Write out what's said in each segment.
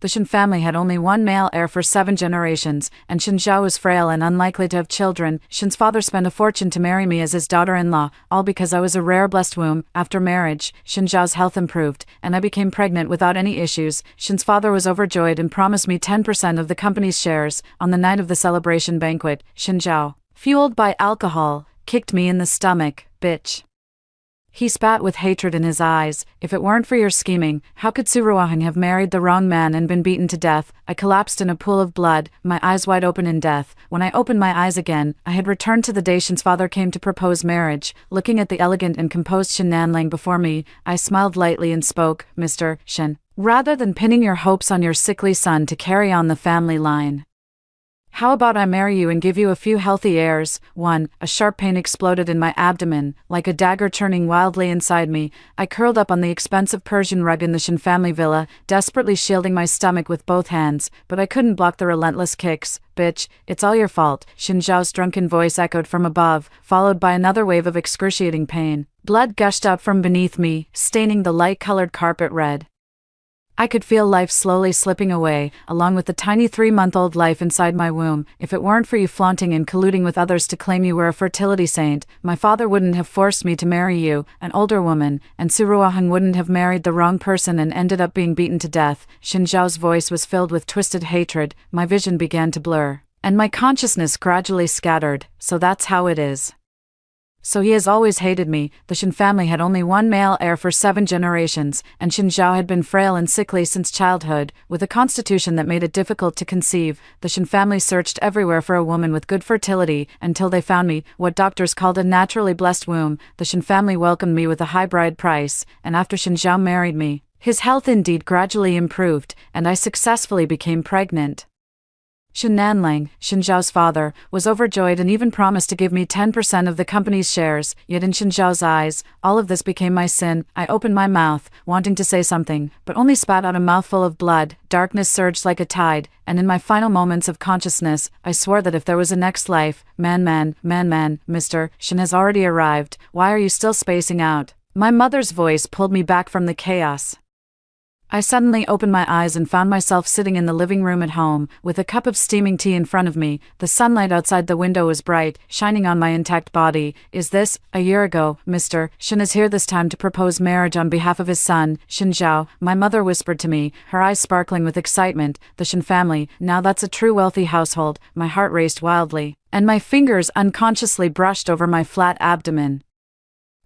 The Shen family had only one male heir for 7 generations, and Shen Zhao was frail and unlikely to have children. Shen's father spent a fortune to marry me as his daughter-in-law, all because I was a rare blessed womb. After marriage, Shen Zhao's health improved, and I became pregnant without any issues. Shen's father was overjoyed and promised me 10% of the company's shares. On the night of the celebration banquet, Shen Zhao, fueled by alcohol, kicked me in the stomach. Bitch. He spat with hatred in his eyes. If it weren't for your scheming, how could Su Ruohang have married the wrong man and been beaten to death? I collapsed in a pool of blood, my eyes wide open in death. When I opened my eyes again, I had returned to the day Shen's father came to propose marriage. Looking at the elegant and composed Shen Nanlang before me, I smiled lightly and spoke, Mr. Shen, rather than pinning your hopes on your sickly son to carry on the family line, how about I marry you and give you a few healthy heirs? 1. A sharp pain exploded in my abdomen, like a dagger churning wildly inside me. I curled up on the expensive Persian rug in the Shen family villa, desperately shielding my stomach with both hands, but I couldn't block the relentless kicks. Bitch, it's all your fault. Shen Zhao's drunken voice echoed from above, followed by another wave of excruciating pain. Blood gushed up from beneath me, staining the light-colored carpet red. I could feel life slowly slipping away, along with the tiny 3-month-old life inside my womb. If it weren't for you flaunting and colluding with others to claim you were a fertility saint, my father wouldn't have forced me to marry you, an older woman, and Su Ruohang wouldn't have married the wrong person and ended up being beaten to death. Shen Zhao's voice was filled with twisted hatred. My vision began to blur, and my consciousness gradually scattered. So that's how it is. So he has always hated me. The Shen family had only one male heir for 7 generations, and Shen Zhao had been frail and sickly since childhood, with a constitution that made it difficult to conceive. The Shen family searched everywhere for a woman with good fertility, until they found me, what doctors called a naturally blessed womb. The Shen family welcomed me with a high bride price, and after Shen Zhao married me, his health indeed gradually improved, and I successfully became pregnant. Shen Nanlang, Shen Zhao's father, was overjoyed and even promised to give me 10% of the company's shares, yet in Shen Zhao's eyes, all of this became my sin. I opened my mouth, wanting to say something, but only spat out a mouthful of blood. Darkness surged like a tide, and in my final moments of consciousness, I swore that if there was a next life, man, Mr. Shen has already arrived. Why are you still spacing out? My mother's voice pulled me back from the chaos. I suddenly opened my eyes and found myself sitting in the living room at home, with a cup of steaming tea in front of me. The sunlight outside the window was bright, shining on my intact body. Is this? A year ago, Mr. Shen is here this time to propose marriage on behalf of his son, Shen Zhao, my mother whispered to me, her eyes sparkling with excitement. The Shen family, now that's a true wealthy household. My heart raced wildly, and my fingers unconsciously brushed over my flat abdomen.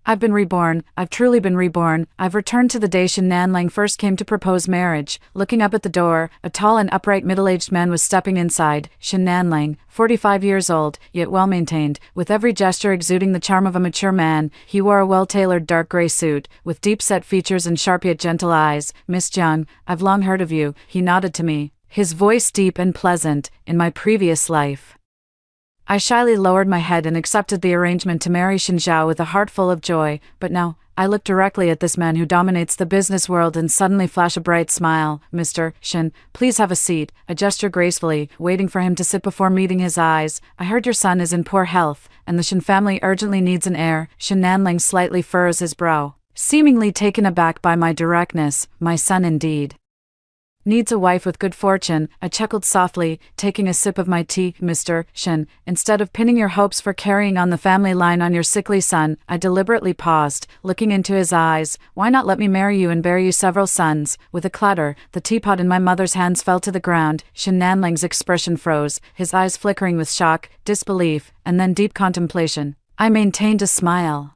I've been reborn. I've truly been reborn. I've returned to the day Shen Nanlang first came to propose marriage. Looking up at the door, a tall and upright middle-aged man was stepping inside. Shen Nanlang, 45 years old, yet well-maintained, with every gesture exuding the charm of a mature man. He wore a well-tailored dark gray suit, with deep-set features and sharp yet gentle eyes. Miss Jiang, I've long heard of you. He nodded to me, his voice deep and pleasant. In my previous life, I shyly lowered my head and accepted the arrangement to marry Shen Zhao with a heart full of joy, but now, I looked directly at this man who dominates the business world and suddenly flash a bright smile. Mr. Shen, please have a seat. I gestured gracefully, waiting for him to sit before meeting his eyes. I heard your son is in poor health, and the Shen family urgently needs an heir. Shen Nanlang slightly furrows his brow, seemingly taken aback by my directness. My son indeed needs a wife with good fortune. I chuckled softly, taking a sip of my tea. Mr. Shen, instead of pinning your hopes for carrying on the family line on your sickly son, I deliberately paused, looking into his eyes. Why not let me marry you and bear you several sons? With a clatter, the teapot in my mother's hands fell to the ground. Shen Nanlang's expression froze, his eyes flickering with shock, disbelief, and then deep contemplation. I maintained a smile,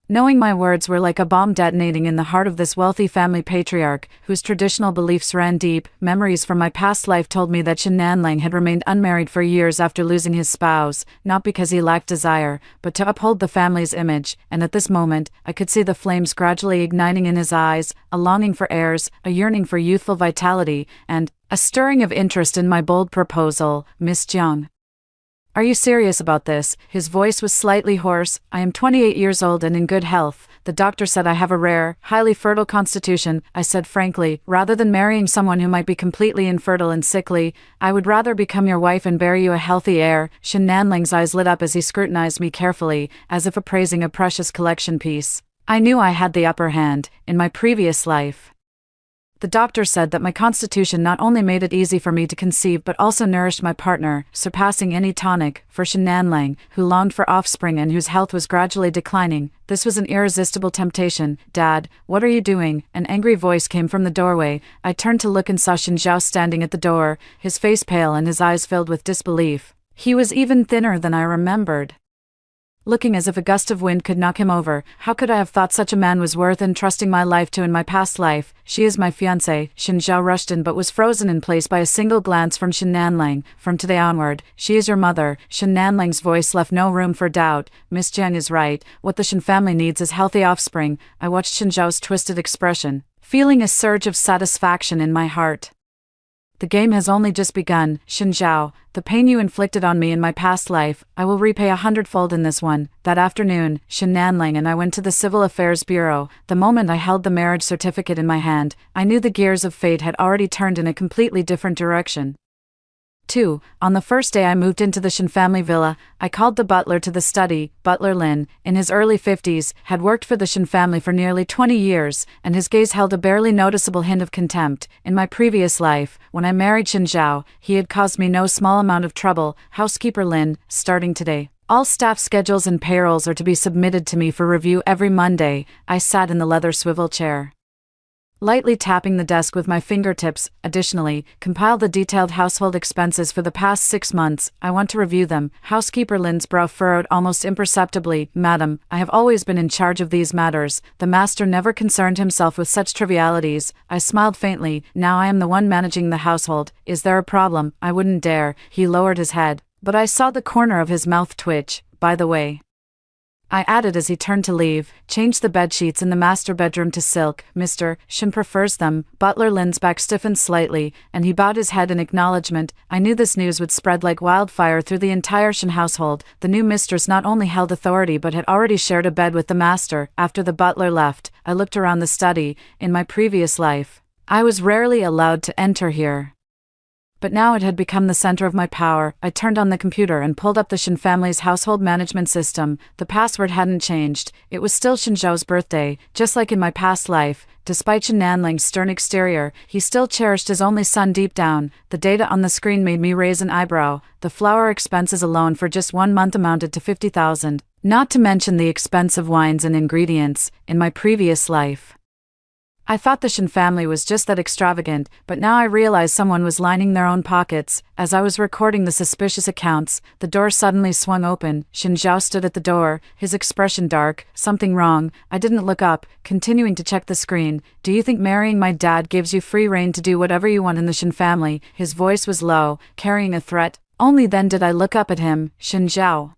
knowing my words were like a bomb detonating in the heart of this wealthy family patriarch, whose traditional beliefs ran deep. Memories from my past life told me that Shen Nanlang had remained unmarried for years after losing his spouse, not because he lacked desire, but to uphold the family's image, and at this moment, I could see the flames gradually igniting in his eyes, a longing for heirs, a yearning for youthful vitality, and a stirring of interest in my bold proposal. Miss Jiang, are you serious about this? His voice was slightly hoarse. I am 28 years old and in good health. The doctor said I have a rare, highly fertile constitution. I said frankly, rather than marrying someone who might be completely infertile and sickly, I would rather become your wife and bear you a healthy heir. Shen Nanlang's eyes lit up as he scrutinized me carefully, as if appraising a precious collection piece. I knew I had the upper hand, in my previous life. The doctor said that my constitution not only made it easy for me to conceive but also nourished my partner, surpassing any tonic, for Shin Nanlang, who longed for offspring and whose health was gradually declining. This was an irresistible temptation. "Dad, what are you doing?" An angry voice came from the doorway. I turned to look and saw Shin Zhao standing at the door, his face pale and his eyes filled with disbelief. He was even thinner than I remembered, looking as if a gust of wind could knock him over. How could I have thought such a man was worth entrusting my life to in my past life? "She is my fiancée." Shin Zhao rushed in but was frozen in place by a single glance from Shin Nanlang. "From today onward, she is your mother." Shin Nanlang's voice left no room for doubt. "Miss Jiang is right. What the Shin family needs is healthy offspring." I watched Shin Zhao's twisted expression, feeling a surge of satisfaction in my heart. "The game has only just begun, Shin Zhao. The pain you inflicted on me in my past life, I will repay 100-fold in this one." That afternoon, Shin Nanlang and I went to the Civil Affairs Bureau. The moment I held the marriage certificate in my hand, I knew the gears of fate had already turned in a completely different direction. 2. On the first day I moved into the Shin family villa, I called the butler to the study. Butler Lin, in his early 50s, had worked for the Shin family for nearly 20 years, and his gaze held a barely noticeable hint of contempt. In my previous life, when I married Shin Zhao, he had caused me no small amount of trouble. "Housekeeper Lin, starting today, all staff schedules and payrolls are to be submitted to me for review every Monday." I sat in the leather swivel chair, lightly tapping the desk with my fingertips. "Additionally, compile the detailed household expenses for the past 6 months. I want to review them." Housekeeper Lin's brow furrowed almost imperceptibly. "Madam, I have always been in charge of these matters." The master never concerned himself with such trivialities. I smiled faintly. "Now I am the one managing the household. Is there a problem?" "I wouldn't dare." He lowered his head, but I saw the corner of his mouth twitch. "By the way," I added as he turned to leave, "change the bedsheets in the master bedroom to silk. Mr. Shin prefers them." Butler Lin's back stiffened slightly, and he bowed his head in acknowledgement. I knew this news would spread like wildfire through the entire Shin household. The new mistress not only held authority but had already shared a bed with the master. After the butler left, I looked around the study. In my previous life, I was rarely allowed to enter here, but now it had become the center of my power. I turned on the computer and pulled up the Shin family's household management system. The password hadn't changed. It was still Shin Zhao's birthday, just like in my past life. Despite Shin Nanlang's stern exterior, he still cherished his only son deep down. The data on the screen made me raise an eyebrow. The flour expenses alone for just 1 month amounted to 50,000, not to mention the expense of wines and ingredients. In my previous life, I thought the Shin family was just that extravagant, but now I realized someone was lining their own pockets. As I was recording the suspicious accounts, the door suddenly swung open. Shin Zhao stood at the door, his expression dark. "Something wrong?" I didn't look up, continuing to check the screen. "Do you think marrying my dad gives you free rein to do whatever you want in the Shin family?" His voice was low, carrying a threat. Only then did I look up at him. "Shin Zhao,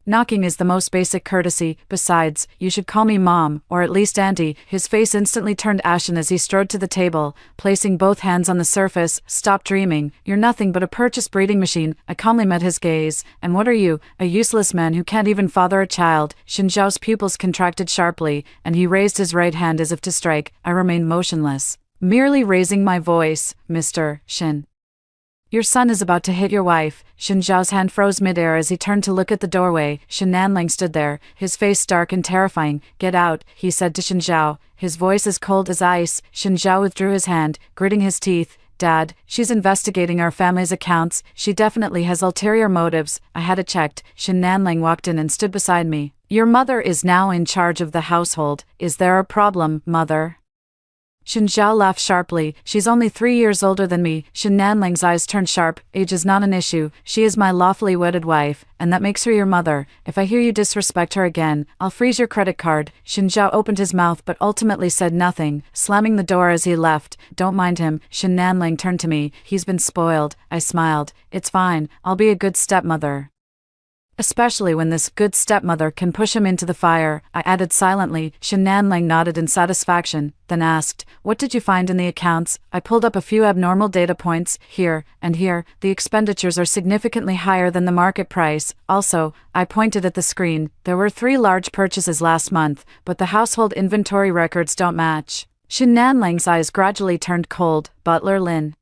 knocking is the most basic courtesy. Besides, you should call me Mom, or at least Auntie." His face instantly turned ashen as he strode to the table, placing both hands on the surface. "Stop dreaming. You're nothing but a purchased breeding machine." I calmly met his gaze. "And what are you? A useless man who can't even father a child." Shin Zhao's pupils contracted sharply, and he raised his right hand as if to strike. I remained motionless, merely raising my voice. "Mr. Shin, your son is about to hit your wife." Shin Zhao's hand froze midair as he turned to look at the doorway. Shin Nanlang stood there, his face dark and terrifying. "Get out," he said to Shin Zhao, his voice as cold as ice. Shin Zhao withdrew his hand, gritting his teeth. "Dad, she's investigating our family's accounts. She definitely has ulterior motives." I had it checked. Shin Nanlang walked in and stood beside me. "Your mother is now in charge of the household. Is there a problem, Mother?" Shin Zhao laughed sharply. "She's only 3 years older than me." Shin Nanlang's eyes turned sharp. "Age is not an issue. She is my lawfully wedded wife, and that makes her your mother. If I hear you disrespect her again, I'll freeze your credit card." Shin Zhao opened his mouth but ultimately said nothing, slamming the door as he left. "Don't mind him." Shin Nanlang turned to me. "He's been spoiled." I smiled. "It's fine. I'll be a good stepmother. Especially when this good stepmother can push him into the fire," I added silently. Shin Nanlang nodded in satisfaction, then asked, "What did you find in the accounts?" I pulled up a few abnormal data points. "Here, and here, the expenditures are significantly higher than the market price. Also," I pointed at the screen, "there were 3 large purchases last month, but the household inventory records don't match." Shin Nanlang's eyes gradually turned cold. "Butler Lin,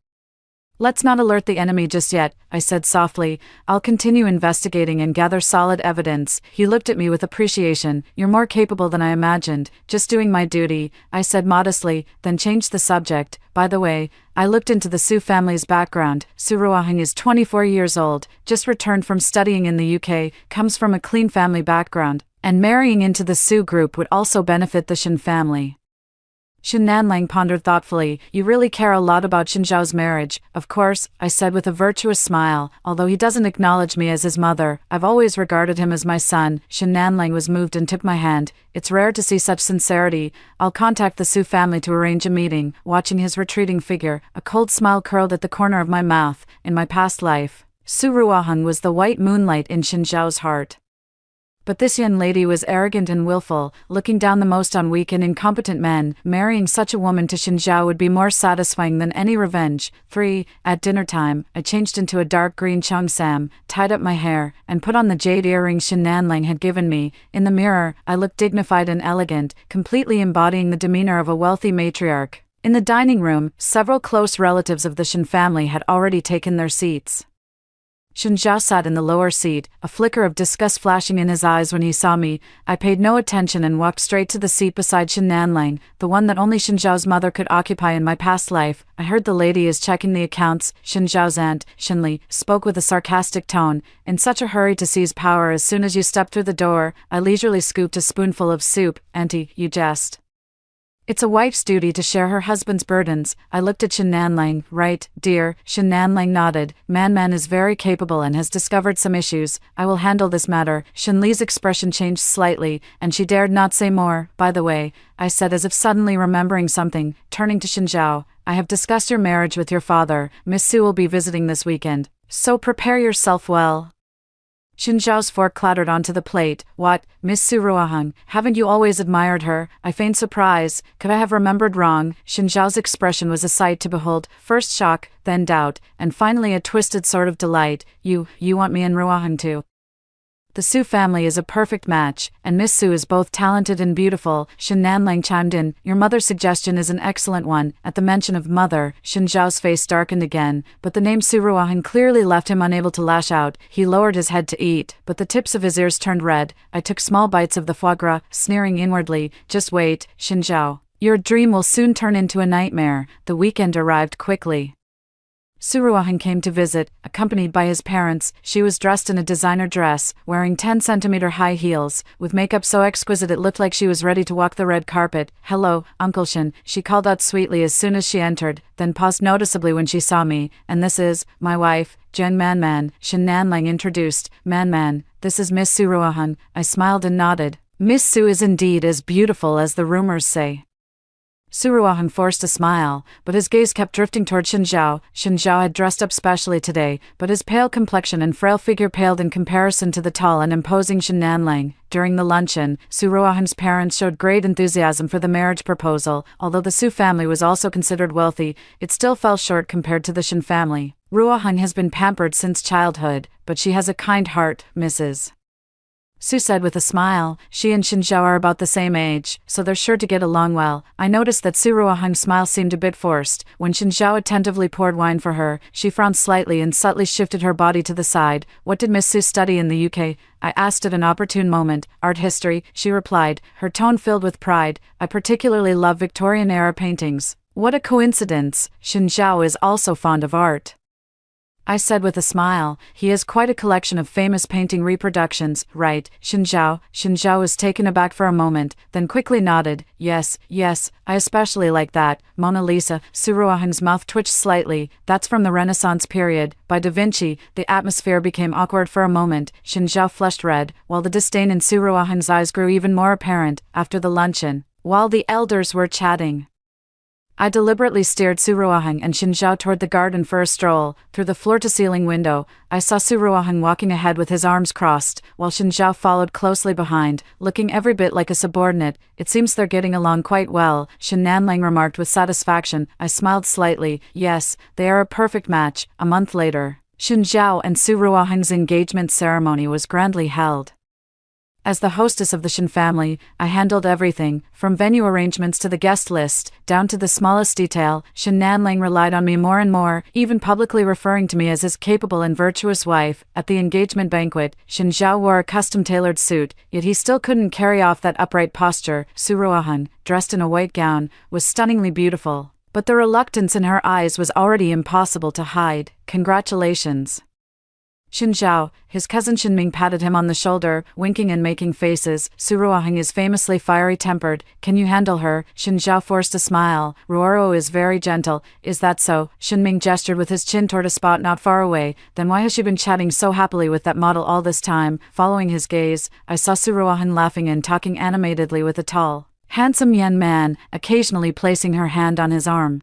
Let's not alert the enemy just yet, I said softly. I'll continue investigating and gather solid evidence. He looked at me with appreciation. You're more capable than I imagined. Just doing my duty, I said modestly, then changed the subject. By the way, I looked into the Su family's background. Su Ruahang is 24 years old, just returned from studying in the UK, comes from a clean family background, and marrying into the Su group would also benefit the Shin family. Shin Nanlang pondered thoughtfully. You really care a lot about Shin Zhao's marriage. Of course, I said with a virtuous smile. Although he doesn't acknowledge me as his mother, I've always regarded him as my son. Shin Nanlang was moved and tipped my hand. It's rare to see such sincerity. I'll contact the Su family to arrange a meeting. Watching his retreating figure, a cold smile curled at the corner of my mouth. In my past life, Su Ruahang was the white moonlight in Shin Zhao's heart. But this young lady was arrogant and willful, looking down the most on weak and incompetent men. Marrying such a woman to Shin Zhao would be more satisfying than any revenge. 3. At dinner time, I changed into a dark green cheongsam, tied up my hair, and put on the jade earring Shin Nanlang had given me. In the mirror, I looked dignified and elegant, completely embodying the demeanor of a wealthy matriarch. In the dining room, several close relatives of the Shin family had already taken their seats. Shin Zhao sat in the lower seat, a flicker of disgust flashing in his eyes when he saw me. I paid no attention and walked straight to the seat beside Shin Nanlang, the one that only Shin Zhao's mother could occupy in my past life. I heard the lady is checking the accounts. Shin Zhao's aunt, Shin Li, spoke with a sarcastic tone. In such a hurry to seize power as soon as you step through the door, I leisurely scooped a spoonful of soup. Auntie, you jest. It's a wife's duty to share her husband's burdens. I looked at Shin Nanlang. Right, dear. Shin Nanlang nodded. Man is very capable and has discovered some issues. I will handle this matter. Shin Li's expression changed slightly, and she dared not say more. By the way, I said as if suddenly remembering something, turning to Shin Zhao. I have discussed your marriage with your father. Miss Su will be visiting this weekend, so prepare yourself well. Shin Zhao's fork clattered onto the plate. What, Miss Su Ruahang, haven't you always admired her? I feigned surprise. Could I have remembered wrong? Shin Zhao's expression was a sight to behold. First shock, then doubt, and finally a twisted sort of delight. You want me and Ruahang too? The Su family is a perfect match, and Miss Su is both talented and beautiful. Shin Nanlang chimed in. Your mother's suggestion is an excellent one. At the mention of mother, Shin Zhao's face darkened again, but the name Su Ruahang clearly left him unable to lash out. He lowered his head to eat, but the tips of his ears turned red. I took small bites of the foie gras, sneering inwardly. Just wait, Shin Zhao. Your dream will soon turn into a nightmare. The weekend arrived quickly. Su Ruahang came to visit, accompanied by his parents. She was dressed in a designer dress, wearing 10-centimeter high heels, with makeup so exquisite it looked like she was ready to walk the red carpet. Hello, Uncle Shin, she called out sweetly as soon as she entered, then paused noticeably when she saw me. And this is my wife, Jiang Man. Shin Nanlang introduced. Man, this is Miss Su Ruahang. I smiled and nodded. Miss Su is indeed as beautiful as the rumors say. Su Ruahang forced a smile, but his gaze kept drifting toward Shin Zhao. Shin Zhao had dressed up specially today, but his pale complexion and frail figure paled in comparison to the tall and imposing Shin Nanlang. During the luncheon, Su Ruahang's parents showed great enthusiasm for the marriage proposal. Although the Su family was also considered wealthy, it still fell short compared to the Shin family. Ruahang has been pampered since childhood, but she has a kind heart, Mrs. Su said with a smile. She and Shin Zhao are about the same age, so they're sure to get along well. I noticed that Su Ruahang's smile seemed a bit forced. When Shin Zhao attentively poured wine for her, she frowned slightly and subtly shifted her body to the side. What did Miss Su study in the UK? I asked at an opportune moment. Art history, she replied, her tone filled with pride. I particularly love Victorian-era paintings. What a coincidence. Shin Zhao is also fond of art, I said with a smile. He has quite a collection of famous painting reproductions, right, Shin Zhao? Shin Zhao was taken aback for a moment, then quickly nodded. Yes, I especially like that. Mona Lisa. Su Ruahang's mouth twitched slightly. That's from the Renaissance period, by Da Vinci. The atmosphere became awkward for a moment. Shin Zhao flushed red, while the disdain in Su Ruahang's eyes grew even more apparent. After the luncheon, while the elders were chatting, I deliberately steered Su Ruahang and Shin Zhao toward the garden for a stroll. Through the floor-to-ceiling window, I saw Su Ruahang walking ahead with his arms crossed, while Shin Zhao followed closely behind, looking every bit like a subordinate. It seems they're getting along quite well, Shin Nanlang remarked with satisfaction. I smiled slightly. Yes, they are a perfect match. A month later, Shin Zhao and Su Ruahang's engagement ceremony was grandly held. As the hostess of the Shin family, I handled everything, from venue arrangements to the guest list, down to the smallest detail. Shin Nanling relied on me more and more, even publicly referring to me as his capable and virtuous wife. At the engagement banquet, Shin Zhao wore a custom-tailored suit, yet he still couldn't carry off that upright posture. Su Ruohang, dressed in a white gown, was stunningly beautiful, but the reluctance in her eyes was already impossible to hide. Congratulations. Shin Zhao, his cousin Shin Ming patted him on the shoulder, winking and making faces. Su Ruohang is famously fiery-tempered. Can you handle her? Shin Zhao forced a smile. Ruoro is very gentle. Is that so? Shin Ming gestured with his chin toward a spot not far away. Then why has she been chatting so happily with that model all this time? Following his gaze, I saw Su Ruohang laughing and talking animatedly with a tall, handsome young man, occasionally placing her hand on his arm.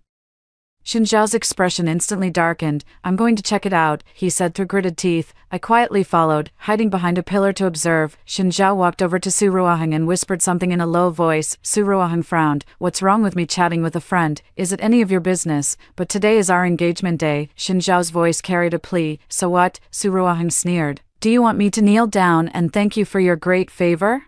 Shin Zhao's expression instantly darkened. I'm going to check it out, he said through gritted teeth. I quietly followed, hiding behind a pillar to observe. Shin Zhao walked over to Su Ruohang and whispered something in a low voice. Su Ruohang frowned. What's wrong with me chatting with a friend? Is it any of your business? But today is our engagement day. Shin Zhao's voice carried a plea. So what? Su Ruohang sneered. Do you want me to kneel down and thank you for your great favor?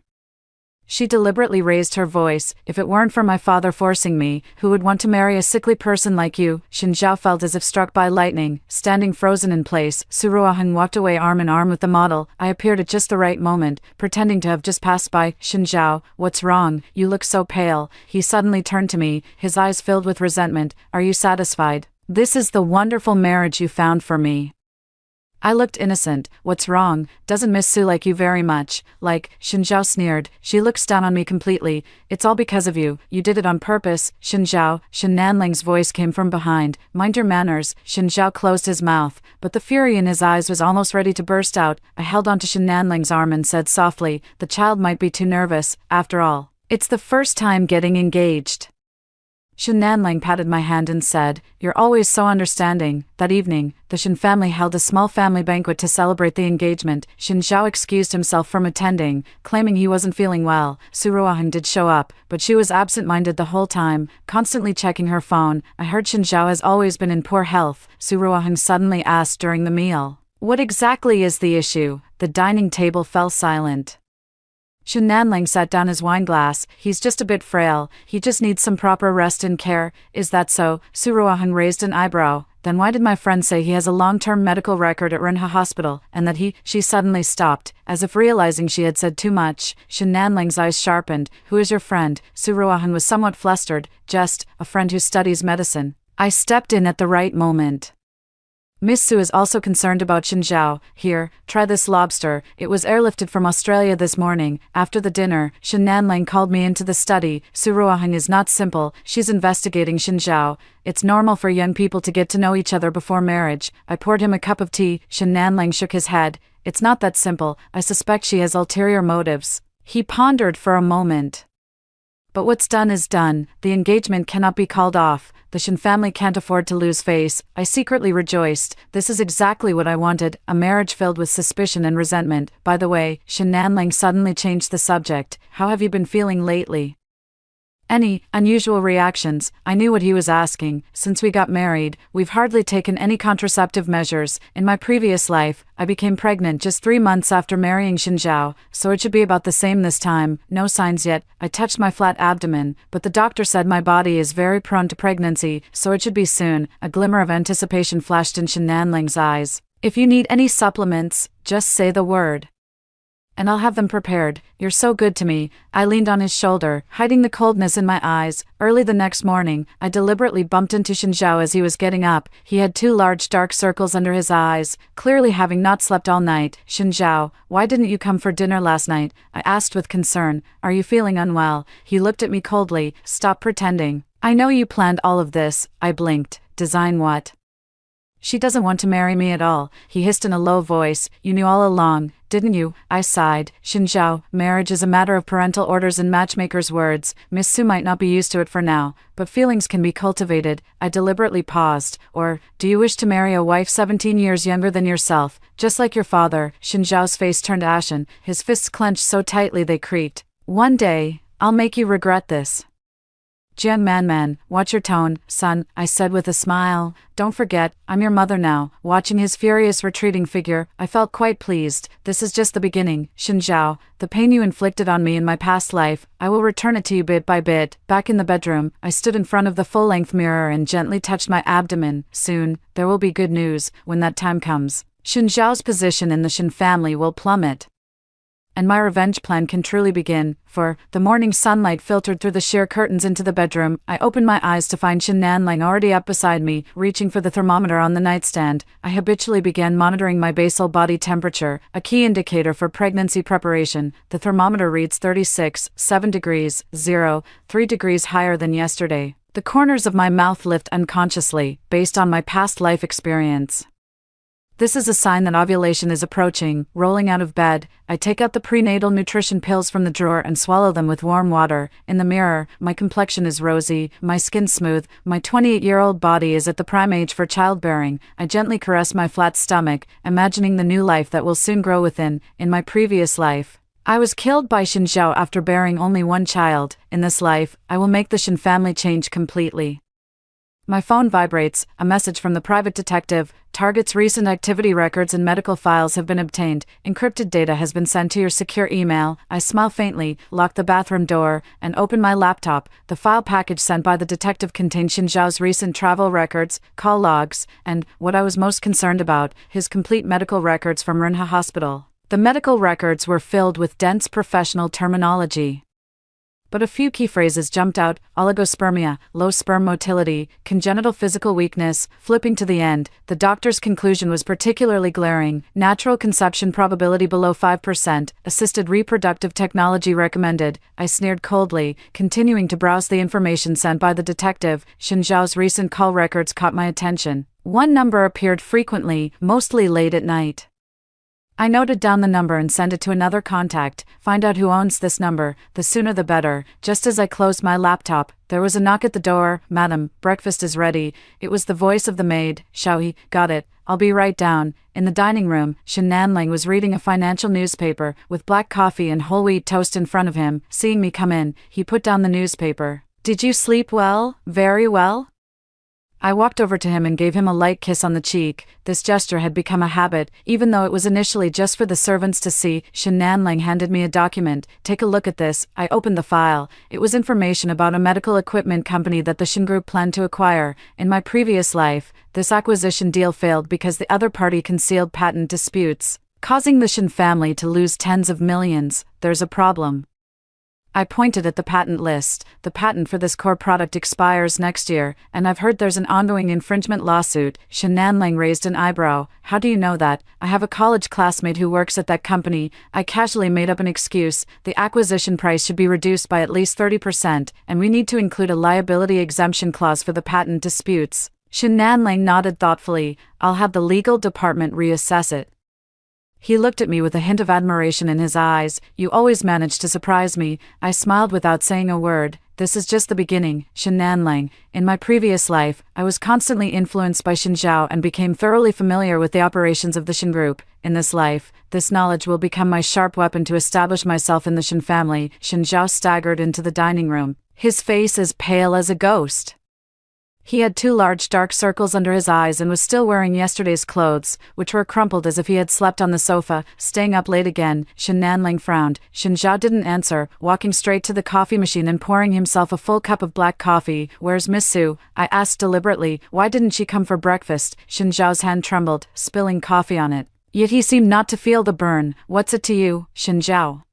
She deliberately raised her voice. If it weren't for my father forcing me, who would want to marry a sickly person like you? Shin Zhao felt as if struck by lightning, standing frozen in place. Su Ruohang walked away arm in arm with the model. I appeared at just the right moment, pretending to have just passed by. Shin Zhao, what's wrong? You look so pale. He suddenly turned to me, his eyes filled with resentment. Are you satisfied? This is the wonderful marriage you found for me. I looked innocent. What's wrong? Doesn't Miss Su like you very much? Like, Shin Zhao sneered. She looks down on me completely. It's all because of you. You did it on purpose. Shin Zhao. Shin Nanling's voice came from behind. Mind your manners. Shin Zhao closed his mouth, but the fury in his eyes was almost ready to burst out. I held onto Shin Nanling's arm and said softly, the child might be too nervous. After all, it's the first time getting engaged. Shin Nanling patted my hand and said, You're always so understanding. That evening, the Shin family held a small family banquet to celebrate the engagement. Shin Zhao excused himself from attending, claiming he wasn't feeling well. Su Ruohang did show up, but she was absent-minded the whole time, constantly checking her phone. I heard Shin Zhao has always been in poor health, Su Ruohang suddenly asked during the meal. What exactly is the issue? The dining table fell silent. Shin Nanling sat down his wineglass. He's just a bit frail. He just needs some proper rest and care. Is that so? Su Ruohang raised an eyebrow. Then why did my friend say he has a long-term medical record at Renha Hospital, and that She suddenly stopped, as if realizing she had said too much. Shin Nanling's eyes sharpened. Who is your friend? Su Ruohang was somewhat flustered. Just a friend who studies medicine. I stepped in at the right moment. Miss Su is also concerned about Shin Zhao. Here, try this lobster. It was airlifted from Australia this morning. After the dinner, Shin Nanling called me into the study. Su Ruohang is not simple. She's investigating Shin Zhao. It's normal for young people to get to know each other before marriage. I poured him a cup of tea. Shin Nanling shook his head. It's not that simple. I suspect she has ulterior motives. He pondered for a moment. But what's done is done. The engagement cannot be called off. The Shin family can't afford to lose face. I secretly rejoiced. This is exactly what I wanted, a marriage filled with suspicion and resentment. By the way, Shin Nanling suddenly changed the subject. How have you been feeling lately? Any unusual reactions? I knew what he was asking. Since we got married, we've hardly taken any contraceptive measures. In my previous life, I became pregnant just 3 months after marrying Shin Zhao, so it should be about the same this time. No signs yet. I touched my flat abdomen, but the doctor said my body is very prone to pregnancy, so it should be soon. A glimmer of anticipation flashed in Shin Nanling's eyes. If you need any supplements, just say the word, and I'll have them prepared. You're so good to me. I leaned on his shoulder, hiding the coldness in my eyes. Early the next morning, I deliberately bumped into Shin Zhao as he was getting up. He had 2 large dark circles under his eyes, clearly having not slept all night. Shin Zhao, why didn't you come for dinner last night? I asked with concern. Are you feeling unwell? He looked at me coldly. Stop pretending. I know you planned all of this. I blinked. Design what? She doesn't want to marry me at all, he hissed in a low voice. You knew all along, didn't you? I sighed. Shin Zhao, marriage is a matter of parental orders and matchmakers' words. Miss Su might not be used to it for now, but feelings can be cultivated. I deliberately paused. Or, do you wish to marry a wife 17 years younger than yourself, just like your father? Shin Zhao's face turned ashen, his fists clenched so tightly they creaked. One day, I'll make you regret this. Jian Man, watch your tone, son, I said with a smile. Don't forget, I'm your mother now. Watching his furious retreating figure, I felt quite pleased. This is just the beginning, Shen Zhao. The pain you inflicted on me in my past life, I will return it to you bit by bit. Back in the bedroom, I stood in front of the full-length mirror and gently touched my abdomen. Soon, there will be good news. When that time comes, Shen Zhao's position in the Shen family will plummet, and my revenge plan can truly begin. For the morning sunlight filtered through the sheer curtains into the bedroom. I opened my eyes to find Shen Nanling already up beside me, reaching for the thermometer on the nightstand. I habitually began monitoring my basal body temperature, a key indicator for pregnancy preparation. The thermometer reads 36.7 degrees, 3 degrees higher than yesterday. The corners of my mouth lift unconsciously, based on my past life experience. This is a sign that ovulation is approaching. Rolling out of bed, I take out the prenatal nutrition pills from the drawer and swallow them with warm water. In the mirror, my complexion is rosy, my skin smooth, my 28-year-old body is at the prime age for childbearing. I gently caress my flat stomach, imagining the new life that will soon grow within. In my previous life, I was killed by Shen Zhao after bearing only one child. In this life, I will make the Shen family change completely. My phone vibrates. A message from the private detective. Target's recent activity records and medical files have been obtained. Encrypted data has been sent to your secure email. I smile faintly, lock the bathroom door, and open my laptop. The file package sent by the detective contained Shen Zhao's recent travel records, call logs, and, what I was most concerned about, his complete medical records from Renha Hospital. The medical records were filled with dense professional terminology, but a few key phrases jumped out: oligospermia, low sperm motility, congenital physical weakness. Flipping to the end, the doctor's conclusion was particularly glaring: natural conception probability below 5%, assisted reproductive technology recommended. I sneered coldly, continuing to browse the information sent by the detective. Shen Zhao's recent call records caught my attention. One number appeared frequently, mostly late at night. I noted down the number and sent it to another contact. Find out who owns this number, the sooner the better. Just as I closed my laptop, there was a knock at the door. Madam, breakfast is ready. It was the voice of the maid. Xiaoyi, got it. I'll be right down. In the dining room, Shen Nanling was reading a financial newspaper, with black coffee and whole wheat toast in front of him. Seeing me come in, he put down the newspaper. Did you sleep well? Very well? I walked over to him and gave him a light kiss on the cheek. This gesture had become a habit, even though it was initially just for the servants to see. Shen Nanling handed me a document. Take a look at this. I opened the file. It was information about a medical equipment company that the Shen Group planned to acquire. In my previous life, this acquisition deal failed because the other party concealed patent disputes, causing the Shen family to lose tens of millions. There's a problem. I pointed at the patent list. The patent for this core product expires next year, and I've heard there's an ongoing infringement lawsuit. Shen Nanling raised an eyebrow. How do you know that? I have a college classmate who works at that company. I casually made up an excuse. The acquisition price should be reduced by at least 30%, and we need to include a liability exemption clause for the patent disputes. Shen Nanling nodded thoughtfully. I'll have the legal department reassess it. He looked at me with a hint of admiration in his eyes. You always manage to surprise me. I smiled without saying a word. This is just the beginning, Shen Nanling. In my previous life, I was constantly influenced by Shen Zhao and became thoroughly familiar with the operations of the Shen Group. In this life, this knowledge will become my sharp weapon to establish myself in the Shen family. Shen Zhao staggered into the dining room, his face as pale as a ghost. He had 2 large dark circles under his eyes and was still wearing yesterday's clothes, which were crumpled as if he had slept on the sofa. Staying up late again, Shen Nanling frowned. Shen Zhao didn't answer, walking straight to the coffee machine and pouring himself a full cup of black coffee. Where's Miss Su? I asked deliberately. Why didn't she come for breakfast? Shen Zhao's hand trembled, spilling coffee on it. Yet he seemed not to feel the burn. What's it to you, Shen Zhao?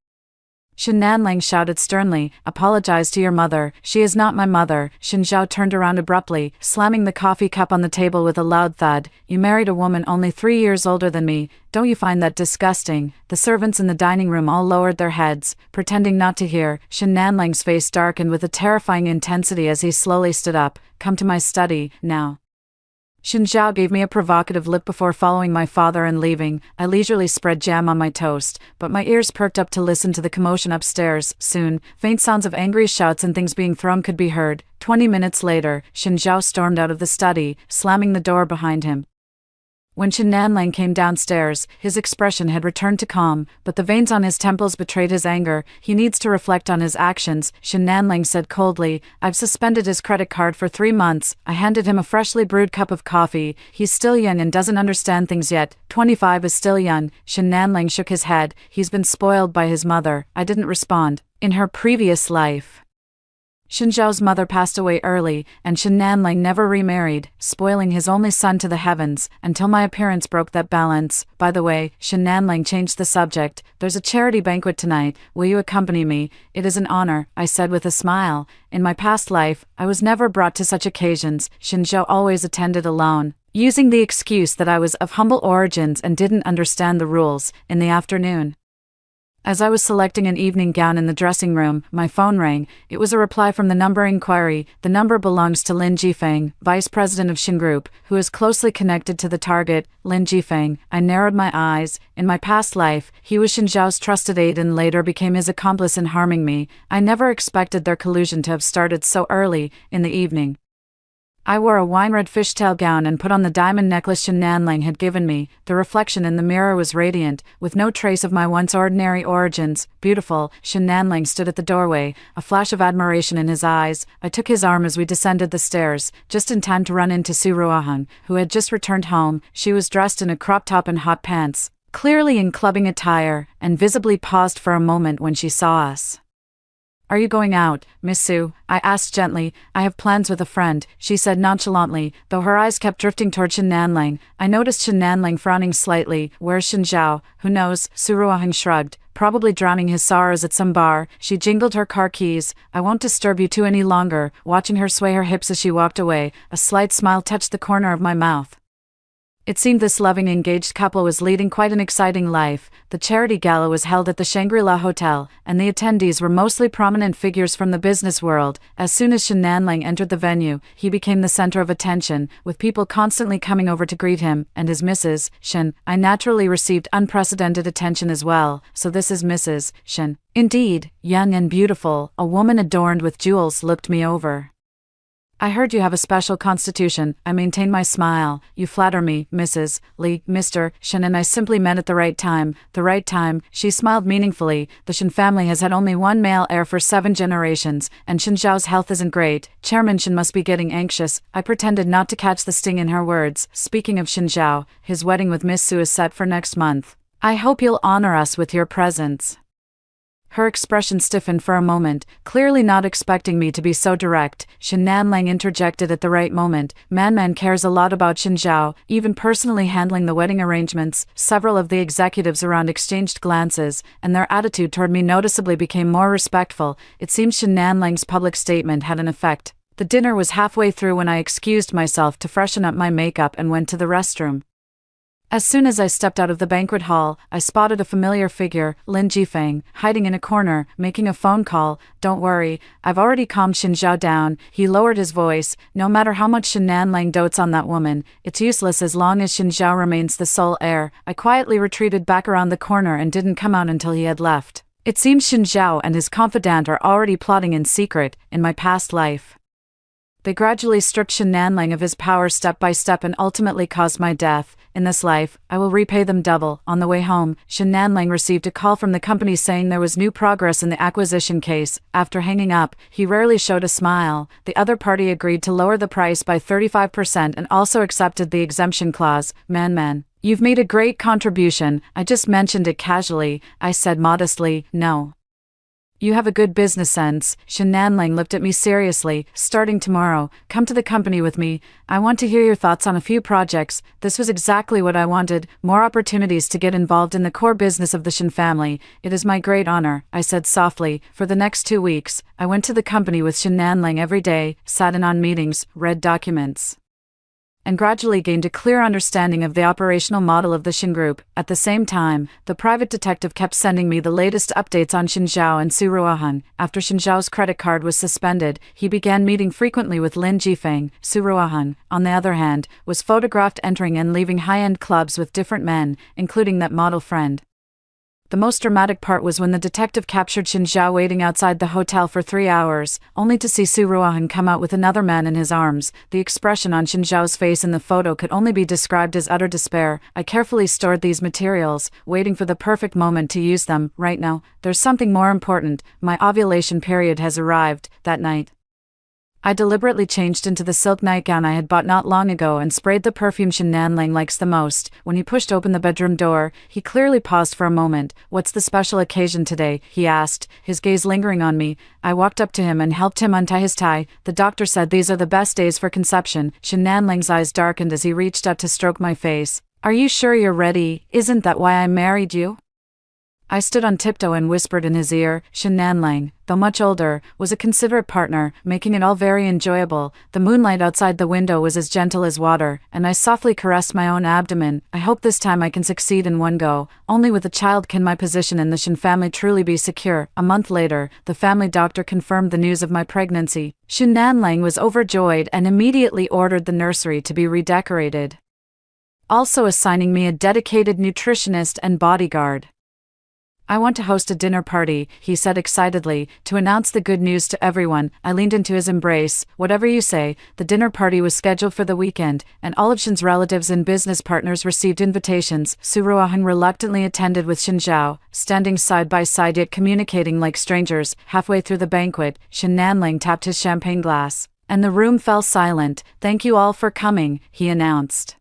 Shen Nanling shouted sternly. Apologize to your mother. She is not my mother. Shen Zhao turned around abruptly, slamming the coffee cup on the table with a loud thud. You married a woman only 3 years older than me. Don't you find that disgusting? The servants in the dining room all lowered their heads, pretending not to hear. Shen Nanling's face darkened with a terrifying intensity as he slowly stood up. Come to my study, now. Shen Zhao gave me a provocative look before following my father and leaving. I leisurely spread jam on my toast, but my ears perked up to listen to the commotion upstairs. Soon, faint sounds of angry shouts and things being thrown could be heard. 20 minutes later, Shen Zhao stormed out of the study, slamming the door behind him. When Shen Nanlang came downstairs, his expression had returned to calm, but the veins on his temples betrayed his anger. He needs to reflect on his actions, Shen Nanlang said coldly. I've suspended his credit card for 3 months. I handed him a freshly brewed cup of coffee. He's still young and doesn't understand things yet. 25 is still young. Shen Nanlang shook his head. He's been spoiled by his mother. I didn't respond. In her previous life, Shen Zhao's mother passed away early, and Shen Nanlang never remarried, spoiling his only son to the heavens, until my appearance broke that balance. By the way, Shen Nanlang changed the subject. There's a charity banquet tonight. Will you accompany me? It is an honor, I said with a smile. In my past life, I was never brought to such occasions. Shen Zhao always attended alone, using the excuse that I was of humble origins and didn't understand the rules. In the afternoon, as I was selecting an evening gown in the dressing room, my phone rang. It was a reply from the number inquiry. The number belongs to Lin Jifeng, vice president of Shen Group, who is closely connected to the target, Lin Jifeng. I narrowed my eyes. In my past life, he was Shen Zhao's trusted aide and later became his accomplice in harming me. I never expected their collusion to have started so early in the evening. I wore a wine-red fishtail gown and put on the diamond necklace Shen Nanlang had given me. The reflection in the mirror was radiant, with no trace of my once ordinary origins. Beautiful, Shen Nanlang stood at the doorway, a flash of admiration in his eyes. I took his arm as we descended the stairs, just in time to run into Su Ruohang, who had just returned home. She was dressed in a crop top and hot pants, clearly in clubbing attire, and visibly paused for a moment when she saw us. Are you going out, Miss Su? I asked gently. I have plans with a friend, she said nonchalantly, though her eyes kept drifting toward Shen Nanlang. I noticed Shen Nanlang frowning slightly. Where's Shen Zhao? Who knows? Su Ruohang shrugged. Probably drowning his sorrows at some bar. She jingled her car keys. I won't disturb you two any longer. Watching her sway her hips as she walked away, a slight smile touched the corner of my mouth. It seemed this loving engaged couple was leading quite an exciting life. The charity gala was held at the Shangri-La Hotel, and the attendees were mostly prominent figures from the business world. As soon as Shen Nanlang entered the venue, he became the center of attention, with people constantly coming over to greet him, and his Mrs. Shen. I naturally received unprecedented attention as well. So this is Mrs. Shen. Indeed, young and beautiful, a woman adorned with jewels looked me over. I heard you have a special constitution. I maintained my smile. You flatter me, Mrs. Li. Mr. Shen and I simply met at the right time. The right time, she smiled meaningfully. The Shen family has had only one male heir for 7 generations, and Shen Zhao's health isn't great. Chairman Shen must be getting anxious. I pretended not to catch the sting in her words. Speaking of Shen Zhao, his wedding with Miss Su is set for next month. I hope you'll honor us with your presence. Her expression stiffened for a moment, clearly not expecting me to be so direct. Shen Nanlang interjected at the right moment. Man cares a lot about Shen Zhao, even personally handling the wedding arrangements. Several of the executives around exchanged glances, and their attitude toward me noticeably became more respectful. It seems Shen Nanlang's public statement had an effect. The dinner was halfway through when I excused myself to freshen up my makeup and went to the restroom. As soon as I stepped out of the banquet hall, I spotted a familiar figure, Lin Jifeng, hiding in a corner, making a phone call. Don't worry, I've already calmed Shen Zhao down. He lowered his voice. No matter how much Shen Nanlang dotes on that woman, it's useless as long as Shen Zhao remains the sole heir. I quietly retreated back around the corner and didn't come out until he had left. It seems Shen Zhao and his confidant are already plotting in secret. In my past life, they gradually stripped Shen Nanlang of his power step by step and ultimately caused my death. In this life, I will repay them double. On the way home, Shen Nanlang received a call from the company saying there was new progress in the acquisition case. After hanging up, he rarely showed a smile. The other party agreed to lower the price by 35% and also accepted the exemption clause. Man, you've made a great contribution. I just mentioned it casually, I said modestly. No. You have a good business sense. Shen Nanlang looked at me seriously. Starting tomorrow, come to the company with me. I want to hear your thoughts on a few projects. This was exactly what I wanted, more opportunities to get involved in the core business of the Shen family. It is my great honor, I said softly. For the next 2 weeks, I went to the company with Shen Nanlang every day, sat in on meetings, read documents, and gradually gained a clear understanding of the operational model of the Shen Group. At the same time, the private detective kept sending me the latest updates on Shen Zhao and Su Ruohang. After Shen Zhao's credit card was suspended, he began meeting frequently with Lin Jifeng. Su Ruohang, on the other hand, was photographed entering and leaving high-end clubs with different men, including that model friend. The most dramatic part was when the detective captured Shin Zhao waiting outside the hotel for 3 hours, only to see Su Ruohan come out with another man in his arms. The expression on Shin Zhao's face in the photo could only be described as utter despair. I carefully stored these materials, waiting for the perfect moment to use them. Right now, there's something more important. My ovulation period has arrived. That night, I deliberately changed into the silk nightgown I had bought not long ago and sprayed the perfume Shin Nanling likes the most. When he pushed open the bedroom door, he clearly paused for a moment. "What's the special occasion today?" he asked, his gaze lingering on me. I walked up to him and helped him untie his tie. "The doctor said these are the best days for conception." Shin Nanling's eyes darkened as he reached out to stroke my face. "Are you sure you're ready? Isn't that why I married you?" I stood on tiptoe and whispered in his ear. Shin Nanling, though much older, was a considerate partner, making it all very enjoyable. The moonlight outside the window was as gentle as water, and I softly caressed my own abdomen. I hope this time I can succeed in one go. Only with a child can my position in the Shin family truly be secure. A month later, the family doctor confirmed the news of my pregnancy. Shin Nanling was overjoyed and immediately ordered the nursery to be redecorated, also assigning me a dedicated nutritionist and bodyguard. "I want to host a dinner party," he said excitedly, to announce the good news to everyone. I leaned into his embrace. "Whatever you say." The dinner party was scheduled for the weekend, and all of Shin's relatives and business partners received invitations. Su Ruohan reluctantly attended with Shin Zhao, standing side by side yet communicating like strangers. Halfway through the banquet, Shin Nanling tapped his champagne glass, and the room fell silent. "Thank you all for coming," he announced,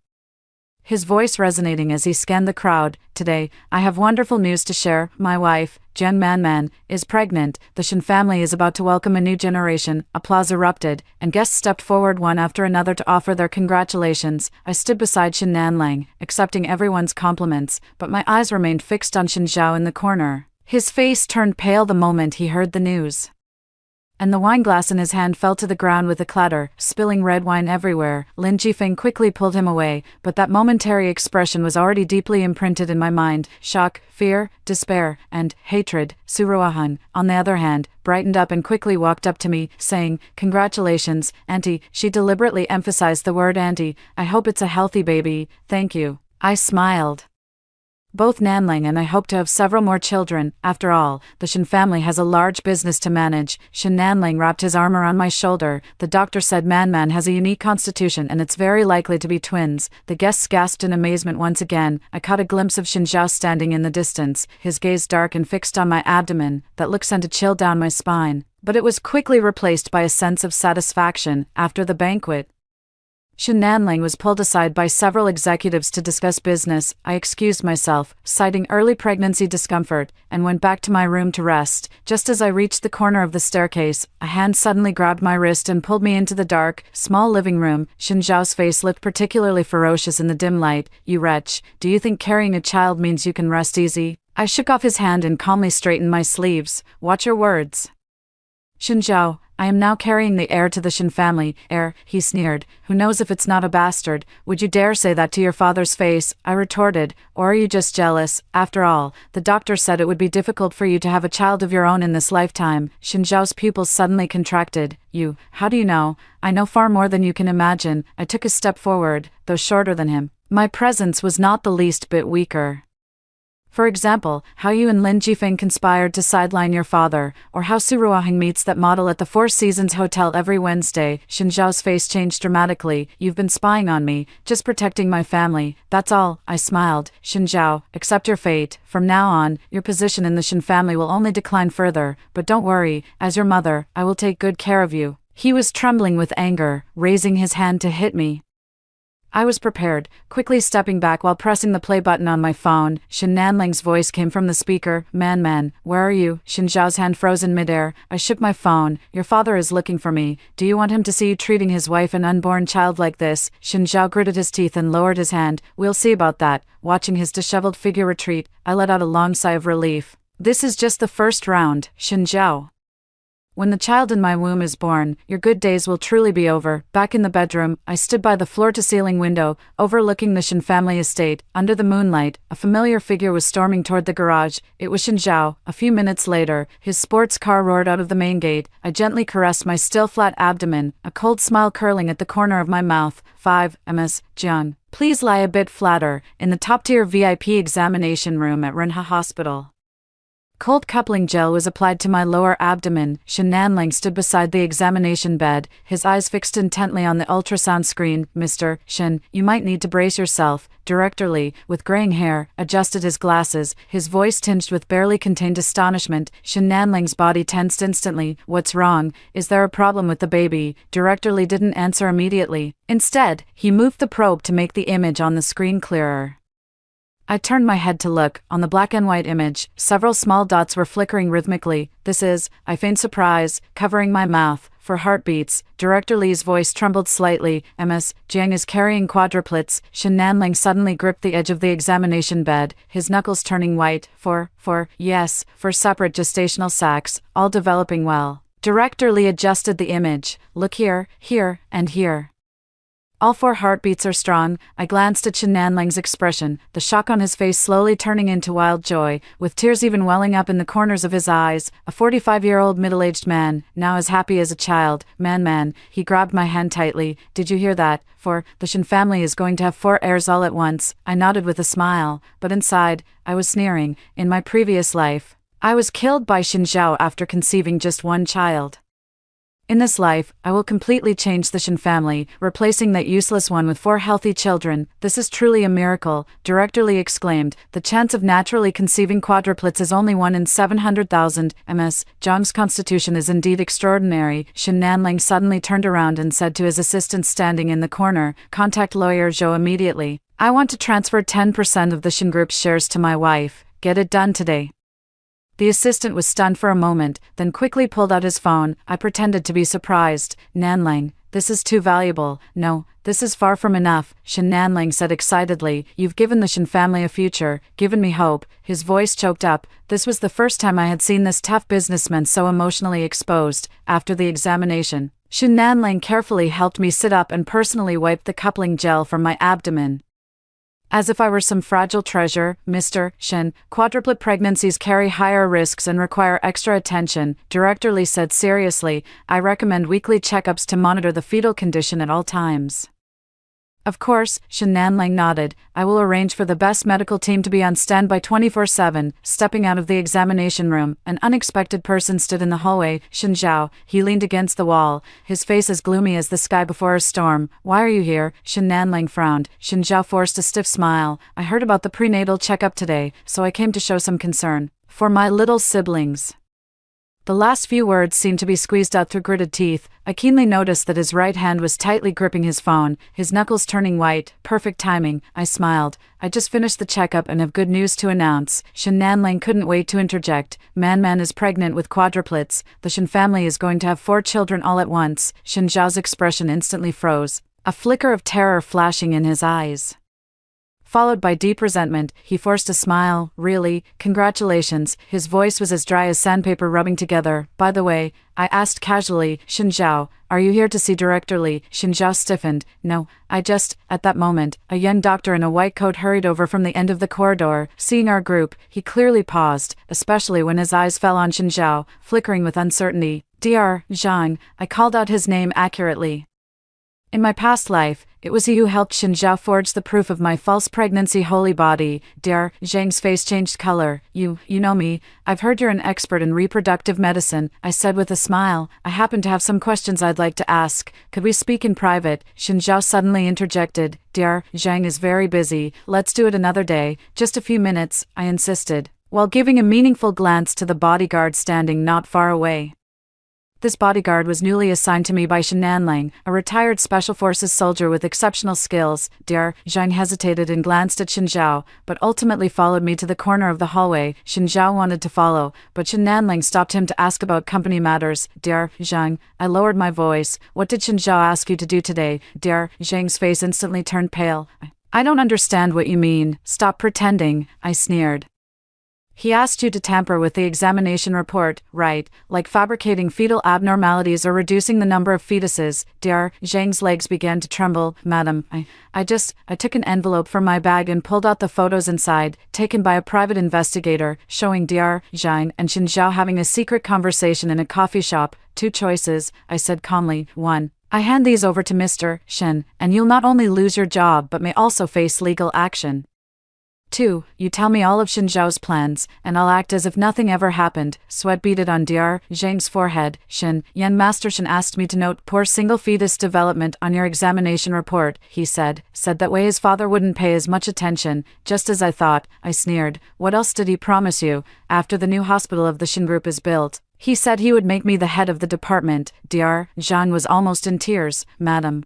his voice resonating as he scanned the crowd. "Today, I have wonderful news to share. My wife, Jian Manman, is pregnant. The Shin family is about to welcome a new generation." Applause erupted, and guests stepped forward one after another to offer their congratulations. I stood beside Shin Nanling, accepting everyone's compliments, but my eyes remained fixed on Shin Zhao in the corner. His face turned pale the moment he heard the news, and the wineglass in his hand fell to the ground with a clatter, spilling red wine everywhere. Lin Jifeng quickly pulled him away, but that momentary expression was already deeply imprinted in my mind. Shock, fear, despair, and hatred. Su Ruohan, on the other hand, brightened up and quickly walked up to me, saying, "Congratulations, Auntie." She deliberately emphasized the word auntie. "I hope it's a healthy baby." "Thank you." I smiled. Both Nanling and I hope to have several more children. After all, the Shin family has a large business to manage. Shin Nanling wrapped his arm around my shoulder. "The doctor said Man has a unique constitution and it's very likely to be twins." The guests gasped in amazement once again. I caught a glimpse of Shin Zhao standing in the distance, his gaze dark and fixed on my abdomen. That look sent a chill down my spine, but it was quickly replaced by a sense of satisfaction. After the banquet, Shin Nanling was pulled aside by several executives to discuss business. I excused myself, citing early pregnancy discomfort, and went back to my room to rest. Just as I reached the corner of the staircase, a hand suddenly grabbed my wrist and pulled me into the dark, small living room. Shin Zhao's face looked particularly ferocious in the dim light. "You wretch, do you think carrying a child means you can rest easy?" I shook off his hand and calmly straightened my sleeves. "Watch your words." "Shin Zhao, I am now carrying the heir to the Shin family." "Heir," he sneered. "Who knows if it's not a bastard? Would you dare say that to your father's face?" I retorted. "Or are you just jealous? After all, the doctor said it would be difficult for you to have a child of your own in this lifetime." Shin Zhao's pupils suddenly contracted. "You, how do you know?" "I know far more than you can imagine." I took a step forward, though shorter than him. My presence was not the least bit weaker. For example, how you and Lin Jifeng conspired to sideline your father, or how Su Ruohan meets that model at the Four Seasons Hotel every Wednesday. Shin Zhao's face changed dramatically. "You've been spying on me, just protecting my family, that's all." I smiled. "Shin Zhao, accept your fate. From now on, your position in the Shin family will only decline further, but don't worry, as your mother, I will take good care of you." He was trembling with anger, raising his hand to hit me. I was prepared, quickly stepping back while pressing the play button on my phone. Shin Nanling's voice came from the speaker. Man, where are you?" Shin Zhao's hand froze in midair. I shook my phone. "Your father is looking for me. Do you want him to see you treating his wife and unborn child like this?" Shin Zhao gritted his teeth and lowered his hand. "We'll see about that." Watching his disheveled figure retreat, I let out a long sigh of relief. "This is just the first round, Shin Zhao. When the child in my womb is born, your good days will truly be over." Back in the bedroom, I stood by the floor-to-ceiling window, overlooking the Shin family estate. Under the moonlight, a familiar figure was storming toward the garage. It was Shin Zhao. A few minutes later, his sports car roared out of the main gate. I gently caressed my still flat abdomen, a cold smile curling at the corner of my mouth. 5 Ms. Jian, please lie a bit flatter, in the top-tier VIP examination room at Renha Hospital. Cold coupling gel was applied to my lower abdomen. Shen Nanling stood beside the examination bed, his eyes fixed intently on the ultrasound screen. Mr. Shen, you might need to brace yourself. Director Li, with graying hair, adjusted his glasses, his voice tinged with barely contained astonishment. Shen Nanling's body tensed instantly. What's wrong? Is there a problem with the baby? Director Li didn't answer immediately. Instead, he moved the probe to make the image on the screen clearer. I turned my head to look. On the black and white image, several small dots were flickering rhythmically. This is, I feigned surprise, covering my mouth. For heartbeats, Director Li's voice trembled slightly. Ms. Jiang is carrying quadruplets. Shen Nanling suddenly gripped the edge of the examination bed, his knuckles turning white. Yes, for separate gestational sacs, all developing well. Director Li adjusted the image. Look here, here, and here. All 4 heartbeats are strong. I glanced at Shen Nanling's expression, the shock on his face slowly turning into wild joy, with tears even welling up in the corners of his eyes. A 45-year-old middle-aged man, now as happy as a child. Man, he grabbed my hand tightly. Did you hear that? The Shen family is going to have 4 heirs all at once. I nodded with a smile, but inside, I was sneering. In my previous life, I was killed by Shen Zhao after conceiving just 1 child. In this life, I will completely change the Shen family, replacing that useless one with 4 healthy children. This is truly a miracle, Director Li exclaimed. The chance of naturally conceiving quadruplets is only 1 in 700,000. Ms. Zhang's constitution is indeed extraordinary. Shen Nanling suddenly turned around and said to his assistant standing in the corner, contact lawyer Zhou immediately. I want to transfer 10% of the Shen Group's shares to my wife. Get it done today. The assistant was stunned for a moment, then quickly pulled out his phone. I pretended to be surprised. Nanling, this is too valuable. No, this is far from enough, Shen Nanling said excitedly. You've given the Shen family a future, given me hope. His voice choked up. This was the first time I had seen this tough businessman so emotionally exposed. After the examination, Shen Nanling carefully helped me sit up and personally wiped the coupling gel from my abdomen. As if I were some fragile treasure, Mr. Shen, quadruplet pregnancies carry higher risks and require extra attention, Director Li said seriously. I recommend weekly checkups to monitor the fetal condition at all times. Of course, Shen Nanling nodded. I will arrange for the best medical team to be on standby 24/7. Stepping out of the examination room, an unexpected person stood in the hallway. Shen Zhao. He leaned against the wall, his face as gloomy as the sky before a storm. Why are you here? Shen Nanling frowned. Shen Zhao forced a stiff smile. I heard about the prenatal checkup today, so I came to show some concern. For my little siblings. The last few words seemed to be squeezed out through gritted teeth. I keenly noticed that his right hand was tightly gripping his phone, his knuckles turning white. Perfect timing, I smiled. I just finished the checkup and have good news to announce. Shen Nanling couldn't wait to interject. Man is pregnant with quadruplets. The Shen family is going to have 4 children all at once. Shen Zhao's expression instantly froze, a flicker of terror flashing in his eyes, followed by deep resentment. He forced a smile. Really? Congratulations. His voice was as dry as sandpaper rubbing together. By the way, I asked casually, Shen Zhao, are you here to see Director Li? Shen Zhao stiffened. No, at that moment, a young doctor in a white coat hurried over from the end of the corridor. Seeing our group, he clearly paused, especially when his eyes fell on Shen Zhao, flickering with uncertainty. Dr. Zhang, I called out his name accurately. In my past life, it was he who helped Shen Zhao forge the proof of my false pregnancy. Holy body. Dr. Zhang's face changed color. You know me. I've heard you're an expert in reproductive medicine, I said with a smile. I happen to have some questions I'd like to ask. Could we speak in private? Shen Zhao suddenly interjected. Dr. Zhang is very busy. Let's do it another day. Just a few minutes, I insisted, while giving a meaningful glance to the bodyguard standing not far away. This bodyguard was newly assigned to me by Shen Nanling, a retired Special Forces soldier with exceptional skills. Dr. Zhang hesitated and glanced at Shen Zhao, but ultimately followed me to the corner of the hallway. Shen Zhao wanted to follow, but Shen Nanling stopped him to ask about company matters. Dr. Zhang, I lowered my voice. What did Shen Zhao ask you to do today? Dr. Zhang's face instantly turned pale. I don't understand what you mean. Stop pretending, I sneered. He asked you to tamper with the examination report, right? Like fabricating fetal abnormalities or reducing the number of fetuses. Dr. Zhang's legs began to tremble. Madam, I took an envelope from my bag and pulled out the photos inside, taken by a private investigator, showing Dr. Zhang and Shen Zhao having a secret conversation in a coffee shop. 2 choices, I said calmly. 1. I hand these over to Mr. Shen, and you'll not only lose your job but may also face legal action. 2. You tell me all of Shinzhao's plans, and I'll act as if nothing ever happened. Sweat beaded on Dr. Zhang's forehead. Yan Master Shin asked me to note poor single fetus development on your examination report, he said. Said that way his father wouldn't pay as much attention, just as I thought, I sneered. What else did he promise you, after the new hospital of the Shin Group is built? He said he would make me the head of the department. Dr. Zhang was almost in tears. Madam.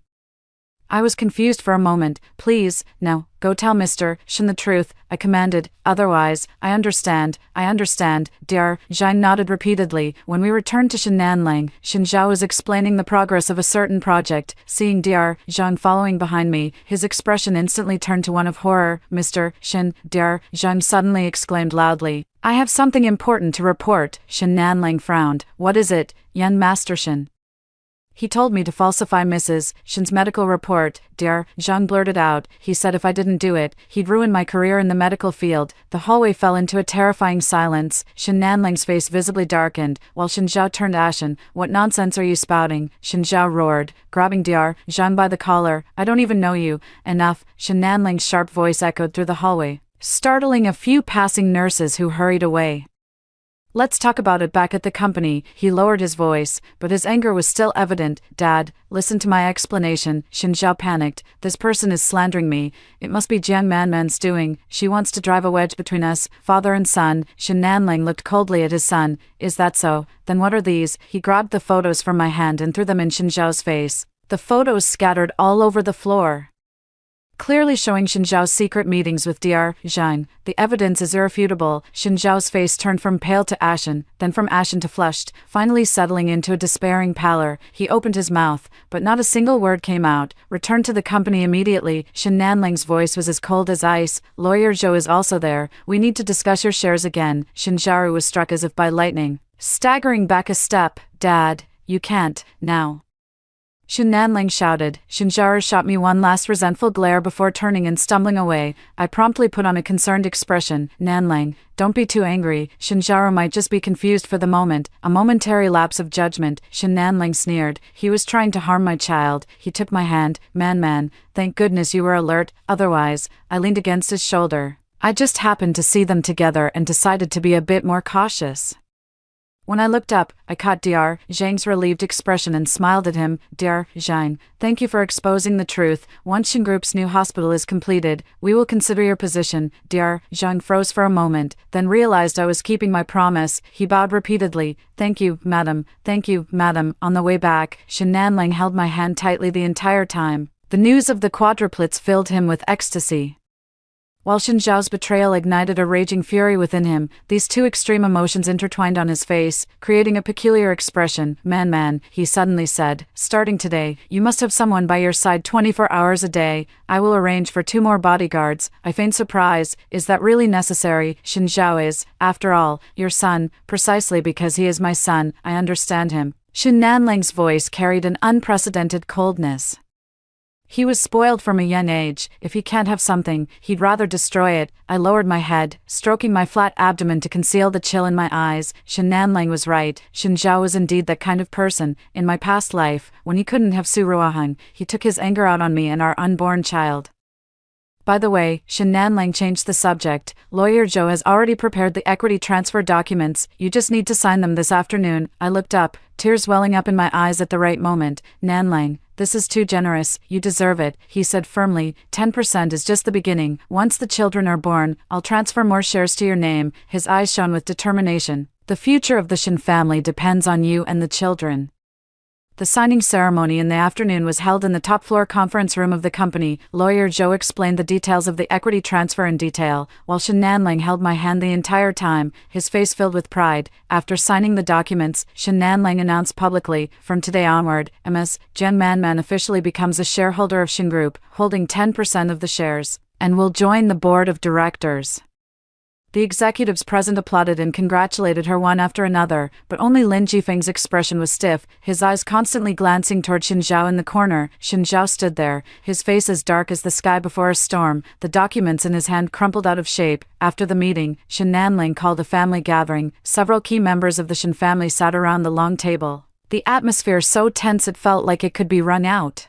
I was confused for a moment. Please, no, go tell Mr. Shin the truth, I commanded. Otherwise, I understand. Dr. Zhang nodded repeatedly. When we returned to Shenanling, Shinzhao was explaining the progress of a certain project. Seeing Dr. Zhang following behind me, his expression instantly turned to one of horror. Mr. Shin, Dr. Zhang suddenly exclaimed loudly. I have something important to report. Shenanling frowned. What is it, Yan Master Shin? He told me to falsify Mrs. Shin's medical report. Dr. Zhang blurted out. He said if I didn't do it, he'd ruin my career in the medical field. The hallway fell into a terrifying silence. Shenanling's face visibly darkened, while Shinzhao turned ashen. What nonsense are you spouting? Shinzhao roared, grabbing Dr. Zhang by the collar. I don't even know you. Enough. Shenanling's sharp voice echoed through the hallway, startling a few passing nurses who hurried away. Let's talk about it back at the company. He lowered his voice, but his anger was still evident. Dad, listen to my explanation. Shinzhao panicked. This person is slandering me. It must be Jiang Manman's doing. She wants to drive a wedge between us, father and son. Shenanling looked coldly at his son. Is that so? Then what are these? He grabbed the photos from my hand and threw them in Shinzhao's face. The photos scattered all over the floor, clearly showing Shinzhao's secret meetings with Dr. Zhang. The evidence is irrefutable. Shinzhao's face turned from pale to ashen, then from ashen to flushed, finally settling into a despairing pallor. He opened his mouth, but not a single word came out. Return to the company immediately. Shenanling's voice was as cold as ice. Lawyer Zhou is also there. We need to discuss your shares again. Shinzhao was struck as if by lightning, staggering back a step. Dad, you can't, now. Shenanling shouted. Shinzhao shot me one last resentful glare before turning and stumbling away. I promptly put on a concerned expression. Nanling, don't be too angry. Shinzhao might just be confused for the moment. A momentary lapse of judgment. Shenanling sneered. He was trying to harm my child. He took my hand. Man, thank goodness you were alert. Otherwise, I leaned against his shoulder. I just happened to see them together and decided to be a bit more cautious. When I looked up, I caught Dr. Zhang's relieved expression and smiled at him. Dr. Zhang, thank you for exposing the truth. Once Shin Group's new hospital is completed, we will consider your position. Dr. Zhang froze for a moment, then realized I was keeping my promise. He bowed repeatedly. Thank you, madam. Thank you, madam. On the way back, Shenanling held my hand tightly the entire time. The news of the quadruplets filled him with ecstasy, while Shinzhao's betrayal ignited a raging fury within him. These two extreme emotions intertwined on his face, creating a peculiar expression. Man, he suddenly said, starting today, you must have someone by your side 24 hours a day. I will arrange for 2 more bodyguards. I feigned surprise. Is that really necessary? Shinzhao is, after all, your son. Precisely because he is my son, I understand him. Shenanling's voice carried an unprecedented coldness. He was spoiled from a young age. If he can't have something, he'd rather destroy it. I lowered my head, stroking my flat abdomen to conceal the chill in my eyes. Shenanling was right. Shinzhao was indeed that kind of person. In my past life, when he couldn't have Su Ruohang, he took his anger out on me and our unborn child. By the way, Shenanling changed the subject. Lawyer Zhou has already prepared the equity transfer documents. You just need to sign them this afternoon. I looked up, tears welling up in my eyes at the right moment. Nanling, this is too generous. You deserve it, he said firmly. 10% is just the beginning. Once the children are born, I'll transfer more shares to your name. His eyes shone with determination. The future of the Shin family depends on you and the children. The signing ceremony in the afternoon was held in the top-floor conference room of the company. Lawyer Zhou explained the details of the equity transfer in detail, while Shenanling held my hand the entire time, his face filled with pride. After signing the documents, Shenanling announced publicly, from today onward, Ms. Jiang Manman officially becomes a shareholder of Shin Group, holding 10% of the shares, and will join the board of directors. The executives present applauded and congratulated her one after another, but only Lin Jifeng's expression was stiff, his eyes constantly glancing toward Shinzhao in the corner. Shinzhao stood there, his face as dark as the sky before a storm, the documents in his hand crumpled out of shape. After the meeting, Shenanling called a family gathering. Several key members of the Shin family sat around the long table, the atmosphere so tense it felt like it could be wrung out.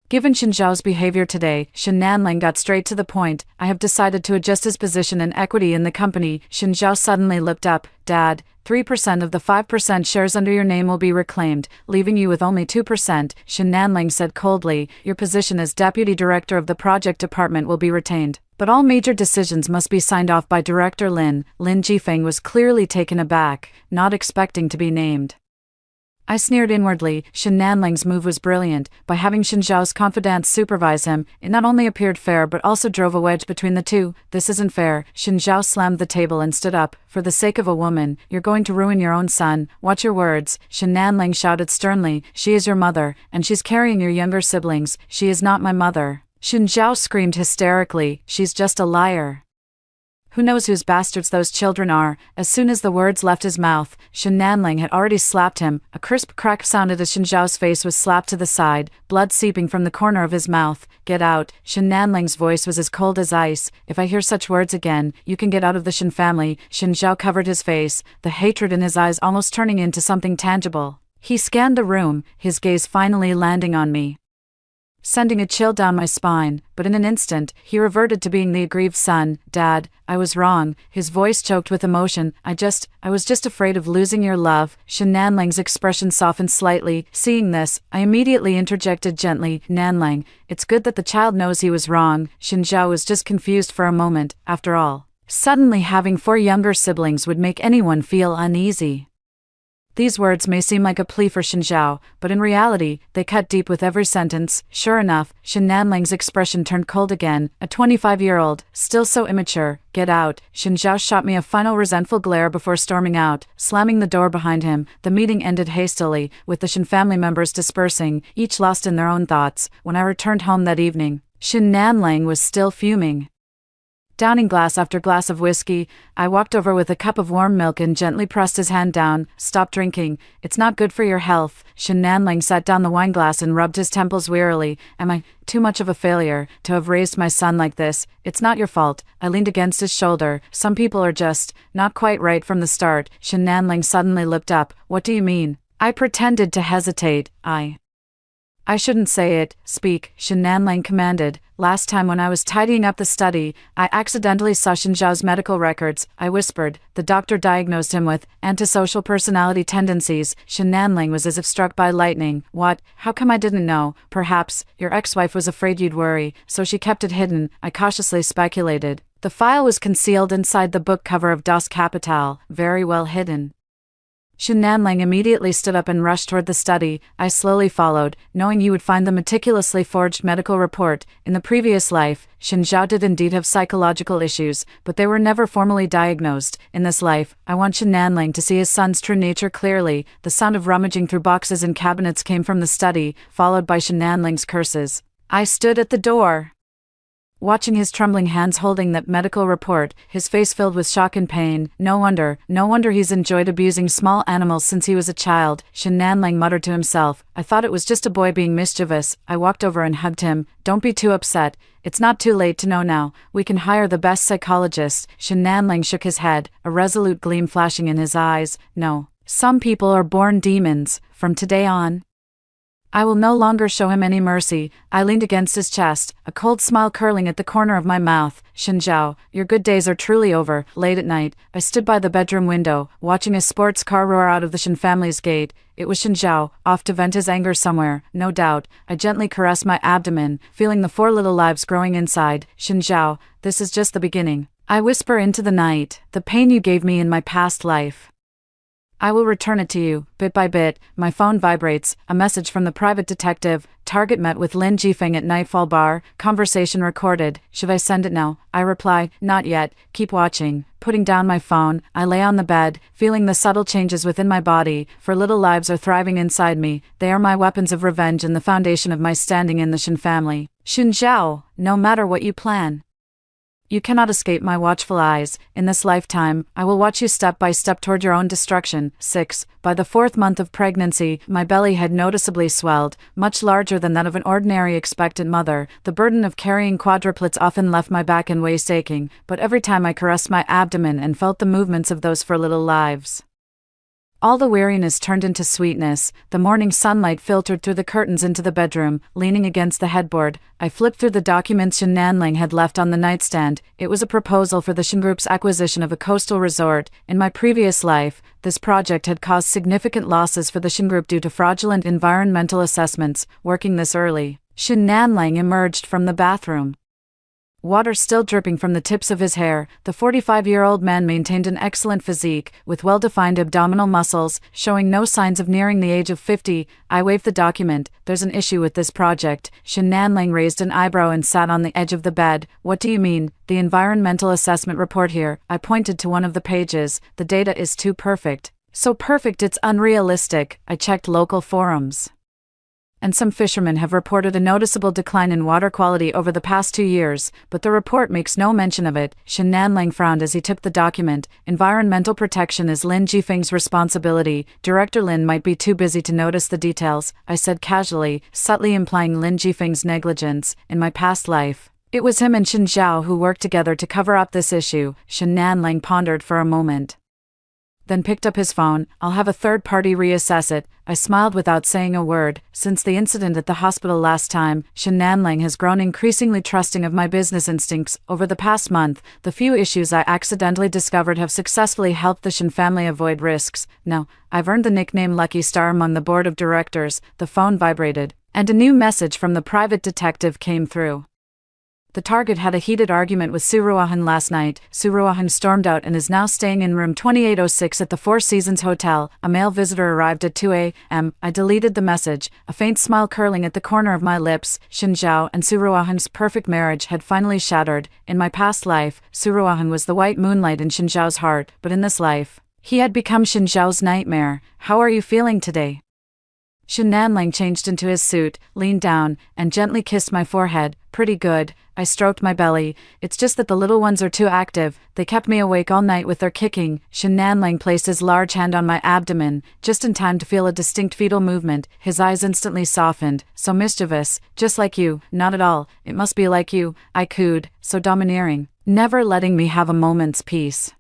Given Shen Zhao's behavior today, Shen Nanling got straight to the point. I have decided to adjust his position and equity in the company. Shen Zhao suddenly looked up. Dad, 3% of the 5% shares under your name will be reclaimed, leaving you with only 2%, Shen Nanling said coldly. Your position as deputy director of the project department will be retained, but all major decisions must be signed off by Director Lin. Lin Jifeng was clearly taken aback, not expecting to be named. I sneered inwardly. Shen Nanling's move was brilliant. By having Shen Zhao's confidant supervise him, it not only appeared fair but also drove a wedge between the two. This isn't fair. Shen Zhao slammed the table and stood up. For the sake of a woman, you're going to ruin your own son. Watch your words. Shen Nanling shouted sternly. She is your mother, and she's carrying your younger siblings. She is not my mother. Shen Zhao screamed hysterically. She's just a liar. Who knows whose bastards those children are? As soon as the words left his mouth, Shen Nanling had already slapped him. A crisp crack sounded as Shen Zhao's face was slapped to the side, blood seeping from the corner of his mouth. Get out. Shen Nanling's voice was as cold as ice. If I hear such words again, you can get out of the Shen family. Shen Zhao covered his face, the hatred in his eyes almost turning into something tangible. He scanned the room, his gaze finally landing on me, sending a chill down my spine, but in an instant, he reverted to being the aggrieved son. Dad, I was wrong. His voice choked with emotion. I was just afraid of losing your love. Shen Nanling's expression softened slightly. Seeing this, I immediately interjected gently. Nanling, it's good that the child knows he was wrong. Shen Zhao was just confused for a moment. After all, suddenly having 4 younger siblings would make anyone feel uneasy. These words may seem like a plea for Shen Zhao, but in reality, they cut deep with every sentence. Sure enough, Shen Nanling's expression turned cold again. A 25-year-old, still so immature. Get out. Shen Zhao shot me a final resentful glare before storming out, slamming the door behind him. The meeting ended hastily, with the Shen family members dispersing, each lost in their own thoughts. When I returned home that evening, Shen Nanling was still fuming. Downing glass after glass of whiskey, I walked over with a cup of warm milk and gently pressed his hand down. Stop drinking. It's not good for your health. Shen Nanling set down the wine glass and rubbed his temples wearily. Am I too much of a failure to have raised my son like this? It's not your fault. I leaned against his shoulder. Some people are just not quite right from the start. Shen Nanling suddenly looked up. What do you mean? I pretended to hesitate. I shouldn't say it. Speak, Shen Nanling commanded. Last time when I was tidying up the study, I accidentally saw Shen Zhao's medical records. I whispered. The doctor diagnosed him with antisocial personality tendencies. Shen Nanling was as if struck by lightning. What? How come I didn't know? Perhaps your ex-wife was afraid you'd worry, so she kept it hidden, I cautiously speculated. The file was concealed inside the book cover of Das Kapital, very well hidden. Shen Nanling immediately stood up and rushed toward the study. I slowly followed, knowing he would find the meticulously forged medical report. In the previous life, Shen Zhao did indeed have psychological issues, but they were never formally diagnosed. In this life, I want Shen Nanling to see his son's true nature clearly. The sound of rummaging through boxes and cabinets came from the study, followed by Shen Nanling's curses. I stood at the door, watching his trembling hands holding that medical report, his face filled with shock and pain. No wonder he's enjoyed abusing small animals since he was a child, Shen Nanling muttered to himself. I thought it was just a boy being mischievous. I walked over and hugged him. Don't be too upset. It's not too late to know now. We can hire the best psychologist. Shen Nanling shook his head, a resolute gleam flashing in his eyes. No. Some people are born demons. From today on, I will no longer show him any mercy. I leaned against his chest, a cold smile curling at the corner of my mouth. Shen Zhao, your good days are truly over. Late at night, I stood by the bedroom window, watching a sports car roar out of the Shen family's gate. It was Shen Zhao, off to vent his anger somewhere, no doubt. I gently caressed my abdomen, feeling the 4 little lives growing inside. Shen Zhao, this is just the beginning. I whisper into the night, the pain you gave me in my past life, I will return it to you, bit by bit. My phone vibrates, a message from the private detective. Target met with Lin Jifeng at Nightfall Bar, conversation recorded. Should I send it now? I reply, not yet, keep watching. Putting down my phone, I lay on the bed, feeling the subtle changes within my body. 4 little lives are thriving inside me. They are my weapons of revenge and the foundation of my standing in the Shen family. Shen Zhao, no matter what you plan, you cannot escape my watchful eyes. In this lifetime, I will watch you step by step toward your own destruction. 6. By the 4th month of pregnancy, my belly had noticeably swelled, much larger than that of an ordinary expectant mother. The burden of carrying quadruplets often left my back and waist aching, but every time I caressed my abdomen and felt the movements of those 4 little lives, All the weariness turned into sweetness. The morning sunlight filtered through the curtains into the bedroom. Leaning against the headboard, I flipped through the documents Shin Nanling had left on the nightstand. It was a proposal for the Shin Group's acquisition of a coastal resort. In my previous life, this project had caused significant losses for the Shin Group due to fraudulent environmental assessments. Working this early, Shin Nanling emerged from the bathroom. Water still dripping from the tips of his hair, the 45-year-old man maintained an excellent physique, with well-defined abdominal muscles, showing no signs of nearing the age of 50. I waved the document. There's an issue with this project. Shin Nanling raised an eyebrow and sat on the edge of the bed. What do you mean? The environmental assessment report here. I pointed to one of the pages. The data is too perfect. So perfect it's unrealistic. I checked local forums, and some fishermen have reported a noticeable decline in water quality over the past 2 years, but the report makes no mention of it. Shin Nanling frowned as he took the document. Environmental protection is Lin Jifeng's responsibility. Director Lin might be too busy to notice the details, I said casually, subtly implying Lin Jifeng's negligence. In my past life, it was him and Shin Zhao who worked together to cover up this issue. Shin Nanling pondered for a moment, then picked up his phone. I'll have a third party reassess it. I smiled without saying a word. Since the incident at the hospital last time, Shin Nanling has grown increasingly trusting of my business instincts. Over the past month, the few issues I accidentally discovered have successfully helped the Shin family avoid risks. Now, I've earned the nickname Lucky Star among the board of directors. The phone vibrated, and a new message from the private detective came through. The target had a heated argument with Su Ruohan last night. Su Ruohan stormed out and is now staying in room 2806 at the Four Seasons Hotel. A male visitor arrived at 2 a.m. I deleted the message, a faint smile curling at the corner of my lips. Shin Zhao and Su Ruohan's perfect marriage had finally shattered. In my past life, Su Ruohan was the white moonlight in Shin Zhao's heart, but in this life, he had become Shin Zhao's nightmare. How are you feeling today? Shin Nanling changed into his suit, leaned down, and gently kissed my forehead. Pretty good. I stroked my belly. It's just that the little ones are too active. They kept me awake all night with their kicking. Shin Nanling placed his large hand on my abdomen, just in time to feel a distinct fetal movement. His eyes instantly softened. So mischievous. Just like you. Not at all. It must be like you. I cooed. So domineering. Never letting me have a moment's peace.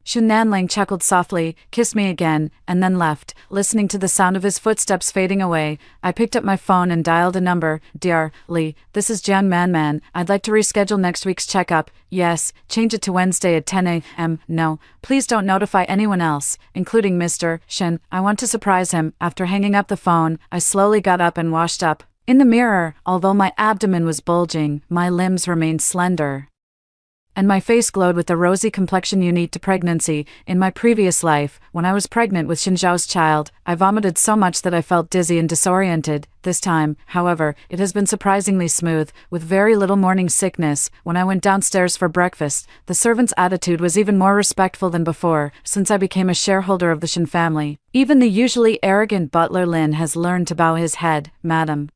Shin Nanling chuckled softly, kissed me again, and then left. Listening to the sound of his footsteps fading away, I picked up my phone and dialed a number. Dear Lee, this is Jiang Manman. I'd like to reschedule next week's checkup. Yes, change it to Wednesday at 10 a.m. No, please don't notify anyone else, including Mr. Shin. I want to surprise him. After hanging up the phone, I slowly got up and washed up. In the mirror, although my abdomen was bulging, my limbs remained slender, and my face glowed with the rosy complexion unique to pregnancy. In my previous life, when I was pregnant with Shin Zhao's child, I vomited so much that I felt dizzy and disoriented. This time, however, it has been surprisingly smooth, with very little morning sickness. When I went downstairs for breakfast, the servant's attitude was even more respectful than before, since I became a shareholder of the Shin family. Even the usually arrogant butler Lin has learned to bow his head. Madam,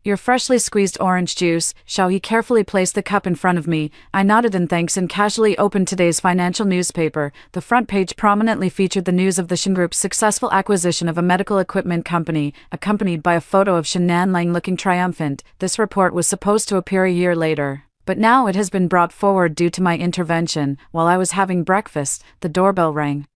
your freshly squeezed orange juice. Shall he carefully placed the cup in front of me. I nodded in thanks and casually opened today's financial newspaper. The front page prominently featured the news of the Shin Group's successful acquisition of a medical equipment company, accompanied by a photo of Shin Nanling looking triumphant. This report was supposed to appear a year later, but now it has been brought forward due to my intervention. While I was having breakfast, the doorbell rang.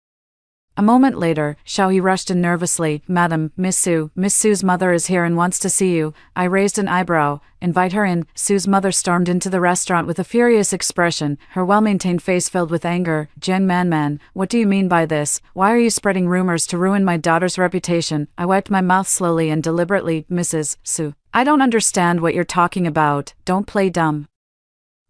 A moment later, Xiaoyi rushed in nervously. Madam, Miss Su's mother is here and wants to see you. I raised an eyebrow. Invite her in. Su's mother stormed into the restaurant with a furious expression, her well-maintained face filled with anger. Jiang Manman, what do you mean by this? Why are you spreading rumors to ruin my daughter's reputation? I wiped my mouth slowly and deliberately. Mrs. Su, I don't understand what you're talking about. Don't play dumb.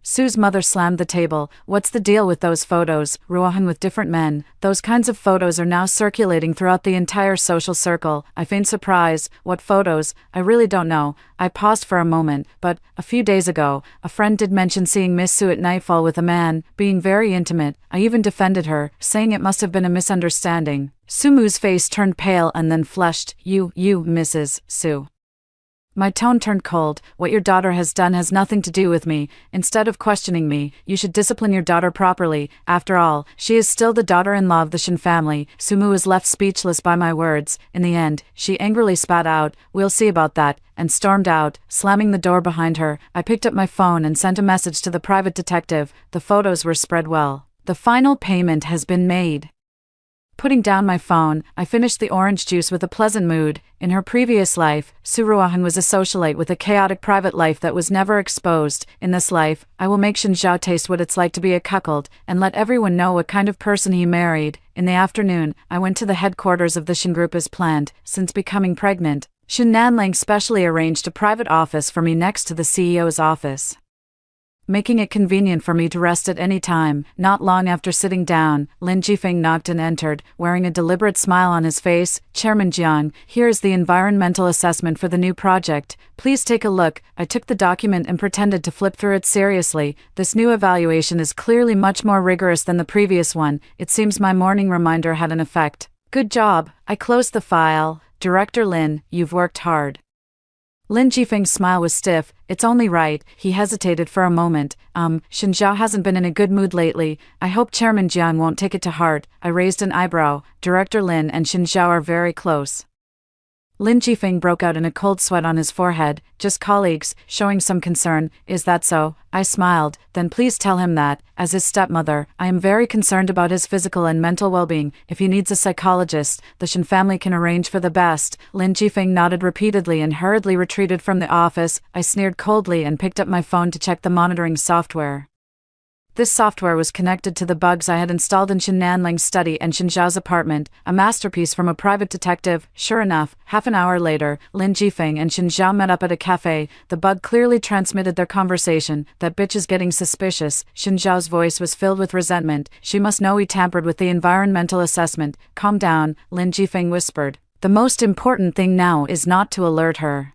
Su's mother slammed the table. What's the deal with those photos? Ruohan with different men. Those kinds of photos are now circulating throughout the entire social circle. I feigned surprise. What photos? I really don't know. I paused for a moment, but, a few days ago, a friend did mention seeing Miss Su at nightfall with a man, being very intimate. I even defended her, saying it must have been a misunderstanding. Sumu's face turned pale and then flushed. You, Mrs. Su. My tone turned cold. What your daughter has done has nothing to do with me. Instead of questioning me, you should discipline your daughter properly. After all, she is still the daughter-in-law of the Shin family. Sumu was left speechless by my words. In the end, she angrily spat out, "We'll see about that," and stormed out, slamming the door behind her. I picked up my phone and sent a message to the private detective. The photos were spread well. The final payment has been made. Putting down my phone, I finished the orange juice with a pleasant mood. In her previous life, Suruahan was a socialite with a chaotic private life that was never exposed. In this life, I will make Shinzhao taste what it's like to be a cuckold, and let everyone know what kind of person he married. In the afternoon, I went to the headquarters of the Shin Group as planned. Since becoming pregnant, Shin Nanling specially arranged a private office for me next to the CEO's office, making it convenient for me to rest at any time. Not long after sitting down, Lin Jifeng knocked and entered, wearing a deliberate smile on his face. "Chairman Jiang, here is the environmental assessment for the new project. Please take a look." I took the document and pretended to flip through it seriously. This new evaluation is clearly much more rigorous than the previous one. It seems my morning reminder had an effect. "Good job." I closed the file. "Director Lin, you've worked hard." Lin Jifeng's smile was stiff. "It's only right." He hesitated for a moment. Shinzhao hasn't been in a good mood lately. I hope Chairman Jiang won't take it to heart." I raised an eyebrow. "Director Lin and Shinzhao are very close." Lin Jifeng broke out in a cold sweat on his forehead. "Just colleagues," showing some concern. "Is that so?" I smiled. "Then please tell him that, as his stepmother, I am very concerned about his physical and mental well-being. If he needs a psychologist, the Shin family can arrange for the best." Lin Jifeng nodded repeatedly and hurriedly retreated from the office. I sneered coldly and picked up my phone to check the monitoring software. This software was connected to the bugs I had installed in Shin Nanling's study and Shinzhao's apartment, a masterpiece from a private detective. Sure enough, half an hour later, Lin Jifeng and Shinzhao met up at a cafe. The bug clearly transmitted their conversation. "That bitch is getting suspicious." Shinzhao's voice was filled with resentment. "She must know we tampered with the environmental assessment." "Calm down," Lin Jifeng whispered. "The most important thing now is not to alert her.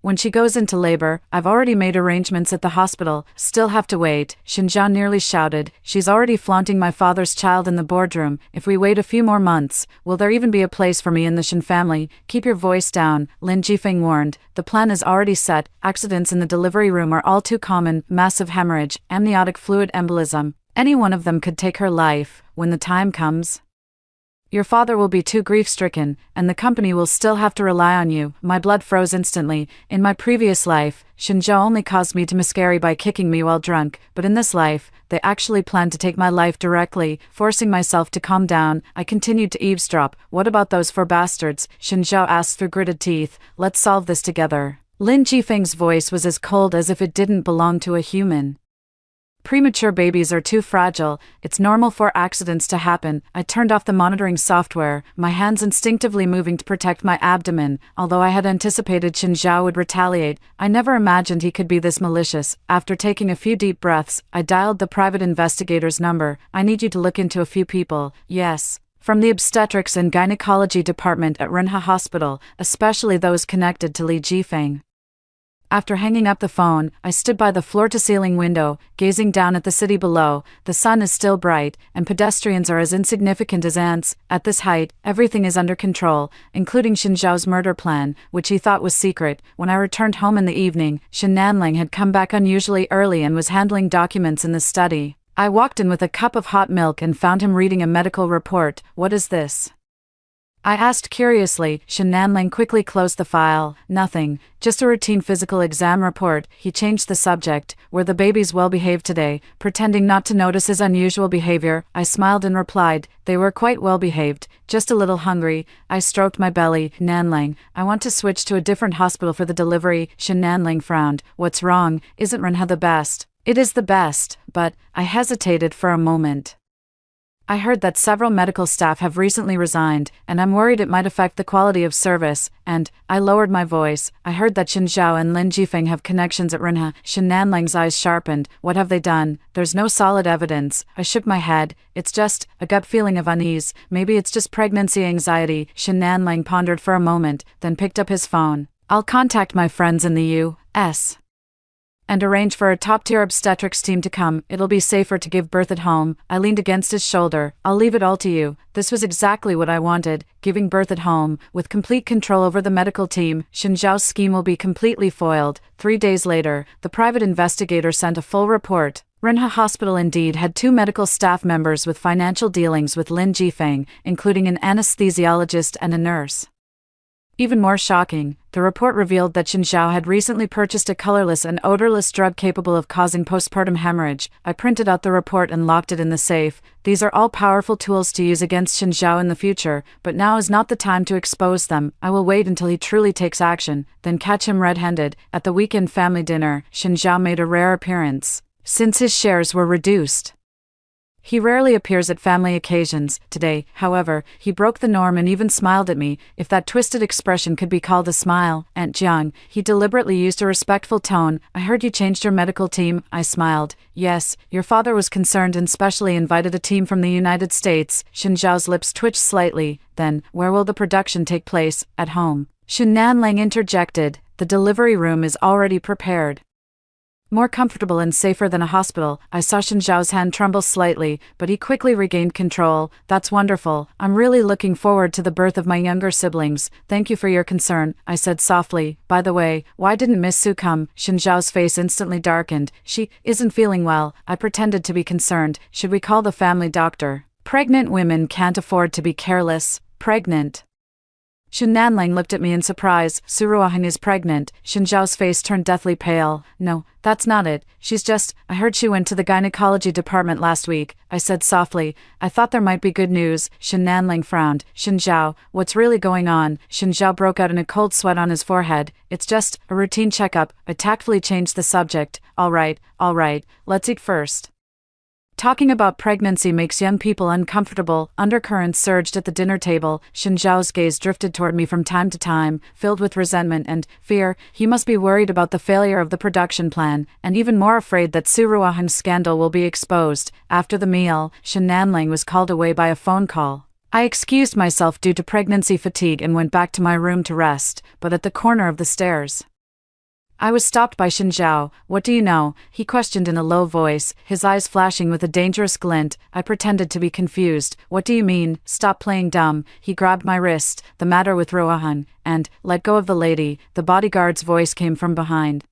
When she goes into labor, I've already made arrangements at the hospital." "Still have to wait," Shinzhao nearly shouted. "She's already flaunting my father's child in the boardroom. If we wait a few more months, will there even be a place for me in the Shin family?" "Keep your voice down," Lin Jifeng warned. "The plan is already set. Accidents in the delivery room are all too common. Massive hemorrhage, amniotic fluid embolism. Any one of them could take her life. When the time comes, your father will be too grief-stricken, and the company will still have to rely on you." My blood froze instantly. In my previous life, Shinzhao only caused me to miscarry by kicking me while drunk, but in this life, they actually planned to take my life directly. Forcing myself to calm down, I continued to eavesdrop. "What about those 4 bastards?" Shinzhao asked through gritted teeth. "Let's solve this together." Lin Jifeng's voice was as cold as if it didn't belong to a human. "Premature babies are too fragile. It's normal for accidents to happen." I turned off the monitoring software, my hands instinctively moving to protect my abdomen. Although I had anticipated Shinzhao would retaliate, I never imagined he could be this malicious. After taking a few deep breaths, I dialed the private investigator's number. "I need you to look into a few people." "Yes." "From the obstetrics and gynecology department at Renha Hospital, especially those connected to Li Jifeng." After hanging up the phone, I stood by the floor-to-ceiling window, gazing down at the city below. The sun is still bright, and pedestrians are as insignificant as ants. At this height, everything is under control, including Shinzhao's murder plan, which he thought was secret. When I returned home in the evening, Shin Nanling had come back unusually early and was handling documents in the study. I walked in with a cup of hot milk and found him reading a medical report. "What is this?" I asked curiously. Shin Nanling quickly closed the file. "Nothing, just a routine physical exam report." He changed the subject. "Were the babies well behaved today?" Pretending not to notice his unusual behavior, I smiled and replied, "They were quite well behaved, just a little hungry." I stroked my belly. "Nanling, I want to switch to a different hospital for the delivery." Shin Nanling frowned. "What's wrong? Isn't Renha the best?" "It is the best, but..." I hesitated for a moment. "I heard that several medical staff have recently resigned, and I'm worried it might affect the quality of service." And I lowered my voice. "I heard that Shinzhao and Lin Jifeng have connections at Renha." Shin Nanling's eyes sharpened. "What have they done?" "There's no solid evidence." I shook my head. "It's just a gut feeling of unease. Maybe it's just pregnancy anxiety." Shin Nanling pondered for a moment, then picked up his phone. "I'll contact my friends in the U.S. and arrange for a top-tier obstetrics team to come. It'll be safer to give birth at home." I leaned against his shoulder. "I'll leave it all to you." This was exactly what I wanted, giving birth at home, with complete control over the medical team. Shinzhao's scheme will be completely foiled. 3 days later, the private investigator sent a full report. Renha Hospital indeed had 2 medical staff members with financial dealings with Lin Jifeng, including an anesthesiologist and a nurse. Even more shocking, the report revealed that Shin Zhao had recently purchased a colorless and odorless drug capable of causing postpartum hemorrhage. I printed out the report and locked it in the safe. These are all powerful tools to use against Shin Zhao in the future, but now is not the time to expose them. I will wait until he truly takes action, then catch him red-handed. At the weekend family dinner, Shin Zhao made a rare appearance, since his shares were reduced. He rarely appears at family occasions. Today, however, he broke the norm and even smiled at me, if that twisted expression could be called a smile. Aunt Jiang, he deliberately used a respectful tone. I heard you changed your medical team. I smiled. Yes, your father was concerned and specially invited a team from the United States. Shin Zhao's lips twitched slightly. Then, where will the production take place? At home. Shin Nanlang interjected. The delivery room is already prepared. More comfortable and safer than a hospital. I saw Shin Zhao's hand tremble slightly, but he quickly regained control. That's wonderful. I'm really looking forward to the birth of my younger siblings. Thank you for your concern, I said softly. By the way, why didn't Miss Su come? Shin Zhao's face instantly darkened. She isn't feeling well. I pretended to be concerned. Should we call the family doctor? Pregnant women can't afford to be careless. Pregnant. Shin Nanlang looked at me in surprise. Su Ruohang is pregnant. Shin Zhao's face turned deathly pale. No, that's not it. She's just, I heard she went to the gynecology department last week, I said softly. I thought there might be good news. Shin Nanlang frowned. Shin Zhao, what's really going on? Shin Zhao broke out in a cold sweat on his forehead. It's just a routine checkup. I tactfully changed the subject. All right, let's eat first. Talking about pregnancy makes young people uncomfortable. Undercurrents surged at the dinner table. Shin Zhao's gaze drifted toward me from time to time, filled with resentment and fear. He must be worried about the failure of the production plan, and even more afraid that Su Ruohang's scandal will be exposed. After the meal, Shin Nanlang was called away by a phone call. I excused myself due to pregnancy fatigue and went back to my room to rest, but at the corner of the stairs, I was stopped by Shin Zhao. What do you know? He questioned in a low voice, his eyes flashing with a dangerous glint. I pretended to be confused. What do you mean? Stop playing dumb. He grabbed my wrist. The matter with Ruohang, and let go of the lady. The bodyguard's voice came from behind.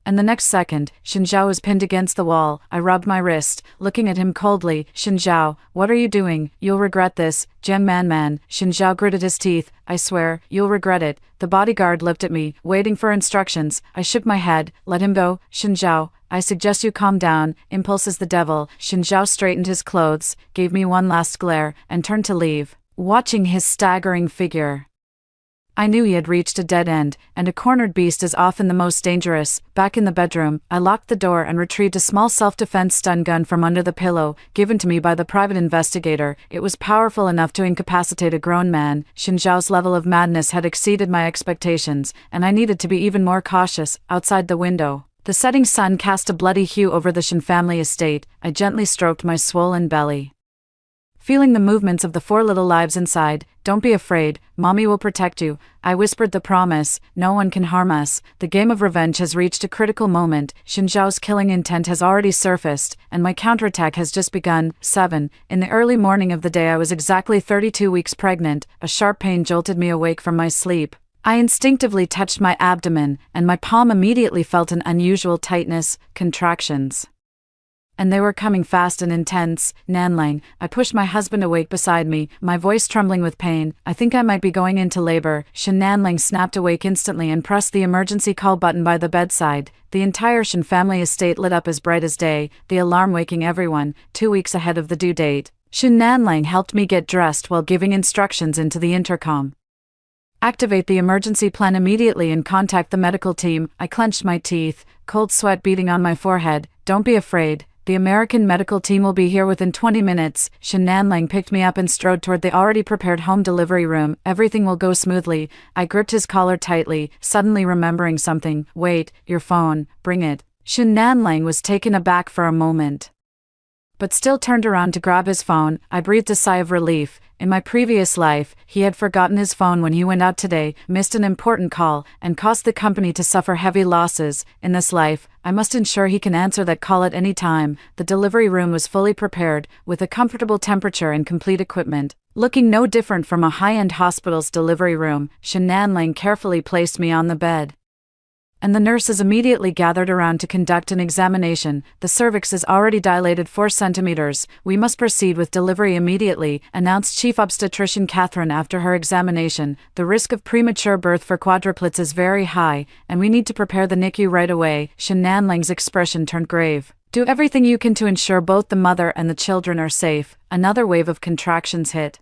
And the next second, Shin Zhao was pinned against the wall. I rubbed my wrist, looking at him coldly. Shin Zhao, what are you doing? You'll regret this. Jiang Man. Shin Zhao gritted his teeth. I swear, you'll regret it. The bodyguard looked at me, waiting for instructions. I shook my head. Let him go. Shin Zhao, I suggest you calm down. Impulse is the devil. Shin Zhao straightened his clothes, gave me one last glare, and turned to leave. Watching his staggering figure, I knew he had reached a dead end, and a cornered beast is often the most dangerous. Back in the bedroom, I locked the door and retrieved a small self-defense stun gun from under the pillow, given to me by the private investigator. It was powerful enough to incapacitate a grown man. Shin Zhao's level of madness had exceeded my expectations, and I needed to be even more cautious. Outside the window, the setting sun cast a bloody hue over the Shin family estate. I gently stroked my swollen belly, feeling the movements of the 4 little lives inside. Don't be afraid, Mommy will protect you. I whispered the promise. No one can harm us. The game of revenge has reached a critical moment. Shin Zhao's killing intent has already surfaced, and my counterattack has just begun. 7. In the early morning of the day I was exactly 32 weeks pregnant. A sharp pain jolted me awake from my sleep. I instinctively touched my abdomen, and my palm immediately felt an unusual tightness, contractions. And they were coming fast and intense. Nanlang, I pushed my husband awake beside me, my voice trembling with pain. I think I might be going into labor. Shin Nanlang snapped awake instantly and pressed the emergency call button by the bedside. The entire Shin family estate lit up as bright as day, the alarm waking everyone, 2 weeks ahead of the due date. Shin Nanlang helped me get dressed while giving instructions into the intercom. Activate the emergency plan immediately and contact the medical team. I clenched my teeth, cold sweat beading on my forehead. Don't be afraid. The American medical team will be here within 20 minutes. Shin Nanlang picked me up and strode toward the already prepared home delivery room. Everything will go smoothly. I gripped his collar tightly, suddenly remembering something. Wait, your phone, bring it. Shin Nanlang was taken aback for a moment, but still turned around to grab his phone. I breathed a sigh of relief. In my previous life, he had forgotten his phone when he went out today, missed an important call, and caused the company to suffer heavy losses. In this life, I must ensure he can answer that call at any time. The delivery room was fully prepared, with a comfortable temperature and complete equipment. Looking no different from a high-end hospital's delivery room, Shin Nanlang carefully placed me on the bed. And the nurses immediately gathered around to conduct an examination. The cervix is already dilated 4 centimeters. We must proceed with delivery immediately, announced Chief Obstetrician Catherine after her examination. The risk of premature birth for quadruplets is very high, and we need to prepare the NICU right away. Shen Nanling's expression turned grave. Do everything you can to ensure both the mother and the children are safe. Another wave of contractions hit,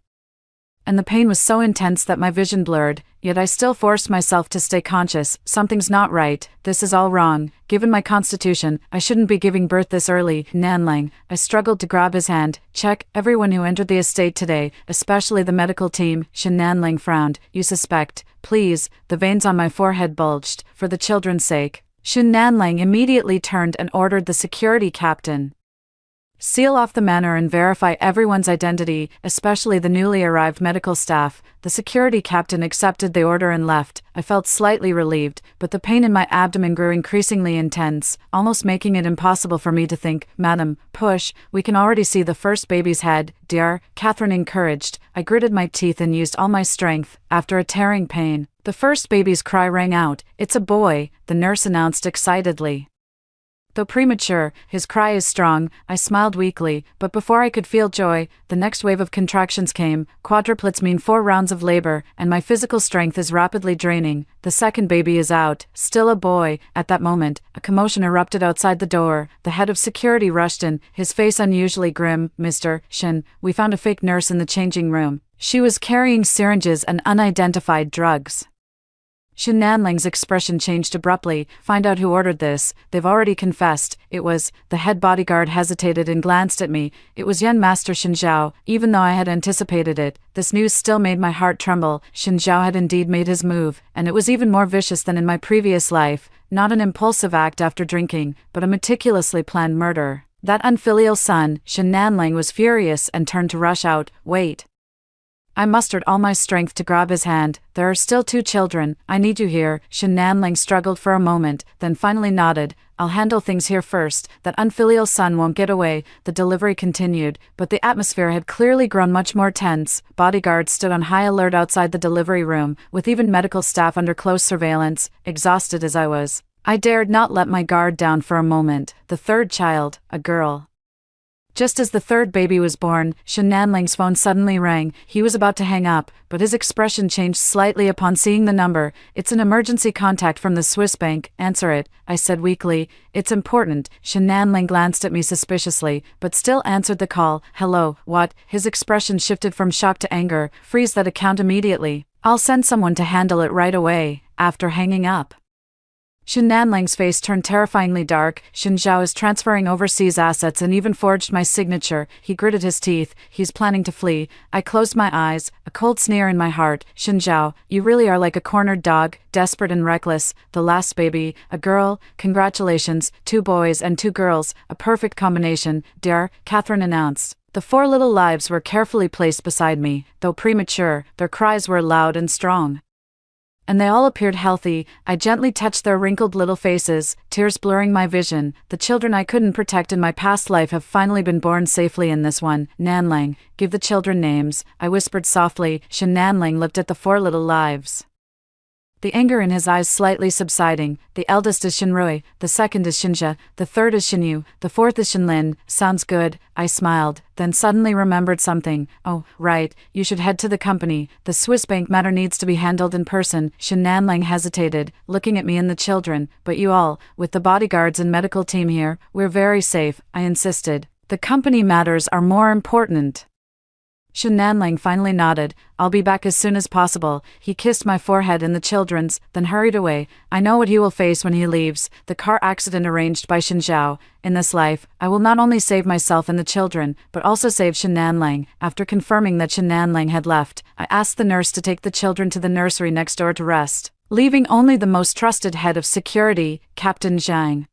and the pain was so intense that my vision blurred, yet I still forced myself to stay conscious. Something's not right, this is all wrong. Given my constitution, I shouldn't be giving birth this early. Nanling, I struggled to grab his hand. Check everyone who entered the estate today, especially the medical team. Shen Nanling frowned. You suspect? Please. The veins on my forehead bulged. For the children's sake. Shen Nanling immediately turned and ordered the security captain. Seal off the manor and verify everyone's identity, especially the newly arrived medical staff. The security captain accepted the order and left. I felt slightly relieved, but the pain in my abdomen grew increasingly intense, almost making it impossible for me to think. Madam, push, we can already see the first baby's head, dear, Catherine encouraged. I gritted my teeth and used all my strength. After a tearing pain, the first baby's cry rang out. It's a boy, the nurse announced excitedly. Though premature, his cry is strong. I smiled weakly, but before I could feel joy, the next wave of contractions came. Quadruplets mean 4 rounds of labor, and my physical strength is rapidly draining. The second baby is out, still a boy. At that moment, a commotion erupted outside the door. The head of security rushed in, his face unusually grim. Mr. Shen, we found a fake nurse in the changing room. She was carrying syringes and unidentified drugs. Shen Nanling's expression changed abruptly. Find out who ordered this. They've already confessed. It was. The head bodyguard hesitated and glanced at me. It was Yen Master Shen Zhao. Even though I had anticipated it, this news still made my heart tremble. Shen Zhao had indeed made his move, and it was even more vicious than in my previous life. Not an impulsive act after drinking, but a meticulously planned murder. That unfilial son. Shen Nanling was furious and turned to rush out. Wait. I mustered all my strength to grab his hand. There are still 2 children. I need you here. Shen Nanling struggled for a moment, then finally nodded. I'll handle things here first. That unfilial son won't get away. The delivery continued, but the atmosphere had clearly grown much more tense. Bodyguards stood on high alert outside the delivery room, with even medical staff under close surveillance. Exhausted as I was, I dared not let my guard down for a moment. The third child, a girl. Just as the third baby was born, Shen Nanling's phone suddenly rang. He was about to hang up, but his expression changed slightly upon seeing the number. It's an emergency contact from the Swiss bank. Answer it, I said weakly. It's important. Shen Nanling glanced at me suspiciously, but still answered the call. Hello, what? His expression shifted from shock to anger. Freeze that account immediately. I'll send someone to handle it right away. After hanging up, Shen Nanling's face turned terrifyingly dark. Shen Zhao is transferring overseas assets and even forged my signature. He gritted his teeth. He's planning to flee. I closed my eyes, a cold sneer in my heart. Shen Zhao, you really are like a cornered dog, desperate and reckless. The last baby, a girl. Congratulations, 2 boys and 2 girls. A perfect combination, dear, Catherine announced. The 4 little lives were carefully placed beside me. Though premature, their cries were loud and strong, and they all appeared healthy. I gently touched their wrinkled little faces, tears blurring my vision. The children I couldn't protect in my past life have finally been born safely in this one. Nanling, give the children names, I whispered softly. Shen Nanling looked at the 4 little lives, the anger in his eyes slightly subsiding. The eldest is Shenrui, the second is Shinja, the third is Shinyu, the fourth is Shenlin. Sounds good, I smiled, then suddenly remembered something. Oh, right, you should head to the company. The Swiss bank matter needs to be handled in person. Shen Nanling hesitated, looking at me and the children. But you all, with the bodyguards and medical team here, we're very safe, I insisted. The company matters are more important. Shen Nanling finally nodded. I'll be back as soon as possible. He kissed my forehead and the children's, then hurried away. I know what he will face when he leaves. The car accident arranged by Shen Zhao. In this life, I will not only save myself and the children, but also save Shen Nanling. After confirming that Shen Nanling had left, I asked the nurse to take the children to the nursery next door to rest, leaving only the most trusted head of security, Captain Zhang.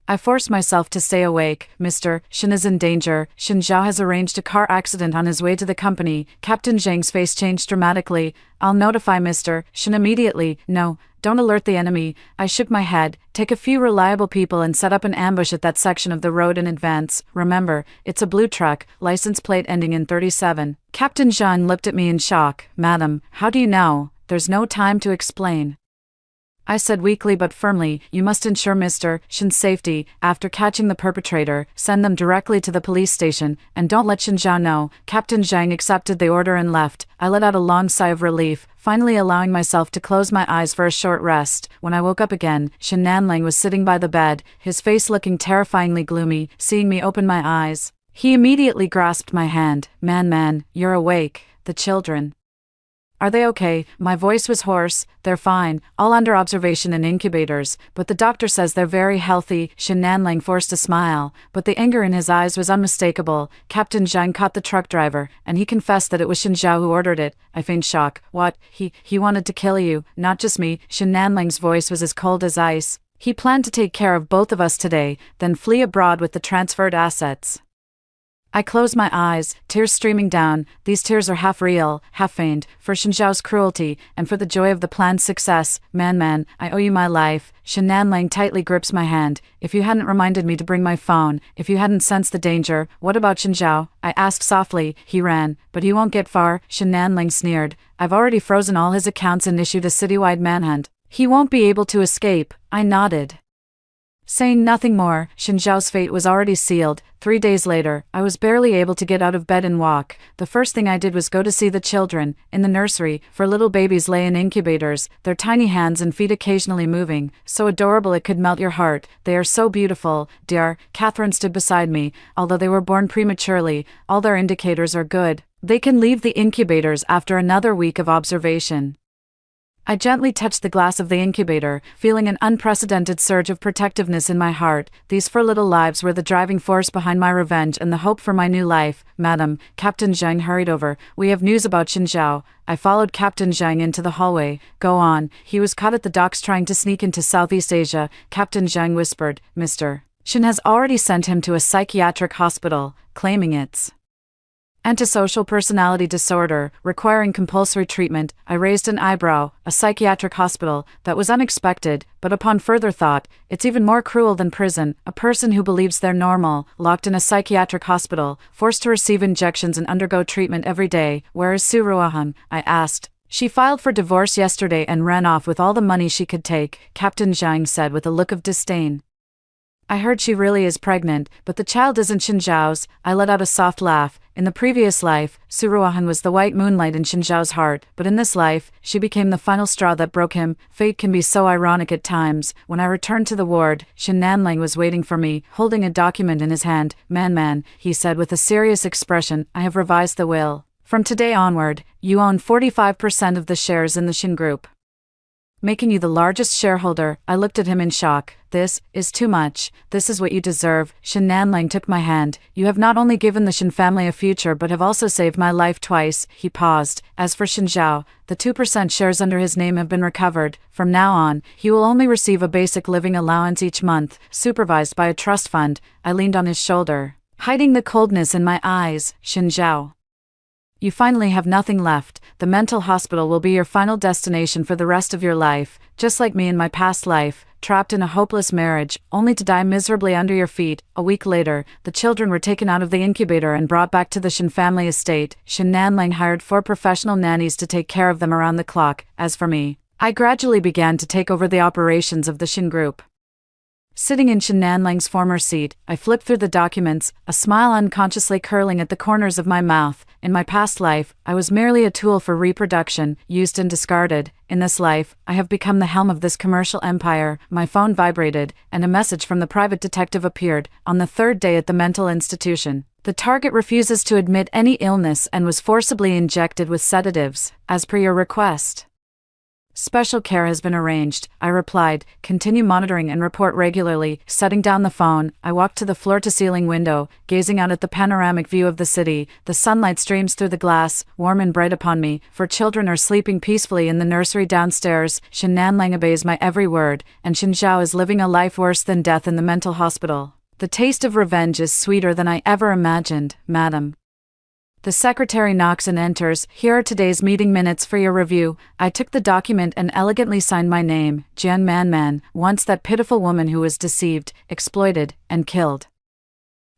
I forced myself to stay awake. Mr. Shen is in danger. Shen Zhao has arranged a car accident on his way to the company. Captain Zhang's face changed dramatically. I'll notify Mr. Shen immediately. No, don't alert the enemy. I shook my head. Take a few reliable people and set up an ambush at that section of the road in advance. Remember, it's a blue truck, license plate ending in 37. Captain Zhang looked at me in shock. Madam, how do you know? There's no time to explain. I said weakly but firmly, you must ensure Mr. Shin's safety. After catching the perpetrator, send them directly to the police station, and don't let Shin Zhao know. Captain Zhang accepted the order and left. I let out a long sigh of relief, finally allowing myself to close my eyes for a short rest. When I woke up again, Shin Nanling was sitting by the bed, his face looking terrifyingly gloomy. Seeing me open my eyes, he immediately grasped my hand. Man, you're awake. The children. Are they okay? My voice was hoarse. They're fine, all under observation in incubators, but the doctor says they're very healthy. Shin Nanling forced a smile, but the anger in his eyes was unmistakable. Captain Zhang caught the truck driver, and he confessed that it was Shin Zhao who ordered it. I feigned shock. What? He wanted to kill you, not just me. Shin Nanling's voice was as cold as ice. He planned to take care of both of us today, then flee abroad with the transferred assets. I closed my eyes, tears streaming down. These tears are half real, half feigned, for Shin Zhao's cruelty, and for the joy of the plan's success. Man, I owe you my life. Shin Nanling tightly grips my hand. If you hadn't reminded me to bring my phone, if you hadn't sensed the danger, what about Shin Zhao? I asked softly. He ran, but he won't get far. Shin Nanling sneered. I've already frozen all his accounts and issued a citywide manhunt. He won't be able to escape. I nodded. Saying nothing more, Shin Zhao's fate was already sealed. 3 days later, I was barely able to get out of bed and walk. The first thing I did was go to see the children, in the nursery, for little babies lay in incubators, their tiny hands and feet occasionally moving, so adorable it could melt your heart. They are so beautiful, dear. Catherine stood beside me. Although they were born prematurely, all their indicators are good. They can leave the incubators after another week of observation. I gently touched the glass of the incubator, feeling an unprecedented surge of protectiveness in my heart. These 4 little lives were the driving force behind my revenge and the hope for my new life. Madam, Captain Zhang hurried over. We have news about Shin Zhao. I followed Captain Zhang into the hallway. Go on. He was caught at the docks trying to sneak into Southeast Asia. Captain Zhang whispered. Mr. Shin has already sent him to a psychiatric hospital, claiming it's antisocial personality disorder, requiring compulsory treatment. I raised an eyebrow. A psychiatric hospital. That was unexpected, but upon further thought, it's even more cruel than prison. A person who believes they're normal, locked in a psychiatric hospital, forced to receive injections and undergo treatment every day. Where is Su Ruoheng? I asked. She filed for divorce yesterday and ran off with all the money she could take, Captain Zhang said with a look of disdain. I heard she really is pregnant, but the child isn't Shin Zhao's. I let out a soft laugh. In the previous life, Su Ruoheng was the white moonlight in Shin Zhao's heart, but in this life, she became the final straw that broke him. Fate can be so ironic at times. When I returned to the ward, Shin Nanling was waiting for me, holding a document in his hand. Man, he said with a serious expression, I have revised the will. From today onward, you own 45% of the shares in the Shin Group, making you the largest shareholder. I looked at him in shock. This is too much. This is what you deserve. Shin Nanling took my hand. You have not only given the Shin family a future but have also saved my life twice. He paused. As for Shin Zhao, the 2% shares under his name have been recovered. From now on, he will only receive a basic living allowance each month, supervised by a trust fund. I leaned on his shoulder, hiding the coldness in my eyes. Shin Zhao, you finally have nothing left. The mental hospital will be your final destination for the rest of your life, just like me in my past life, trapped in a hopeless marriage, only to die miserably under your feet. A week later, the children were taken out of the incubator and brought back to the Shin family estate. Shin Nanling hired 4 professional nannies to take care of them around the clock. As for me, I gradually began to take over the operations of the Shin Group. Sitting in Shin Nanling's former seat, I flipped through the documents, a smile unconsciously curling at the corners of my mouth. In my past life, I was merely a tool for reproduction, used and discarded. In this life, I have become the helm of this commercial empire. My phone vibrated, and a message from the private detective appeared. On the 3rd day at the mental institution, the target refuses to admit any illness and was forcibly injected with sedatives, as per your request. Special care has been arranged, I replied. Continue monitoring and report regularly. Setting down the phone, I walked to the floor-to-ceiling window, gazing out at the panoramic view of the city. The sunlight streams through the glass, warm and bright upon me, for children are sleeping peacefully in the nursery downstairs. Shin Nanling obeys my every word, and Shin Zhao is living a life worse than death in the mental hospital. The taste of revenge is sweeter than I ever imagined, madam. The secretary knocks and enters. Here are today's meeting minutes for your review. I took the document and elegantly signed my name, Jian Man, once that pitiful woman who was deceived, exploited, and killed.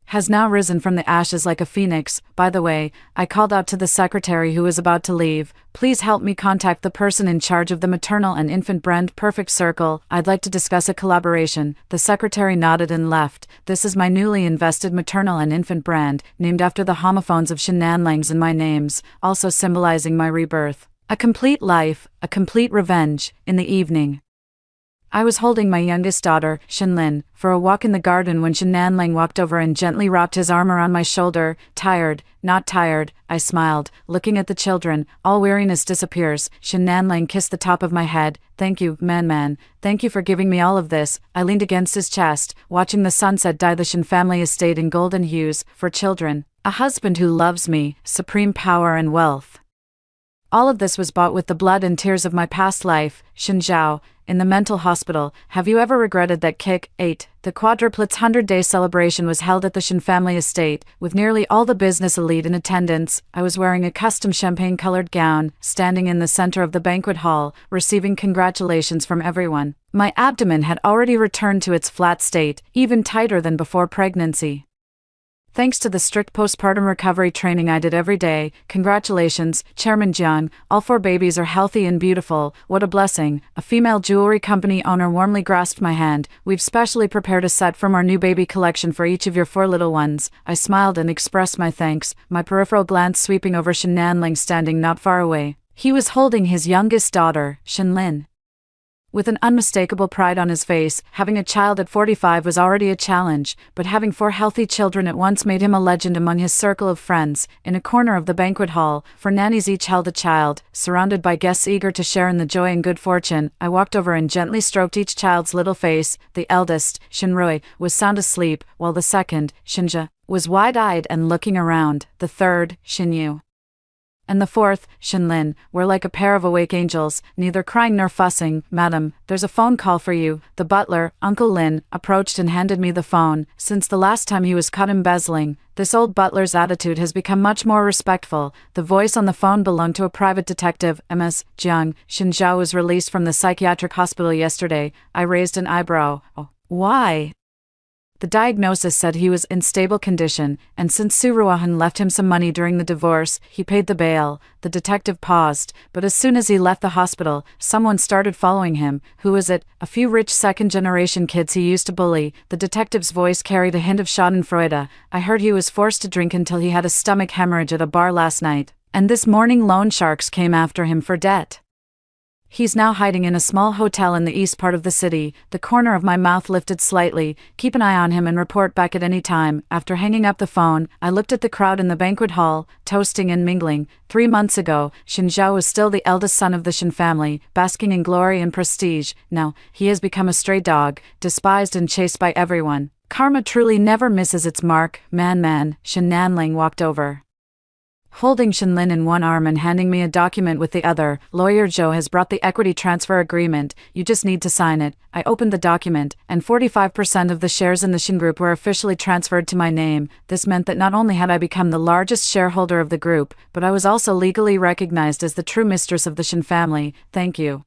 has now risen from the ashes like a phoenix. By the way, I called out to the secretary who was about to leave, please help me contact the person in charge of the maternal and infant brand Perfect Circle. I'd like to discuss a collaboration. The secretary nodded and left. This is my newly invested maternal and infant brand, named after the homophones of Shenanlangs in my names, also symbolizing my rebirth. A complete life, a complete revenge. In the evening, I was holding my youngest daughter, Shenlin, for a walk in the garden when Shenanlang walked over and gently wrapped his arm around my shoulder. Tired, not tired, I smiled, looking at the children. All weariness disappears. Shenanlang kissed the top of my head. Thank you, man. Thank you for giving me all of this. I leaned against his chest, watching the sunset dye the Shen family estate in golden hues. For children, a husband who loves me, supreme power and wealth. All of this was bought with the blood and tears of my past life. Shen Zhao, in the mental hospital, have you ever regretted that kick? 8. The quadruplets 100-day celebration was held at the Shen family estate, with nearly all the business elite in attendance. I was wearing a custom champagne-colored gown, standing in the center of the banquet hall, receiving congratulations from everyone. My abdomen had already returned to its flat state, even tighter than before pregnancy. Thanks to the strict postpartum recovery training I did every day. Congratulations, Chairman Jiang, all 4 babies are healthy and beautiful. What a blessing. A female jewelry company owner warmly grasped my hand. We've specially prepared a set from our new baby collection for each of your 4 little ones. I smiled and expressed my thanks, my peripheral glance sweeping over Shenanlang standing not far away. He was holding his youngest daughter, Shenlin. With an unmistakable pride on his face. Having a child at 45 was already a challenge, but having 4 healthy children at once made him a legend among his circle of friends. In a corner of the banquet hall, 4 nannies each held a child, surrounded by guests eager to share in the joy and good fortune. I walked over and gently stroked each child's little face. The eldest, Shenrui, was sound asleep, while the second, Shenja, was wide-eyed and looking around. The third, Shenyu, and the 4th, Shenlin, were like a pair of awake angels, neither crying nor fussing. Madam, there's a phone call for you. The butler, Uncle Lin, approached and handed me the phone. Since the last time he was caught embezzling, this old butler's attitude has become much more respectful. The voice on the phone belonged to a private detective, Ms. Jiang. Shen Zhao was released from the psychiatric hospital yesterday. I raised an eyebrow. Oh, why? The diagnosis said he was in stable condition, and since Su Ruohan left him some money during the divorce, he paid the bail. The detective paused, but as soon as he left the hospital, someone started following him. Who is it? A few rich second-generation kids he used to bully. The detective's voice carried a hint of schadenfreude. I heard he was forced to drink until he had a stomach hemorrhage at a bar last night, and this morning loan sharks came after him for debt. He's now hiding in a small hotel in the east part of the city. The corner of my mouth lifted slightly. Keep an eye on him and report back at any time. After hanging up the phone, I looked at the crowd in the banquet hall, toasting and mingling. 3 months ago, Shen Zhao was still the eldest son of the Shen family, basking in glory and prestige. Now, he has become a stray dog, despised and chased by everyone. Karma truly never misses its mark. Man, Shenanlang walked over, holding Shenlin in one arm and handing me a document with the other. Lawyer Zhou has brought the equity transfer agreement. You just need to sign it. I opened the document, and 45% of the shares in the Shen Group were officially transferred to my name. This meant that not only had I become the largest shareholder of the group, but I was also legally recognized as the true mistress of the Shen family. Thank you.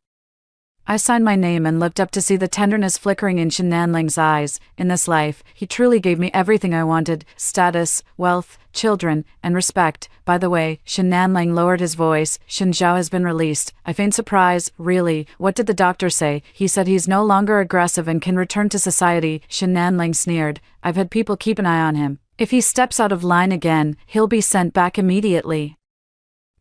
I signed my name and looked up to see the tenderness flickering in Shenanlang's eyes. In this life, he truly gave me everything I wanted: status, wealth, children, and respect. By the way, Shenanlang lowered his voice. Shen Zhao has been released. I feigned surprise. Really? What did the doctor say? He said he's no longer aggressive and can return to society. Shenanlang sneered. I've had people keep an eye on him. If he steps out of line again, he'll be sent back immediately.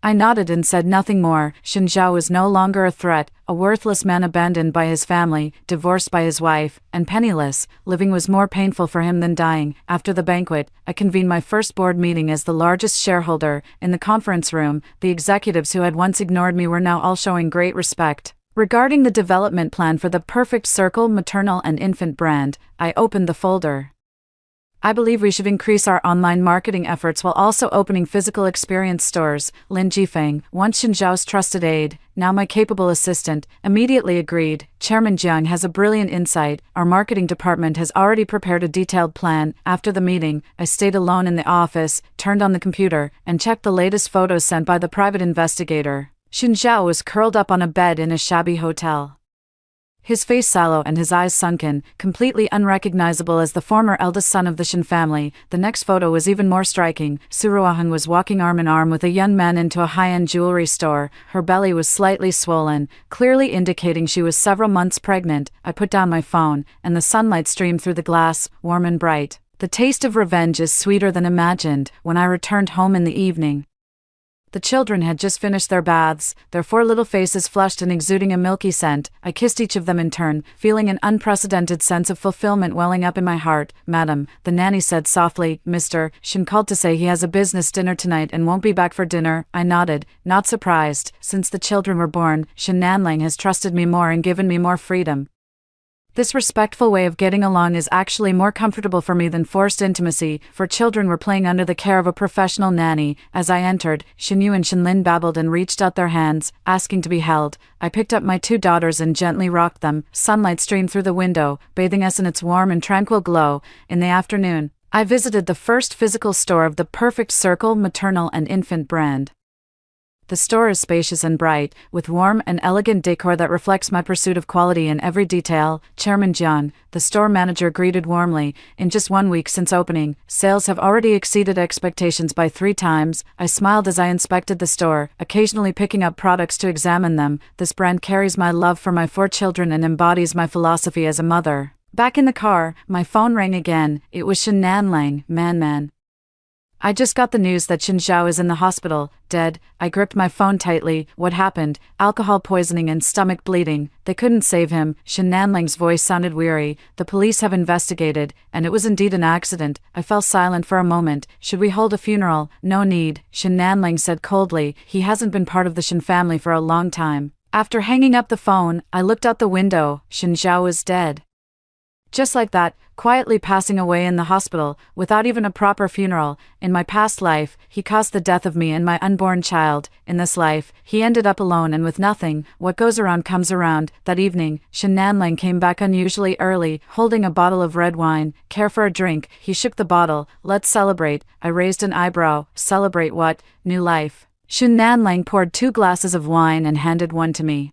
I nodded and said nothing more. Shen Zhao was no longer a threat, a worthless man abandoned by his family, divorced by his wife, and penniless. Living was more painful for him than dying. After the banquet, I convened my first board meeting as the largest shareholder. In the conference room, the executives who had once ignored me were now all showing great respect. Regarding the development plan for the Perfect Circle maternal and infant brand, I opened the folder. I believe we should increase our online marketing efforts while also opening physical experience stores. Lin Jifeng, once Shen Zhao's trusted aide, now my capable assistant, immediately agreed. Chairman Jiang has a brilliant insight. Our marketing department has already prepared a detailed plan. After the meeting, I stayed alone in the office, turned on the computer, and checked the latest photos sent by the private investigator. Shen Zhao was curled up on a bed in a shabby hotel. His face sallow and his eyes sunken, completely unrecognizable as the former eldest son of the Shin family. The next photo was even more striking. Suruahang was walking arm in arm with a young man into a high-end jewelry store. Her belly was slightly swollen, clearly indicating she was several months pregnant. I put down my phone, and the sunlight streamed through the glass, warm and bright. The taste of revenge is sweeter than imagined. When I returned home in the evening, the children had just finished their baths, their 4 little faces flushed and exuding a milky scent. I kissed each of them in turn, feeling an unprecedented sense of fulfillment welling up in my heart. "Madam," the nanny said softly, "Mr. Shin called to say he has a business dinner tonight and won't be back for dinner." I nodded, not surprised. Since the children were born, Shin Nanlang has trusted me more and given me more freedom. This respectful way of getting along is actually more comfortable for me than forced intimacy, for children were playing under the care of a professional nanny. As I entered, Shinyu and Shinlin babbled and reached out their hands, asking to be held. I picked up my 2 daughters and gently rocked them. Sunlight streamed through the window, bathing us in its warm and tranquil glow. In the afternoon, I visited the first physical store of the Perfect Circle maternal and infant brand. The store is spacious and bright, with warm and elegant decor that reflects my pursuit of quality in every detail. Chairman Jian, the store manager, greeted warmly. "In just 1 week since opening, sales have already exceeded expectations by 3 times. I smiled as I inspected the store, occasionally picking up products to examine them. This brand carries my love for my 4 children and embodies my philosophy as a mother. Back in the car, my phone rang again. It was Shin Nanlang. Man. I just got the news that Shin Zhao is in the hospital, dead. I gripped my phone tightly. What happened? Alcohol poisoning and stomach bleeding. They couldn't save him. Shin Nanlang's voice sounded weary. The police have investigated, and it was indeed an accident. I fell silent for a moment. Should we hold a funeral? No need, Shin Nanlang said coldly. He hasn't been part of the Shin family for a long time. After hanging up the phone, I looked out the window. Shin Zhao was dead. Just like that, quietly passing away in the hospital, without even a proper funeral. In my past life, he caused the death of me and my unborn child. In this life, he ended up alone and with nothing. What goes around comes around. That evening, Shin Nanlang came back unusually early, holding a bottle of red wine. Care for a drink? He shook the bottle. Let's celebrate. I raised an eyebrow. Celebrate what? New life. Shin Nanlang poured 2 glasses of wine and handed one to me.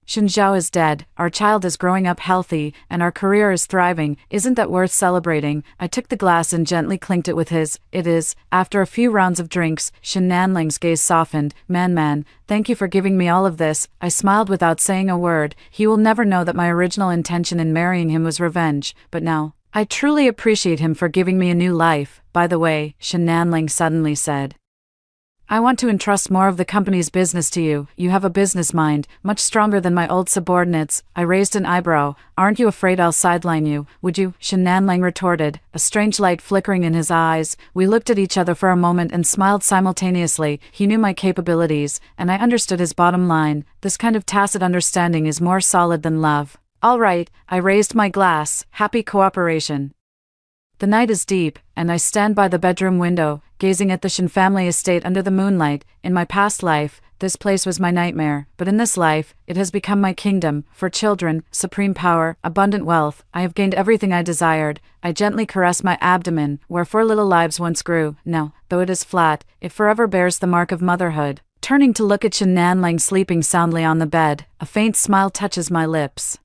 Shin Zhao is dead, our child is growing up healthy, and our career is thriving. Isn't that worth celebrating? I took the glass and gently clinked it with his. It is. After a few rounds of drinks, Shin Nanlang's gaze softened. Man, thank you for giving me all of this. I smiled without saying a word. He will never know that my original intention in marrying him was revenge, but now, I truly appreciate him for giving me a new life. By the way, Shin Nanlang suddenly said, I want to entrust more of the company's business to you. You have a business mind, much stronger than my old subordinates. I raised an eyebrow. Aren't you afraid I'll sideline you? Would you? Shin Nanlang retorted, a strange light flickering in his eyes. We looked at each other for a moment and smiled simultaneously. He knew my capabilities, and I understood his bottom line. This kind of tacit understanding is more solid than love. All right, I raised my glass. Happy cooperation. The night is deep, and I stand by the bedroom window, gazing at the Shin family estate under the moonlight. In my past life, this place was my nightmare, but in this life, it has become my kingdom. For children, supreme power, abundant wealth, I have gained everything I desired. I gently caress my abdomen, where 4 little lives once grew. Now, though it is flat, it forever bears the mark of motherhood. Turning to look at Shin Nanlang sleeping soundly on the bed, a faint smile touches my lips.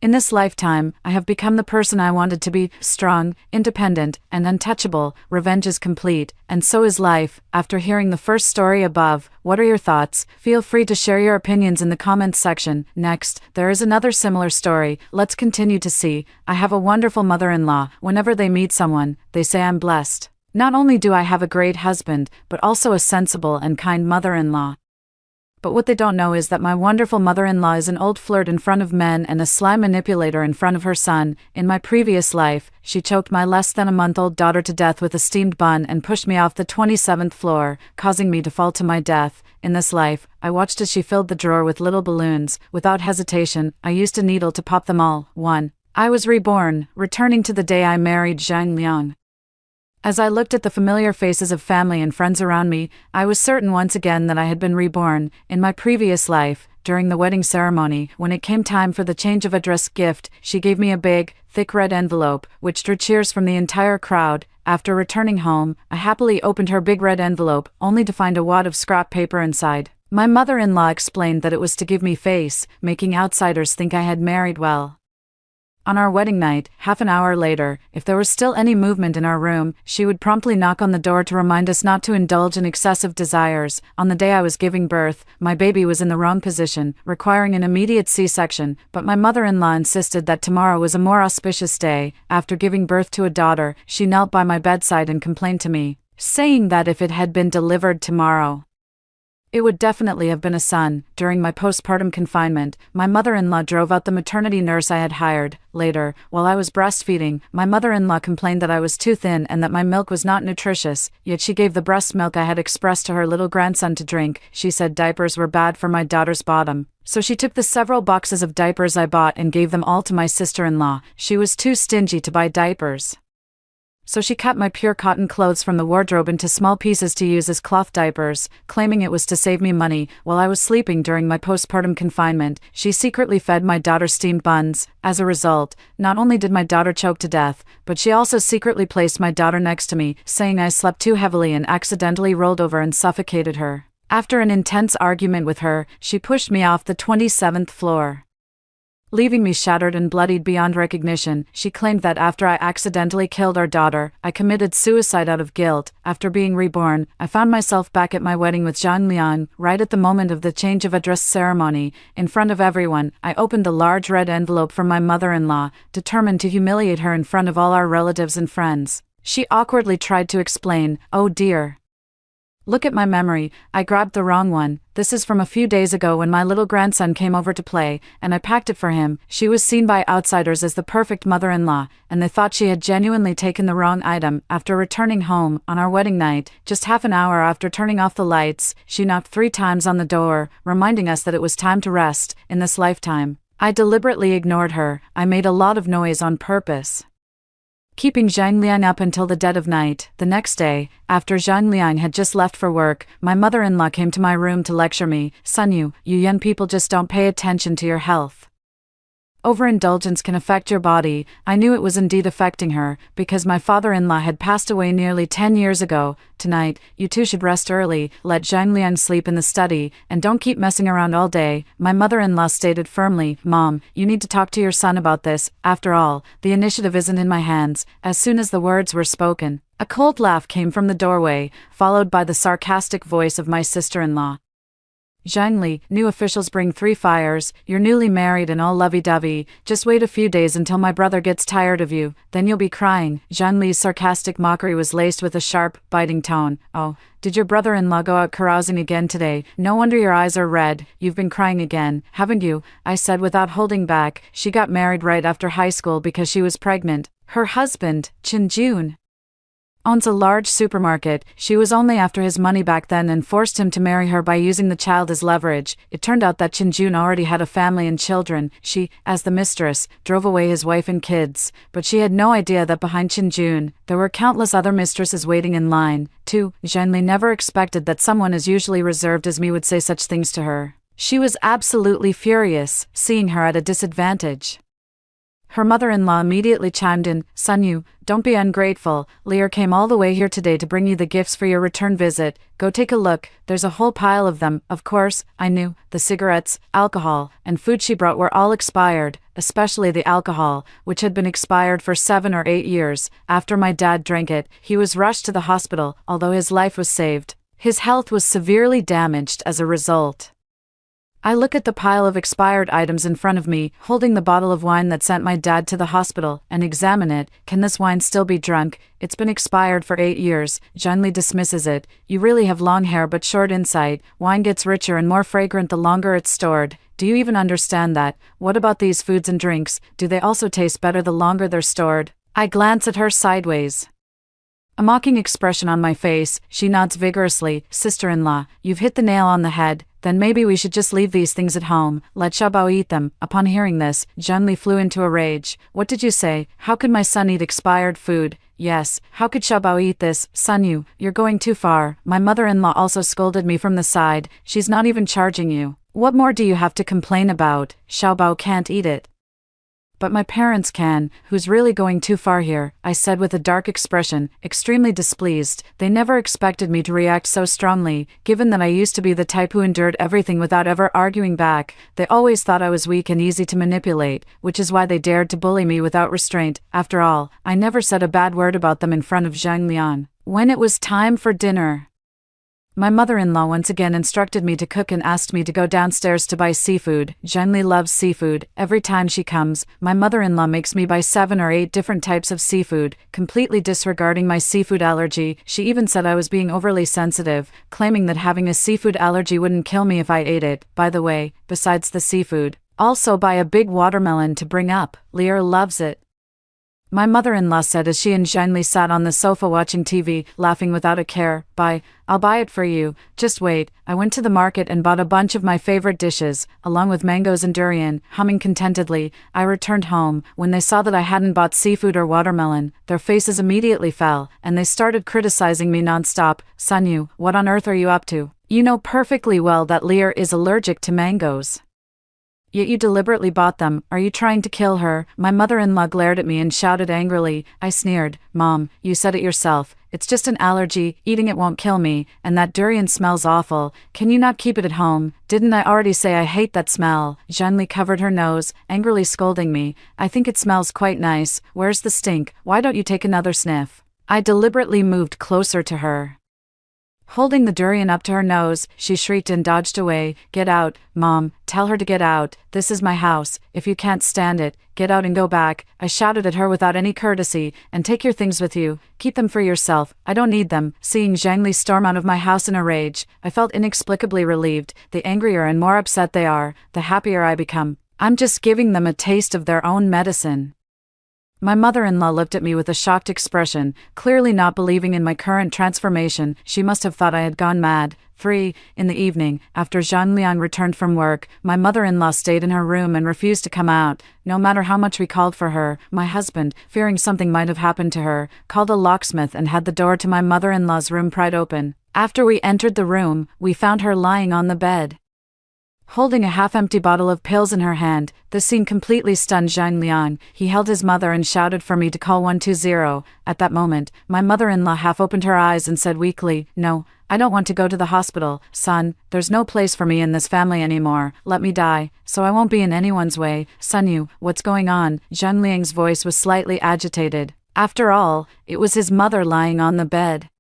In this lifetime, I have become the person I wanted to be, strong, independent, and untouchable. Revenge is complete, and so is life. After hearing the first story above, what are your thoughts? Feel free to share your opinions in the comments section. Next, there is another similar story. Let's continue to see. I have a wonderful mother-in-law. Whenever they meet someone, they say I'm blessed. Not only do I have a great husband, but also a sensible and kind mother-in-law. But what they don't know is that my wonderful mother-in-law is an old flirt in front of men and a sly manipulator in front of her son. In my previous life, she choked my less-than-a-month-old daughter to death with a steamed bun and pushed me off the 27th floor, causing me to fall to my death. In this life, I watched as she filled the drawer with little balloons. Without hesitation, I used a needle to pop them all. 1. I was reborn, returning to the day I married Zhang Liang. As I looked at the familiar faces of family and friends around me, I was certain once again that I had been reborn. In my previous life, during the wedding ceremony, when it came time for the change of address gift, she gave me a big, thick red envelope, which drew cheers from the entire crowd. After returning home, I happily opened her big red envelope, only to find a wad of scrap paper inside. My mother-in-law explained that it was to give me face, making outsiders think I had married well. On our wedding night, half an hour later, if there was still any movement in our room, she would promptly knock on the door to remind us not to indulge in excessive desires. On the day I was giving birth, my baby was in the wrong position, requiring an immediate C-section, but my mother-in-law insisted that tomorrow was a more auspicious day. After giving birth to a daughter, she knelt by my bedside and complained to me, saying that if it had been delivered tomorrow, it would definitely have been a son. During my postpartum confinement, my mother-in-law drove out the maternity nurse I had hired. Later, while I was breastfeeding, my mother-in-law complained that I was too thin and that my milk was not nutritious, yet she gave the breast milk I had expressed to her little grandson to drink. She said diapers were bad for my daughter's bottom. So she took the several boxes of diapers I bought and gave them all to my sister-in-law. She was too stingy to buy diapers, so she cut my pure cotton clothes from the wardrobe into small pieces to use as cloth diapers, claiming it was to save me money. While I was sleeping during my postpartum confinement, she secretly fed my daughter steamed buns. As a result, not only did my daughter choke to death, but she also secretly placed my daughter next to me, saying I slept too heavily and accidentally rolled over and suffocated her. After an intense argument with her, she pushed me off the 27th floor, leaving me shattered and bloodied beyond recognition. She claimed that after I accidentally killed our daughter, I committed suicide out of guilt. After being reborn, I found myself back at my wedding with Zhang Liang. Right at the moment of the change of address ceremony, in front of everyone, I opened the large red envelope from my mother-in-law, determined to humiliate her in front of all our relatives and friends. She awkwardly tried to explain, "Oh dear, look at my memory, I grabbed the wrong one. This is from a few days ago when my little grandson came over to play, and I packed it for him." She was seen by outsiders as the perfect mother-in-law, and they thought she had genuinely taken the wrong item. After returning home, on our wedding night, just half an hour after turning off the lights, she knocked 3 times on the door, reminding us that it was time to rest. In this lifetime, I deliberately ignored her. I made a lot of noise on purpose, keeping Zhang Liang up until the dead of night. The next day, after Zhang Liang had just left for work, my mother-in-law came to my room to lecture me. "Son, you young people just don't pay attention to your health. Overindulgence can affect your body." I knew it was indeed affecting her, because my father-in-law had passed away nearly 10 years ago. "Tonight, you two should rest early, let Zhang Liang sleep in the study, and don't keep messing around all day," my mother-in-law stated firmly. "Mom, you need to talk to your son about this. After all, the initiative isn't in my hands." As soon as the words were spoken, a cold laugh came from the doorway, followed by the sarcastic voice of my sister-in-law. "Zhang Li, new officials bring 3 fires, you're newly married and all lovey-dovey, just wait a few days until my brother gets tired of you, then you'll be crying." Zhang Li's sarcastic mockery was laced with a sharp, biting tone. "Oh, did your brother-in-law go out carousing again today? No wonder your eyes are red, you've been crying again, haven't you?" I said without holding back. "She got married right after high school because she was pregnant. Her husband, Chen Jun, owns a large supermarket. She was only after his money back then and forced him to marry her by using the child as leverage. It turned out that Chen Jun already had a family and children. She, as the mistress, drove away his wife and kids, but she had no idea that behind Chen Jun, there were countless other mistresses waiting in line, too." Zhang Li never expected that someone as usually reserved as me would say such things to her. She was absolutely furious, seeing her at a disadvantage. Her mother-in-law immediately chimed in, "Son, you don't be ungrateful. Lear came all the way here today to bring you the gifts for your return visit. Go take a look, there's a whole pile of them." Of course, I knew. The cigarettes, alcohol, and food she brought were all expired, especially the alcohol, which had been expired for 7 or 8 years. After my dad drank it, he was rushed to the hospital. Although his life was saved, his health was severely damaged as a result. I look at the pile of expired items in front of me, holding the bottle of wine that sent my dad to the hospital, and examine it. Can this wine still be drunk? It's been expired for 8 years. Zhang Li dismisses it. "You really have long hair but short insight. Wine gets richer and more fragrant the longer it's stored. Do you even understand that? What about these foods and drinks? Do they also taste better the longer they're stored?" I glance at her sideways, a mocking expression on my face. She nods vigorously. "Sister-in-law, you've hit the nail on the head. Then maybe we should just leave these things at home, let Xiaobao eat them." Upon hearing this, Zhang Li flew into a rage. "What did you say? How could my son eat expired food? Yes, how could Xiaobao eat this? Son, you're going too far." My mother-in-law also scolded me from the side. "She's not even charging you. What more do you have to complain about? Xiaobao can't eat it." but my parents can. Who's really going too far here? I said with a dark expression, extremely displeased. They never expected me to react so strongly, given that I used to be the type who endured everything without ever arguing back. They always thought I was weak and easy to manipulate, which is why they dared to bully me without restraint. After all, I never said a bad word about them in front of Zhang Liang. When it was time for dinner, my mother-in-law once again instructed me to cook and asked me to go downstairs to buy seafood. Zhengli loves seafood. Every time she comes, my mother-in-law makes me buy 7 or 8 different types of seafood, completely disregarding my seafood allergy. She even said I was being overly sensitive, claiming that having a seafood allergy wouldn't kill me if I ate it. By the way, besides the seafood, also buy a big watermelon to bring up. Lear loves it. My mother-in-law said as she and Zhengli sat on the sofa watching TV, laughing without a care. I'll buy it for you. Just wait. I went to the market and bought a bunch of my favorite dishes, along with mangoes and durian. Humming contentedly, I returned home. When they saw that I hadn't bought seafood or watermelon, their faces immediately fell, and they started criticizing me non-stop. Sunyu, what on earth are you up to? You know perfectly well that Lear is allergic to mangoes. Yet you deliberately bought them. Are you trying to kill her? My mother-in-law glared at me and shouted angrily. I sneered. Mom, you said it yourself. It's just an allergy, eating it won't kill me, and that durian smells awful. Can you not keep it at home? Didn't I already say I hate that smell? Zhengli covered her nose, angrily scolding me. I think it smells quite nice. Where's the stink? Why don't you take another sniff? I deliberately moved closer to her. Holding the durian up to her nose, she shrieked and dodged away. Get out, Mom, tell her to get out. This is my house. If you can't stand it, get out and go back. I shouted at her without any courtesy. And take your things with you. Keep them for yourself. I don't need them. Seeing Zhengli storm out of my house in a rage, I felt inexplicably relieved. The angrier and more upset they are, the happier I become. I'm just giving them a taste of their own medicine. My mother-in-law looked at me with a shocked expression, clearly not believing in my current transformation. She must have thought I had gone mad. 3 in the evening, after Zhang Liang returned from work, my mother-in-law stayed in her room and refused to come out. No matter how much we called for her, my husband, fearing something might have happened to her, called a locksmith and had the door to my mother-in-law's room pried open. After we entered the room, we found her lying on the bed, holding a half-empty bottle of pills in her hand. The scene completely stunned Zhang Liang. He held his mother and shouted for me to call 120. At that moment, my mother-in-law half opened her eyes and said weakly, No, I don't want to go to the hospital, son. There's no place for me in this family anymore. Let me die, so I won't be in anyone's way. Sunyu, what's going on? Zhang Liang's voice was slightly agitated. After all, it was his mother lying on the bed.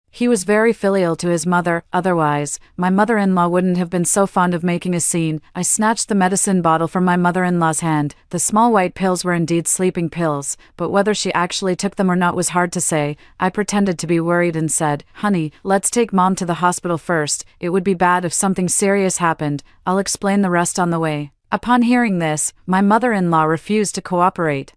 He was very filial to his mother, otherwise, my mother-in-law wouldn't have been so fond of making a scene. I snatched the medicine bottle from my mother-in-law's hand. The small white pills were indeed sleeping pills, but whether she actually took them or not was hard to say. I pretended to be worried and said, Honey, let's take Mom to the hospital first. It would be bad if something serious happened. I'll explain the rest on the way. Upon hearing this, my mother-in-law refused to cooperate.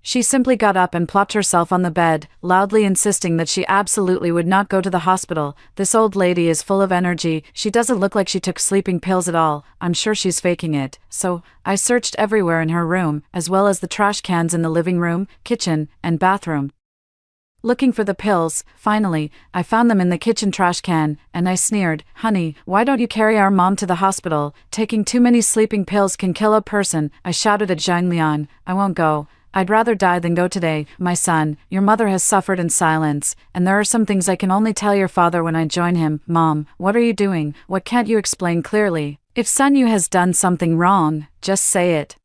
She simply got up and plopped herself on the bed, loudly insisting that she absolutely would not go to the hospital. This old lady is full of energy. She doesn't look like she took sleeping pills at all. I'm sure she's faking it. So, I searched everywhere in her room, as well as the trash cans in the living room, kitchen, and bathroom, looking for the pills. Finally, I found them in the kitchen trash can, and I sneered, Honey, why don't you carry our mom to the hospital? Taking too many sleeping pills can kill a person. I shouted at Zhang Liang. I won't go. I'd rather die than go today. My son, your mother has suffered in silence, and there are some things I can only tell your father when I join him. Mom, what are you doing? What can't you explain clearly? If Sunyu has done something wrong, just say it,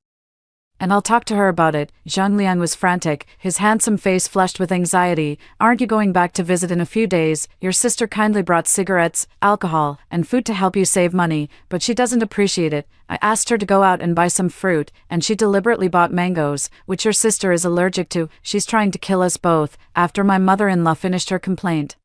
and I'll talk to her about it. Zhang Liang was frantic, his handsome face flushed with anxiety. Aren't you going back to visit in a few days? Your sister kindly brought cigarettes, alcohol, and food to help you save money, but she doesn't appreciate it. I asked her to go out and buy some fruit, and she deliberately bought mangoes, which your sister is allergic to. She's trying to kill us both. After my mother-in-law finished her complaint,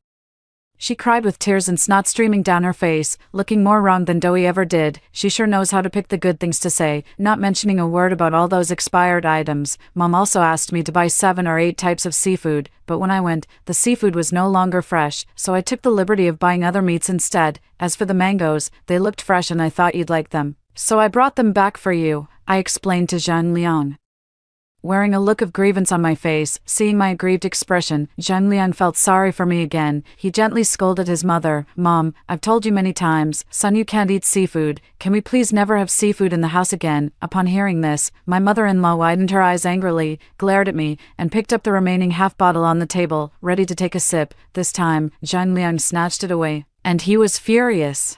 she cried with tears and snot streaming down her face, looking more wrong than Doi ever did. She sure knows how to pick the good things to say, not mentioning a word about all those expired items. Mom also asked me to buy 7 or 8 types of seafood, but when I went, the seafood was no longer fresh, so I took the liberty of buying other meats instead. As for the mangoes, they looked fresh and I thought you'd like them, so I brought them back for you, I explained to Zhang Liang. Wearing a look of grievance on my face, seeing my aggrieved expression, Zhang Liang felt sorry for me again. He gently scolded his mother. "Mom, I've told you many times, son, you can't eat seafood. Can we please never have seafood in the house again?" Upon hearing this, my mother-in-law widened her eyes angrily, glared at me, and picked up the remaining half bottle on the table, ready to take a sip. This time, Zhang Liang snatched it away, and he was furious.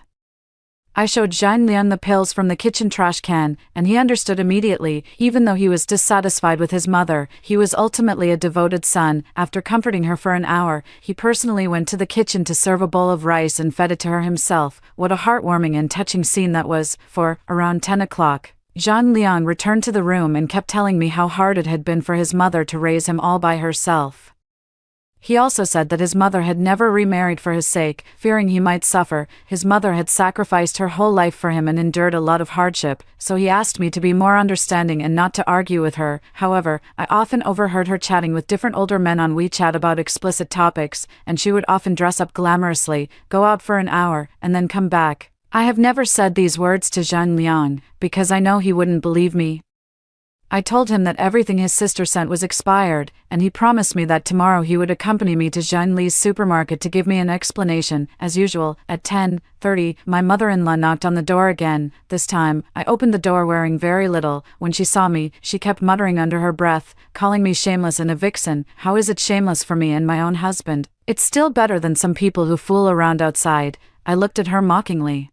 I showed Zhang Liang the pills from the kitchen trash can, and he understood immediately. Even though he was dissatisfied with his mother, he was ultimately a devoted son. After comforting her for an hour, he personally went to the kitchen to serve a bowl of rice and fed it to her himself. What a heartwarming and touching scene that was. For, around 10 o'clock, Zhang Liang returned to the room and kept telling me how hard it had been for his mother to raise him all by herself. He also said that his mother had never remarried for his sake, fearing he might suffer. His mother had sacrificed her whole life for him and endured a lot of hardship, so he asked me to be more understanding and not to argue with her. However, I often overheard her chatting with different older men on WeChat about explicit topics, and she would often dress up glamorously, go out for an hour, and then come back. I have never said these words to Zhang Liang, because I know he wouldn't believe me. I told him that everything his sister sent was expired, and he promised me that tomorrow he would accompany me to Zhang supermarket to give me an explanation. As usual, at 10:30, my mother-in-law knocked on the door again. This time, I opened the door wearing very little. When she saw me, she kept muttering under her breath, calling me shameless and a vixen. How is it shameless for me and my own husband? It's still better than some people who fool around outside. I looked at her mockingly.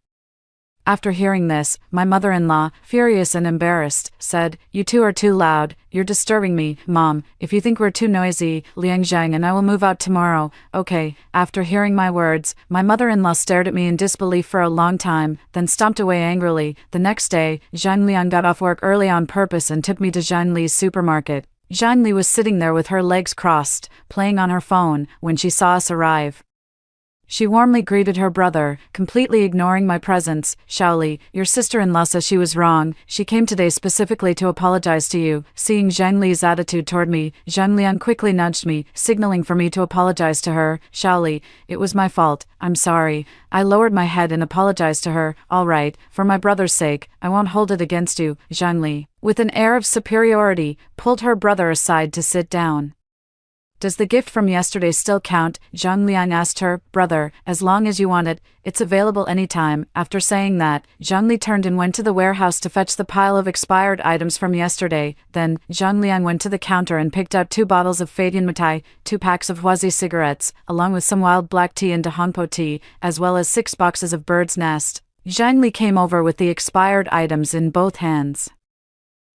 After hearing this, my mother-in-law, furious and embarrassed, said, "You two are too loud, you're disturbing me, Mom. If you think we're too noisy, Liang Zhang and I will move out tomorrow." Okay. After hearing my words, my mother-in-law stared at me in disbelief for a long time, then stomped away angrily. The next day, Zhang Liang got off work early on purpose and took me to Zhang Li's supermarket. Zhang Li was sitting there with her legs crossed, playing on her phone, when she saw us arrive. She warmly greeted her brother, completely ignoring my presence. "Shaoli, your sister-in-law says she was wrong. She came today specifically to apologize to you." Seeing Zhang Li's attitude toward me, Zhang Liang quickly nudged me, signaling for me to apologize to her. "Shaoli, it was my fault. I'm sorry." I lowered my head and apologized to her. "All right, for my brother's sake, I won't hold it against you." Zhang Li, with an air of superiority, pulled her brother aside to sit down. "Does the gift from yesterday still count?" Zhang Liang asked her. "Brother, as long as you want it, it's available anytime." After saying that, Zhang Li turned and went to the warehouse to fetch the pile of expired items from yesterday. Then, Zhang Liang went to the counter and picked out 2 bottles of Fadian Mitai, 2 packs of Huazi cigarettes, along with some wild black tea and Dahongpo tea, as well as 6 boxes of Bird's Nest. Zhang Li came over with the expired items in both hands,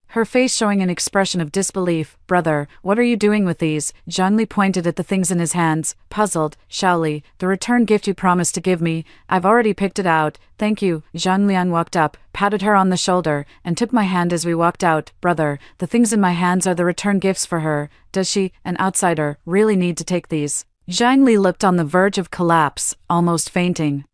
her face showing an expression of disbelief. "Brother, what are you doing with these?" Zhang Li pointed at the things in his hands, puzzled. "Shaoli, the return gift you promised to give me. I've already picked it out. Thank you." Zhang Liang walked up, patted her on the shoulder, and took my hand as we walked out. "Brother, the things in my hands are the return gifts for her. Does she, an outsider, really need to take these?" Zhang Li looked on the verge of collapse, almost fainting.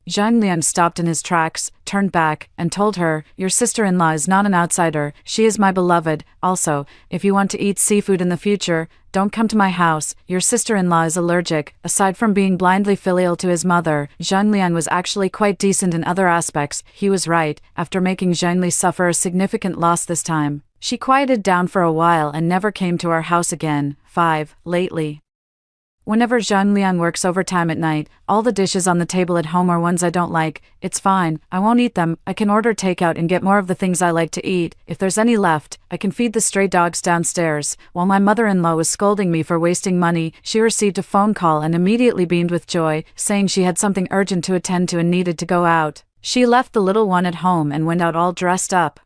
Zhang Liang stopped in his tracks, turned back, and told her, "Your sister-in-law is not an outsider, she is my beloved. Also, if you want to eat seafood in the future, don't come to my house. Your sister-in-law is allergic." Aside from being blindly filial to his mother, Zhang Liang was actually quite decent in other aspects. He was right. After making Zhang Li suffer a significant loss this time, she quieted down for a while and never came to our house again. 5. Lately, whenever Zhang Liang works overtime at night, all the dishes on the table at home are ones I don't like. It's fine, I won't eat them. I can order takeout and get more of the things I like to eat. If there's any left, I can feed the stray dogs downstairs. While my mother-in-law was scolding me for wasting money, she received a phone call and immediately beamed with joy, saying she had something urgent to attend to and needed to go out. She left the little one at home and went out all dressed up.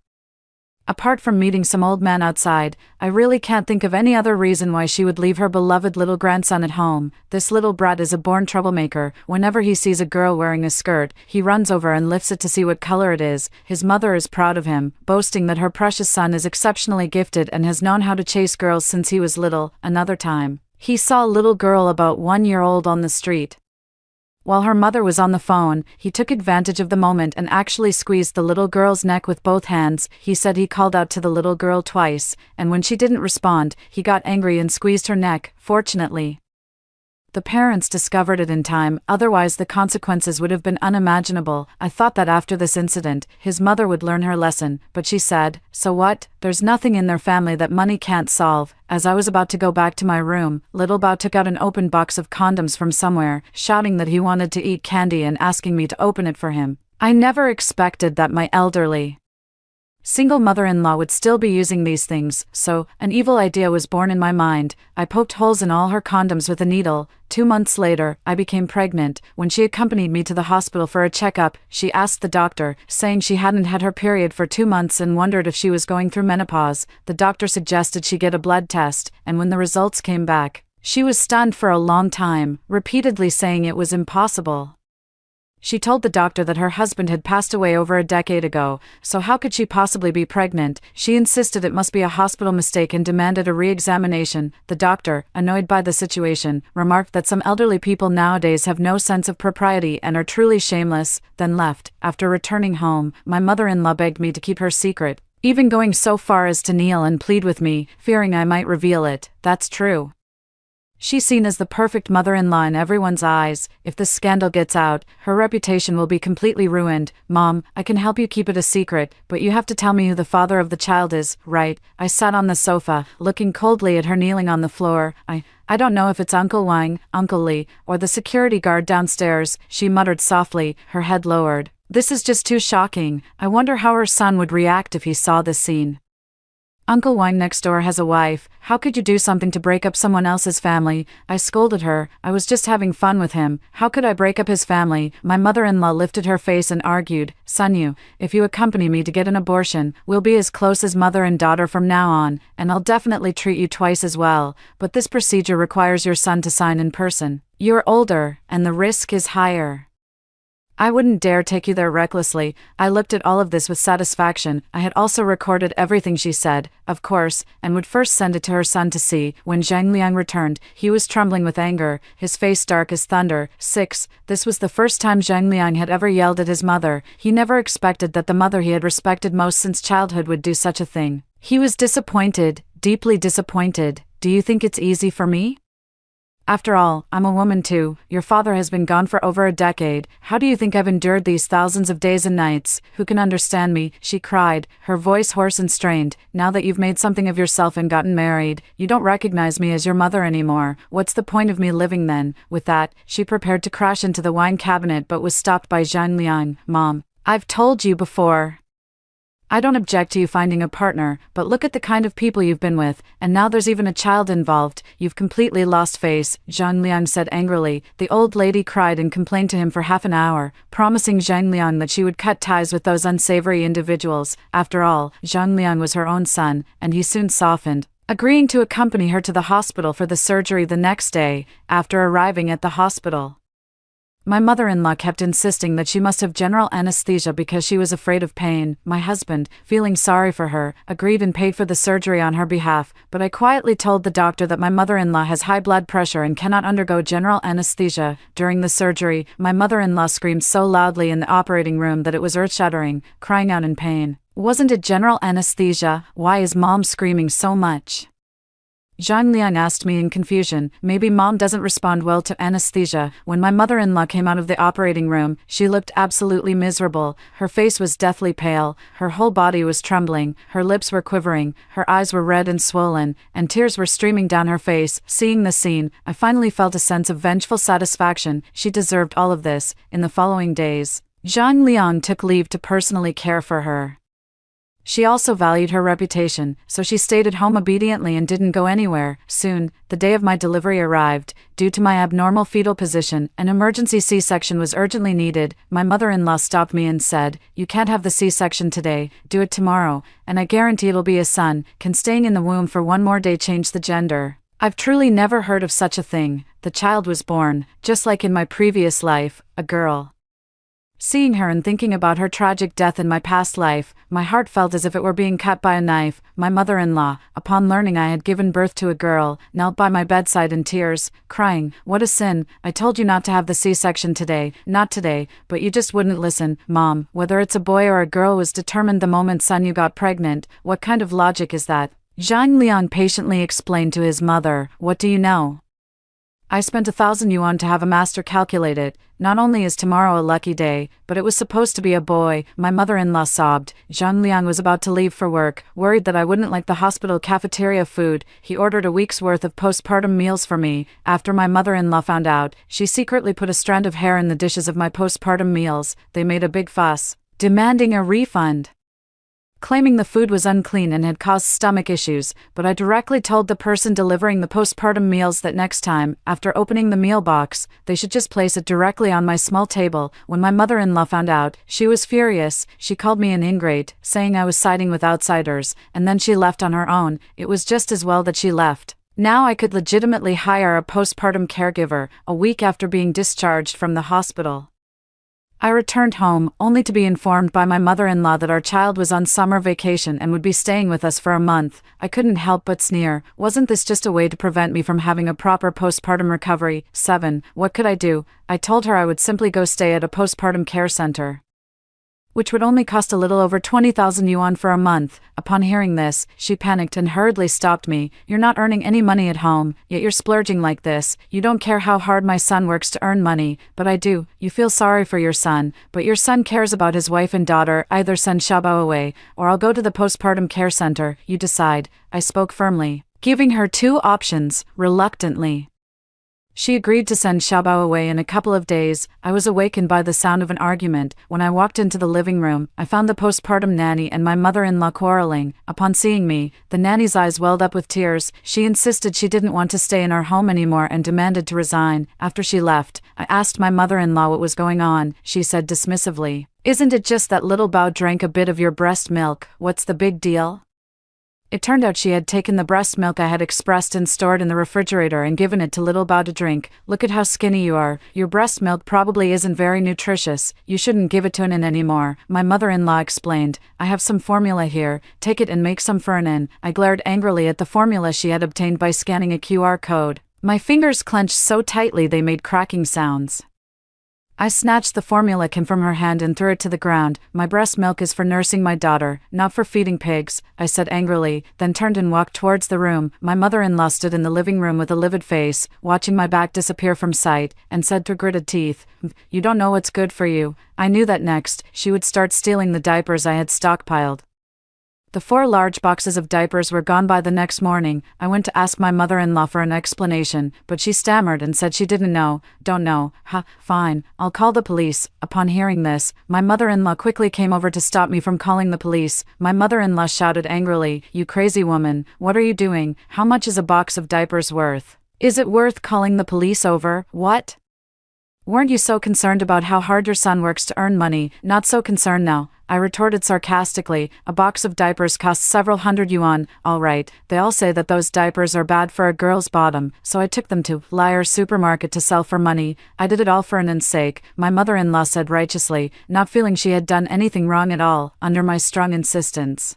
Apart from meeting some old man outside, I really can't think of any other reason why she would leave her beloved little grandson at home. This little brat is a born troublemaker. Whenever he sees a girl wearing a skirt, he runs over and lifts it to see what color it is. His mother is proud of him, boasting that her precious son is exceptionally gifted and has known how to chase girls since he was little. Another time, he saw a little girl about 1 year old on the street. While her mother was on the phone, he took advantage of the moment and actually squeezed the little girl's neck with both hands. He said he called out to the little girl twice, and when she didn't respond, he got angry and squeezed her neck. Fortunately, The parents discovered it in time, otherwise the consequences would have been unimaginable. I thought that after this incident, his mother would learn her lesson, but she said, "So what? There's nothing in their family that money can't solve." As I was about to go back to my room, Little Bao took out an open box of condoms from somewhere, shouting that he wanted to eat candy and asking me to open it for him. I never expected that my elderly single mother-in-law would still be using these things, so an evil idea was born in my mind. I poked holes in all her condoms with a needle. 2 months later, I became pregnant. When she accompanied me to the hospital for a checkup, she asked the doctor, saying she hadn't had her period for 2 months and wondered if she was going through menopause. The doctor suggested she get a blood test, and when the results came back, she was stunned for a long time, repeatedly saying it was impossible. She told the doctor that her husband had passed away over a decade ago, so how could she possibly be pregnant? She insisted it must be a hospital mistake and demanded a re-examination. The doctor, annoyed by the situation, remarked that some elderly people nowadays have no sense of propriety and are truly shameless, then left. After returning home, my mother-in-law begged me to keep her secret, even going so far as to kneel and plead with me, fearing I might reveal it. That's true. She's seen as the perfect mother-in-law in everyone's eyes. If this scandal gets out, her reputation will be completely ruined. Mom, I can help you keep it a secret, but you have to tell me who the father of the child is, right? I sat on the sofa, looking coldly at her kneeling on the floor. I don't know if it's Uncle Wang, Uncle Lee, or the security guard downstairs, she muttered softly, her head lowered. This is just too shocking. I wonder how her son would react if he saw this scene. Uncle Wang next door has a wife. How could you do something to break up someone else's family? I scolded her. I was just having fun with him. How could I break up his family? My mother-in-law lifted her face and argued, Sunyu, if you accompany me to get an abortion, we'll be as close as mother and daughter from now on, and I'll definitely treat you twice as well. But this procedure requires your son to sign in person. You're older, and the risk is higher. I wouldn't dare take you there recklessly. I looked at all of this with satisfaction. I had also recorded everything she said, of course, and would first send it to her son to see. When Zhang Liang returned, he was trembling with anger, his face dark as thunder. 6. This was the first time Zhang Liang had ever yelled at his mother. He never expected that the mother he had respected most since childhood would do such a thing. He was disappointed, deeply disappointed. Do you think it's easy for me? After all, I'm a woman too. Your father has been gone for over a decade. How do you think I've endured these thousands of days and nights? Who can understand me? She cried, her voice hoarse and strained. Now that you've made something of yourself and gotten married, you don't recognize me as your mother anymore. What's the point of me living then? With that, she prepared to crash into the wine cabinet but was stopped by Zhang Liang. Mom, I've told you before. I don't object to you finding a partner, but look at the kind of people you've been with, and now there's even a child involved. You've completely lost face, Zhang Liang said angrily. The old lady cried and complained to him for half an hour, promising Zhang Liang that she would cut ties with those unsavory individuals. After all, Zhang Liang was her own son, and he soon softened, agreeing to accompany her to the hospital for the surgery the next day. After arriving at the hospital, my mother-in-law kept insisting that she must have general anesthesia because she was afraid of pain. My husband, feeling sorry for her, agreed and paid for the surgery on her behalf, but I quietly told the doctor that my mother-in-law has high blood pressure and cannot undergo general anesthesia. During the surgery, my mother-in-law screamed so loudly in the operating room that it was earth-shattering, crying out in pain. Wasn't it general anesthesia? Why is Mom screaming so much? Zhang Liang asked me in confusion. Maybe Mom doesn't respond well to anesthesia. When my mother-in-law came out of the operating room, she looked absolutely miserable. Her face was deathly pale, her whole body was trembling, her lips were quivering, her eyes were red and swollen, and tears were streaming down her face. Seeing the scene, I finally felt a sense of vengeful satisfaction. She deserved all of this. In the following days, Zhang Liang took leave to personally care for her. She also valued her reputation, so she stayed at home obediently and didn't go anywhere. Soon, the day of my delivery arrived. Due to my abnormal fetal position, an emergency C-section was urgently needed. My mother-in-law stopped me and said, "You can't have the C-section today, do it tomorrow, and I guarantee it'll be a son. Can staying in the womb for one more day change the gender?" I've truly never heard of such a thing. The child was born, just like in my previous life, a girl. Seeing her and thinking about her tragic death in my past life, my heart felt as if it were being cut by a knife. My mother-in-law, upon learning I had given birth to a girl, knelt by my bedside in tears, crying, "What a sin, I told you not to have the C-section today, not today, but you just wouldn't listen." Mom, whether it's a boy or a girl was determined the moment Sunyu got pregnant. What kind of logic is that? Zhang Liang patiently explained to his mother. What do you know? I spent 1,000 yuan to have a master calculate it. Not only is tomorrow a lucky day, but it was supposed to be a boy, my mother-in-law sobbed. Zhang Liang was about to leave for work, worried that I wouldn't like the hospital cafeteria food. He ordered a week's worth of postpartum meals for me. After my mother-in-law found out, she secretly put a strand of hair in the dishes of my postpartum meals. They made a big fuss, demanding a refund, claiming the food was unclean and had caused stomach issues, but I directly told the person delivering the postpartum meals that next time, after opening the meal box, they should just place it directly on my small table. When my mother-in-law found out, she was furious. She called me an ingrate, saying I was siding with outsiders, and then she left on her own. It was just as well that she left. Now I could legitimately hire a postpartum caregiver, a week after being discharged from the hospital. I returned home, only to be informed by my mother-in-law that our child was on summer vacation and would be staying with us for a month. I couldn't help but sneer. Wasn't this just a way to prevent me from having a proper postpartum recovery? 7. What could I do? I told her I would simply go stay at a postpartum care center, which would only cost a little over 20,000 yuan for a month. Upon hearing this, she panicked and hurriedly stopped me. You're not earning any money at home, yet you're splurging like this. You don't care how hard my son works to earn money, but I do. You feel sorry for your son, but your son cares about his wife and daughter. Either send Xiaobao away, or I'll go to the postpartum care center. You decide. I spoke firmly, giving her 2 options, reluctantly. She agreed to send Xiaobao away in a couple of days. I was awakened by the sound of an argument. When I walked into the living room, I found the postpartum nanny and my mother-in-law quarreling. Upon seeing me, the nanny's eyes welled up with tears. She insisted she didn't want to stay in our home anymore and demanded to resign. After she left, I asked my mother-in-law what was going on. She said dismissively, "Isn't it just that little Bao drank a bit of your breast milk? What's the big deal?" It turned out she had taken the breast milk I had expressed and stored in the refrigerator and given it to little Bao to drink. "Look at how skinny you are. Your breast milk probably isn't very nutritious. You shouldn't give it to Anan anymore," my mother-in-law explained. "I have some formula here. Take it and make some for Anan." I glared angrily at the formula she had obtained by scanning a QR code. My fingers clenched so tightly they made cracking sounds. I snatched the formula can from her hand and threw it to the ground. "My breast milk is for nursing my daughter, not for feeding pigs," I said angrily, then turned and walked towards the room. My mother-in-law stood in the living room with a livid face, watching my back disappear from sight, and said through gritted teeth, "You don't know what's good for you." I knew that next, she would start stealing the diapers I had stockpiled. The 4 large boxes of diapers were gone by the next morning. I went to ask my mother-in-law for an explanation, but she stammered and said she didn't know. "Don't know? Ha, fine, I'll call the police." Upon hearing this, my mother-in-law quickly came over to stop me from calling the police. My mother-in-law shouted angrily, "You crazy woman, what are you doing? How much is a box of diapers worth? Is it worth calling the police over? What? Weren't you so concerned about how hard your son works to earn money? Not so concerned now," I retorted sarcastically. "A box of diapers costs several hundred yuan. All right, they all say that those diapers are bad for a girl's bottom, so I took them to Liar supermarket to sell for money. I did it all for Anan's sake," my mother-in-law said righteously, not feeling she had done anything wrong at all, under my strong insistence.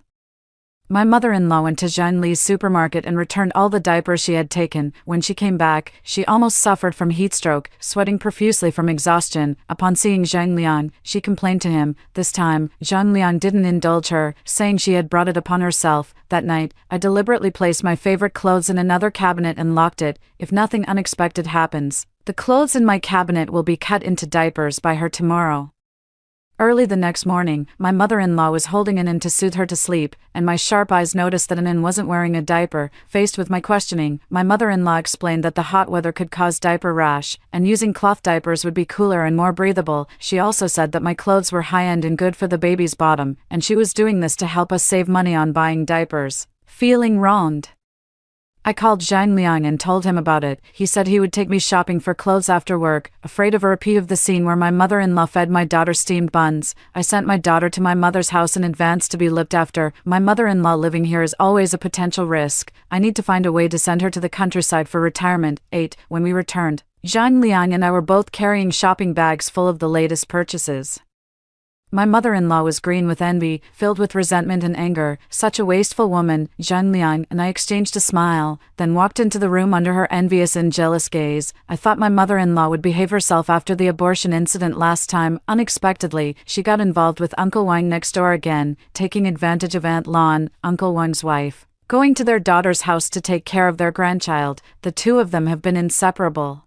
My mother-in-law went to Zhang Li's supermarket and returned all the diapers she had taken. When she came back, she almost suffered from heatstroke, sweating profusely from exhaustion. Upon seeing Zhang Liang, she complained to him. This time, Zhang Liang didn't indulge her, saying she had brought it upon herself. That night, I deliberately placed my favorite clothes in another cabinet and locked it. If nothing unexpected happens, the clothes in my cabinet will be cut into diapers by her tomorrow. Early the next morning, my mother-in-law was holding Anan to soothe her to sleep, and my sharp eyes noticed that Anan wasn't wearing a diaper. Faced with my questioning, my mother-in-law explained that the hot weather could cause diaper rash, and using cloth diapers would be cooler and more breathable. She also said that my clothes were high-end and good for the baby's bottom, and she was doing this to help us save money on buying diapers. Feeling wronged, I called Zhang Liang and told him about it. He said he would take me shopping for clothes after work. Afraid of a repeat of the scene where my mother-in-law fed my daughter steamed buns, I sent my daughter to my mother's house in advance to be looked after. My mother-in-law living here is always a potential risk. I need to find a way to send her to the countryside for retirement. 8. When we returned, Zhang Liang and I were both carrying shopping bags full of the latest purchases. My mother-in-law was green with envy, filled with resentment and anger. Such a wasteful woman. Zhang Liang and I exchanged a smile, then walked into the room under her envious and jealous gaze. I thought my mother-in-law would behave herself after the abortion incident last time. Unexpectedly, she got involved with Uncle Wang next door again, taking advantage of Aunt Lan, Uncle Wang's wife, going to their daughter's house to take care of their grandchild. The two of them have been inseparable.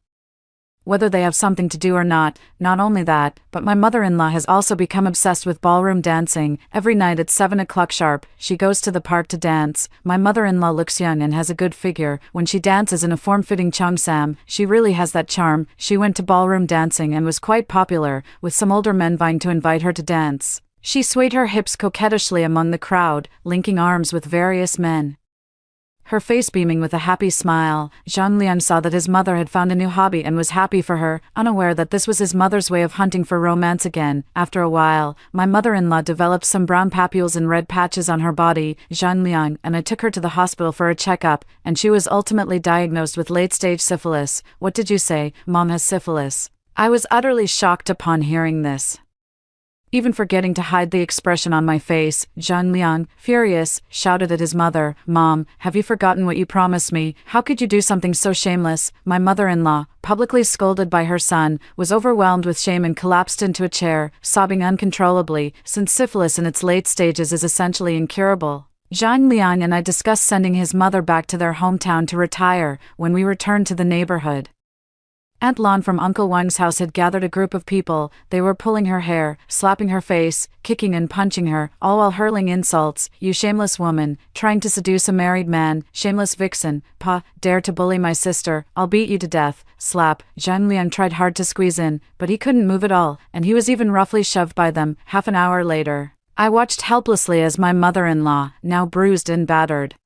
whether they have something to do or not. Not only that, but my mother-in-law has also become obsessed with ballroom dancing. Every night at 7 o'clock sharp, she goes to the park to dance. My mother-in-law looks young and has a good figure. When she dances in a form-fitting cheongsam, she really has that charm. She went to ballroom dancing and was quite popular, with some older men vying to invite her to dance. She swayed her hips coquettishly among the crowd, linking arms with various men, her face beaming with a happy smile. Zhang Liang saw that his mother had found a new hobby and was happy for her, unaware that this was his mother's way of hunting for romance again. After a while, my mother-in-law developed some brown papules and red patches on her body, Zhang Liang, and I took her to the hospital for a checkup, and she was ultimately diagnosed with late-stage syphilis. What did you say? Mom has syphilis. I was utterly shocked upon hearing this, even forgetting to hide the expression on my face. Zhang Liang, furious, shouted at his mother, "Mom, have you forgotten what you promised me? How could you do something so shameless?" My mother-in-law, publicly scolded by her son, was overwhelmed with shame and collapsed into a chair, sobbing uncontrollably, since syphilis in its late stages is essentially incurable. Zhang Liang and I discussed sending his mother back to their hometown to retire. When we returned to the neighborhood, Aunt Lan from Uncle Wang's house had gathered a group of people. They were pulling her hair, slapping her face, kicking and punching her, all while hurling insults. "You shameless woman, trying to seduce a married man, shameless vixen, dare to bully my sister, I'll beat you to death." Slap. Zhang Liang tried hard to squeeze in, but he couldn't move at all, and he was even roughly shoved by them. Half an hour later, I watched helplessly as my mother-in-law, now bruised and battered,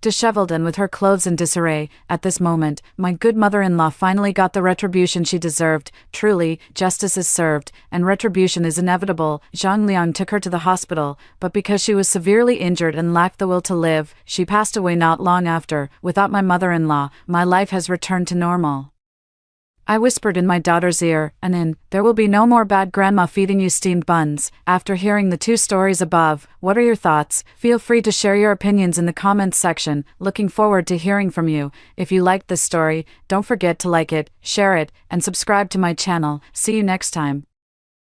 disheveled and with her clothes in disarray. At this moment, my good mother-in-law finally got the retribution she deserved. Truly, justice is served, and retribution is inevitable. Zhang Liang took her to the hospital, but because she was severely injured and lacked the will to live, she passed away not long after. Without my mother-in-law, my life has returned to normal. I whispered in my daughter's ear, "Anin, there will be no more bad grandma feeding you steamed buns." After hearing the two stories above, what are your thoughts? Feel free to share your opinions in the comments section. Looking forward to hearing from you. If you liked this story, don't forget to like it, share it, and subscribe to my channel. See you next time.